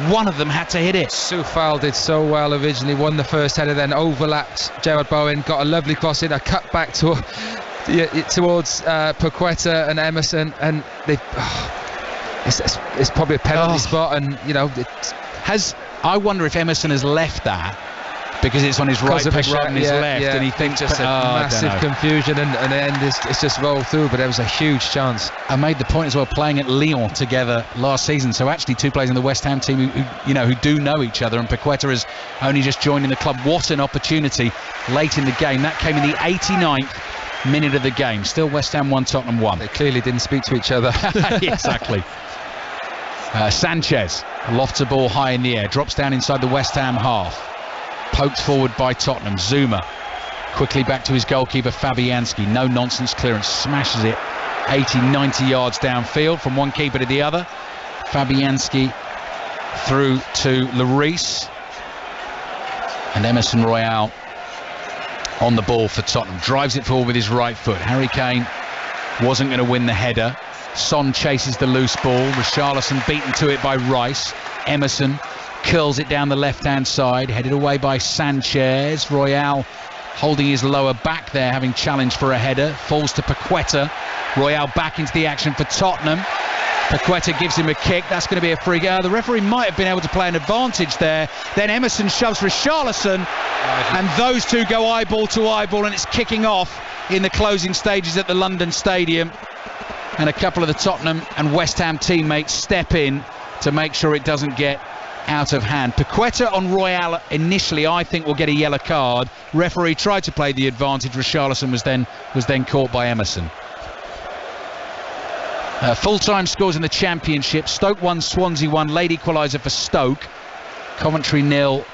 A: One of them had to hit it.
B: Soufal did so well originally, won the first header, then overlapped Jarrod Bowen, got a lovely cross in, a cut back towards Paqueta and Emerson, and it's probably a penalty spot, and
A: I wonder if Emerson has left that because it's on his right foot rather than his left, and he thinks
B: just massive confusion, and it's just rolled through. But there was a huge chance.
A: I made the point as well, playing at Lyon together last season, so actually two players in the West Ham team who do know each other, and Paqueta has only just joined in the club. What an opportunity late in the game. That came in the 89th minute of the game. Still West Ham 1, Tottenham 1.
B: They clearly didn't speak to each other.
A: Exactly. Sanchez lofts a ball high in the air, drops down inside the West Ham half, poked forward by Tottenham. Zuma quickly back to his goalkeeper Fabianski, no nonsense clearance, smashes it 80-90 yards downfield from one keeper to the other. Fabianski through to Lloris, and Emerson Royal on the ball for Tottenham, drives it forward with his right foot. Harry Kane wasn't going to win the header. Son chases the loose ball, Richarlison beaten to it by Rice. Emerson curls it down the left hand side, headed away by Sanchez. Royal holding his lower back there, having challenged for a header, falls to Paqueta. Royal back into the action for Tottenham. Paqueta gives him a kick, that's going to be a free kick. The referee might have been able to play an advantage there. Then Emerson shoves Richarlison, and those two go eyeball to eyeball, and it's kicking off in the closing stages at the London Stadium, and a couple of the Tottenham and West Ham teammates step in to make sure it doesn't get out of hand. Paqueta on Royal initially, I think, will get a yellow card. Referee tried to play the advantage. Richarlison was then caught by Emerson. Full-time scores in the Championship. Stoke 1, Swansea 1, late equaliser for Stoke. Coventry 0,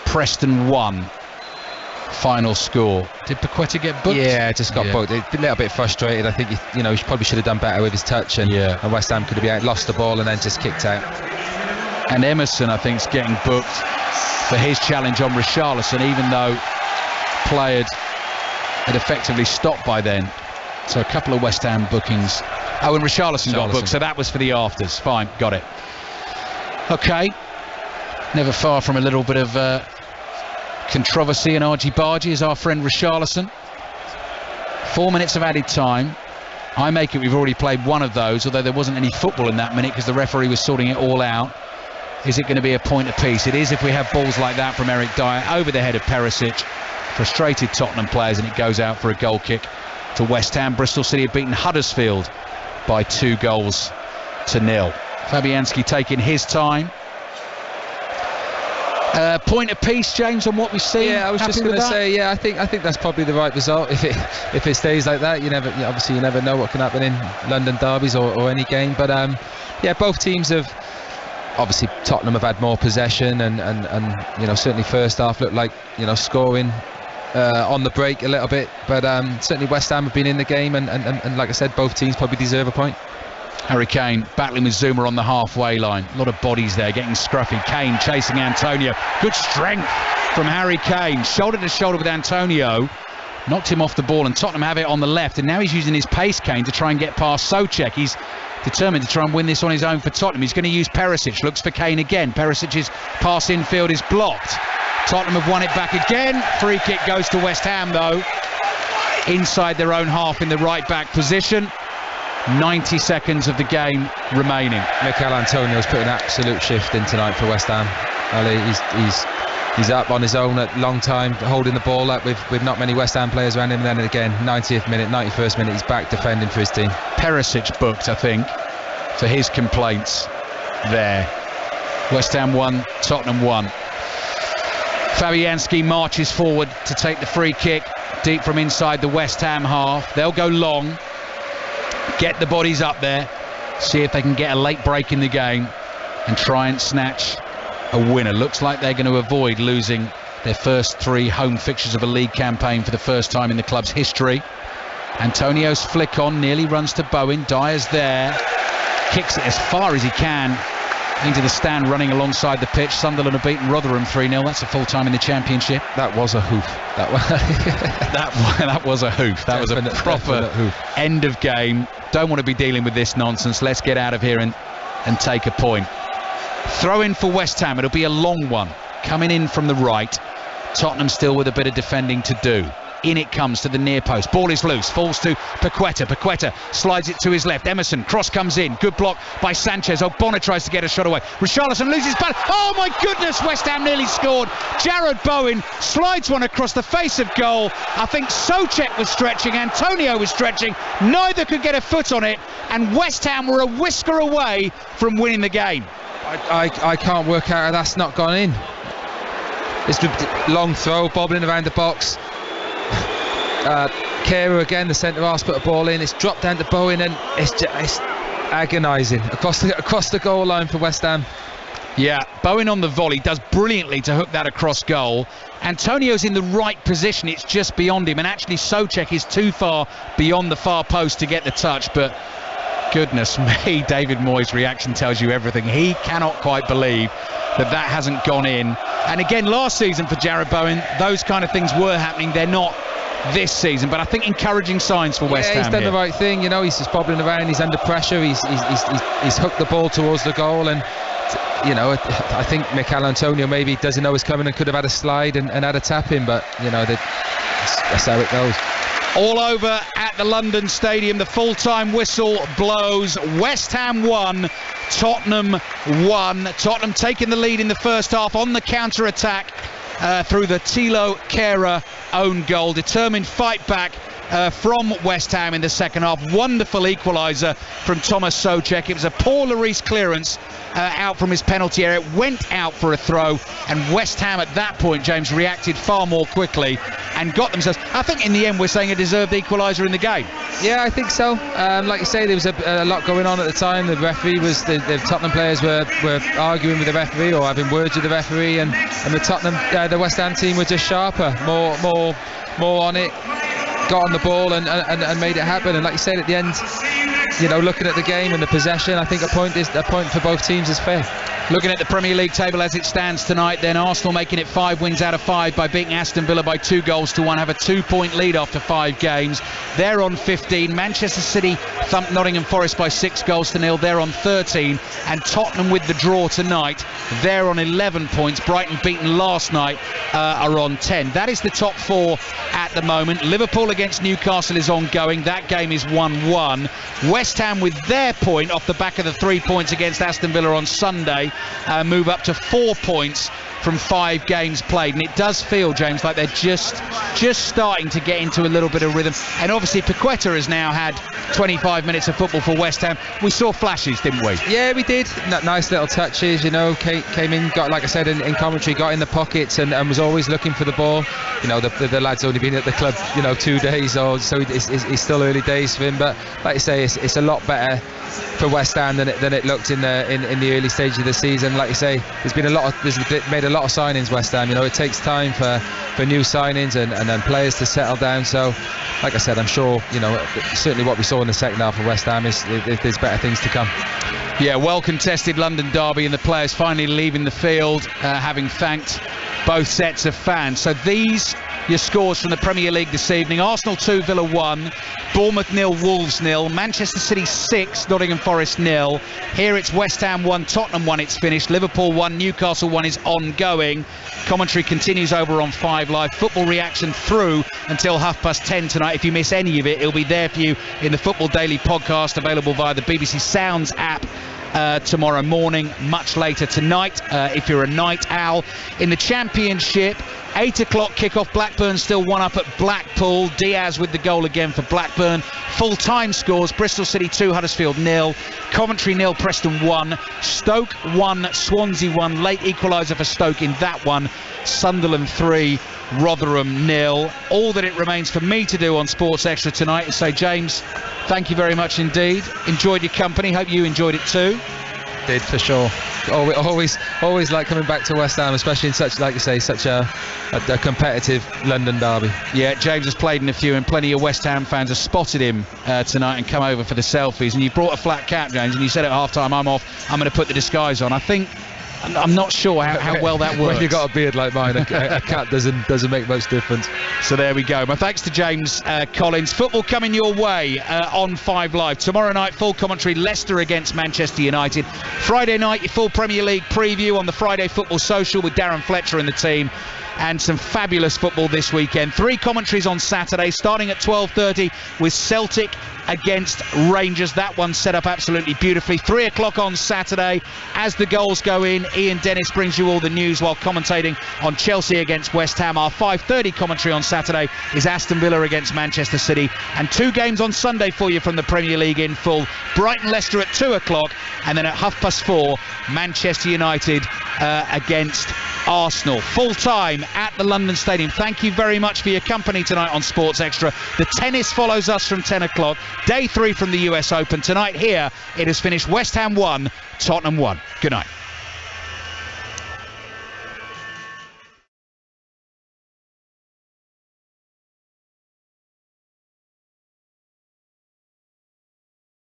A: Preston 1. Final score. Did Paqueta get booked?
B: Yeah, just got booked. A little bit frustrated. I think he probably should have done better with his touch, and West Ham could have lost the ball and then just kicked out.
A: And Emerson, I think, is getting booked for his challenge on Richarlison, even though play had effectively stopped by then. So a couple of West Ham bookings. Oh, and Richarlison got booked, so that was for the afters. Fine, got it. Okay. Never far from a little bit of controversy and argy-bargy is our friend Richarlison. 4 minutes of added time. I make it we've already played one of those, although there wasn't any football in that minute because the referee was sorting it all out. Is it going to be a point apiece? It is if we have balls like that from Eric Dyer over the head of Perisic. Frustrated Tottenham players, and it goes out for a goal kick to West Ham. Bristol City have beaten Huddersfield by 2-0. Fabianski taking his time. Point apiece, James, on what we've seen.
B: Yeah, I was just going to say, I think that's probably the right result. If it stays like that, you never know what can happen in London derbies or any game. But both teams have. Obviously, Tottenham have had more possession, and certainly first half looked like scoring on the break a little bit. But certainly West Ham have been in the game, and like I said, both teams probably deserve a point.
A: Harry Kane battling with Zuma on the halfway line. A lot of bodies there, getting scruffy. Kane chasing Antonio. Good strength from Harry Kane. Shoulder to shoulder with Antonio. Knocked him off the ball, and Tottenham have it on the left. And now he's using his pace, Kane, to try and get past Souček. He's determined to try and win this on his own for Tottenham. He's going to use Perisic. Looks for Kane again. Perisic's pass infield is blocked. Tottenham have won it back again. Free kick goes to West Ham, though. Inside their own half in the right back position. 90 seconds of the game remaining.
B: Mikel Antonio's put an absolute shift in tonight for West Ham. He's up on his own at long time, holding the ball up with not many West Ham players around him. And then again, 90th minute, 91st minute, he's back defending for his team.
A: Perisic booked, I think, for his complaints there. West Ham 1, Tottenham 1. Fabianski marches forward to take the free kick deep from inside the West Ham half. They'll go long, get the bodies up there, see if they can get a late break in the game and try and snatch a winner. Looks like they're going to avoid losing their first 3 home fixtures of a league campaign for the first time in the club's history. Antonio's flick on, nearly runs to Bowen. Dyer's there, kicks it as far as he can into the stand, running alongside the pitch. Sunderland have beaten Rotherham 3-0. That's a full time in the Championship.
B: That was a hoof.
A: That was a hoof. That was a proper hoof. End of game. Don't want to be dealing with this nonsense. Let's get out of here and take a point. Throw in for West Ham. It'll be a long one. Coming in from the right. Tottenham still with a bit of defending to do. In it comes to the near post. Ball is loose. Falls to Paqueta. Paqueta slides it to his left. Emerson. Cross comes in. Good block by Sanchez. Bonner tries to get a shot away. Richarlison loses ball. Oh my goodness! West Ham nearly scored. Jarrod Bowen slides one across the face of goal. I think Souček was stretching. Antonio was stretching. Neither could get a foot on it. And West Ham were a whisker away from winning the game.
B: I can't work out how that's not gone in. It's a long throw, bobbling around the box. Kehrer again, the centre half, put a ball in. It's dropped down to Bowen, and it's agonising across the goal line for West Ham.
A: Yeah, Bowen on the volley does brilliantly to hook that across goal. Antonio's in the right position, it's just beyond him, and actually Souček is too far beyond the far post to get the touch. But goodness me, David Moyes' reaction tells you everything. He cannot quite believe that hasn't gone in. And again, last season for Jarrod Bowen, those kind of things were happening. They're not this season, but I think encouraging signs for West Ham.
B: He's done the right thing, you know. He's just bobbling around. He's under pressure. He's hooked the ball towards the goal, and you know, I think Mikel Antonio maybe doesn't know it's coming and could have had a slide and had a tap in, but you know, that's how it goes.
A: All over at the London Stadium. The full-time whistle blows. West Ham 1, Tottenham 1. Tottenham taking the lead in the first half on the counter-attack through the Thilo Kehrer own goal. Determined fight back from West Ham in the second half. Wonderful equaliser from Thomas Souček. It was a Paul Lloris clearance out from his penalty area. It went out for a throw, and West Ham at that point, James, reacted far more quickly and got themselves. I think in the end we're saying a deserved equaliser in the game.
B: Yeah, I think so. Like you say, there was a lot going on at the time. The referee was the Tottenham players were arguing with the referee or having words with the referee, and the West Ham team were just sharper, more on it. Got on the ball and made it happen. And like you said at the end, you know, looking at the game and the possession, I think a point for both teams is fair.
A: Looking at the Premier League table as it stands tonight, then Arsenal making it 5 wins out of 5 by beating Aston Villa by 2-1, have a 2-point lead after 5 games. They're on 15. Manchester City thumped Nottingham Forest by 6-0. They're on 13. And Tottenham with the draw tonight, they're on 11 points. Brighton beaten last night are on 10. That is the top 4 at the moment. Liverpool against Newcastle is ongoing. That game is 1-1. West Ham with their point off the back of the 3 points against Aston Villa on Sunday move up to 4 points from 5 games played, and it does feel, James, like they're just starting to get into a little bit of rhythm. And obviously Paqueta has now had 25 minutes of football for West Ham. We saw flashes, didn't we?
B: Yeah, we did. Nice little touches, you know. Came in, got, like I said in commentary, got in the pockets and was always looking for the ball. You know, the lad's only been at the club, you know, 2 days old, so it's still early days for him. But like you say, it's a lot better for West Ham than it looked in the early stage of the season. Like you say, there's made a lot of signings, West Ham. You know, it takes time for new signings and then players to settle down. So, like I said, I'm sure, you know, certainly what we saw in the second half of West Ham is there's better things to come.
A: Yeah, well contested London derby, and the players finally leaving the field, having thanked both sets of fans. So these your scores from the Premier League this evening: Arsenal 2, Villa 1, Bournemouth 0, Wolves 0, Manchester City 6, Nottingham Forest 0. Here it's West Ham 1, Tottenham 1, it's finished. Liverpool 1, Newcastle 1 is ongoing. Commentary continues over on 5 Live. Football reaction through until 10:30 tonight. If you miss any of it, it'll be there for you in the Football Daily podcast, available via the BBC Sounds app. Tomorrow morning, much later tonight, if you're a night owl. In the Championship, 8 o'clock kickoff. Blackburn still 1 up at Blackpool. Diaz with the goal again for Blackburn. Full-time scores: Bristol City 2, Huddersfield 0, Coventry 0, Preston 1, Stoke 1, Swansea 1. Late equaliser for Stoke in that one. Sunderland 3, Rotherham 0. All that it remains for me to do on Sports Extra tonight is say, James, thank you very much indeed. Enjoyed your company. Hope you enjoyed it too.
B: Did, for sure. always like coming back to West Ham, especially in such, like you say, such a competitive London derby.
A: Yeah, James has played in a few, and plenty of West Ham fans have spotted him tonight and come over for the selfies. And you brought a flat cap, James, and you said at half time, I'm off, I'm going to put the disguise on. I think, I'm not sure how well that works.
B: When you've got a beard like mine, a cap doesn't make much difference.
A: So there we go. My thanks to James Collins. Football coming your way on 5 Live. Tomorrow night, full commentary, Leicester against Manchester United. Friday night, your full Premier League preview on the Friday Football Social with Darren Fletcher and the team. And some fabulous football this weekend. 3 commentaries on Saturday, starting at 12:30 with Celtic against Rangers. That one set up absolutely beautifully. 3 o'clock on Saturday as the goals go in. Ian Dennis brings you all the news while commentating on Chelsea against West Ham. Our 5:30 commentary on Saturday is Aston Villa against Manchester City. And 2 games on Sunday for you from the Premier League in full. Brighton Leicester at 2 o'clock, and then at 4:30 Manchester United against Arsenal. Full time at the London Stadium. Thank you very much for your company tonight on Sports Extra. The tennis follows us from 10 o'clock. Day 3 from the US Open. Tonight here it has finished West Ham 1, Tottenham 1. Good night.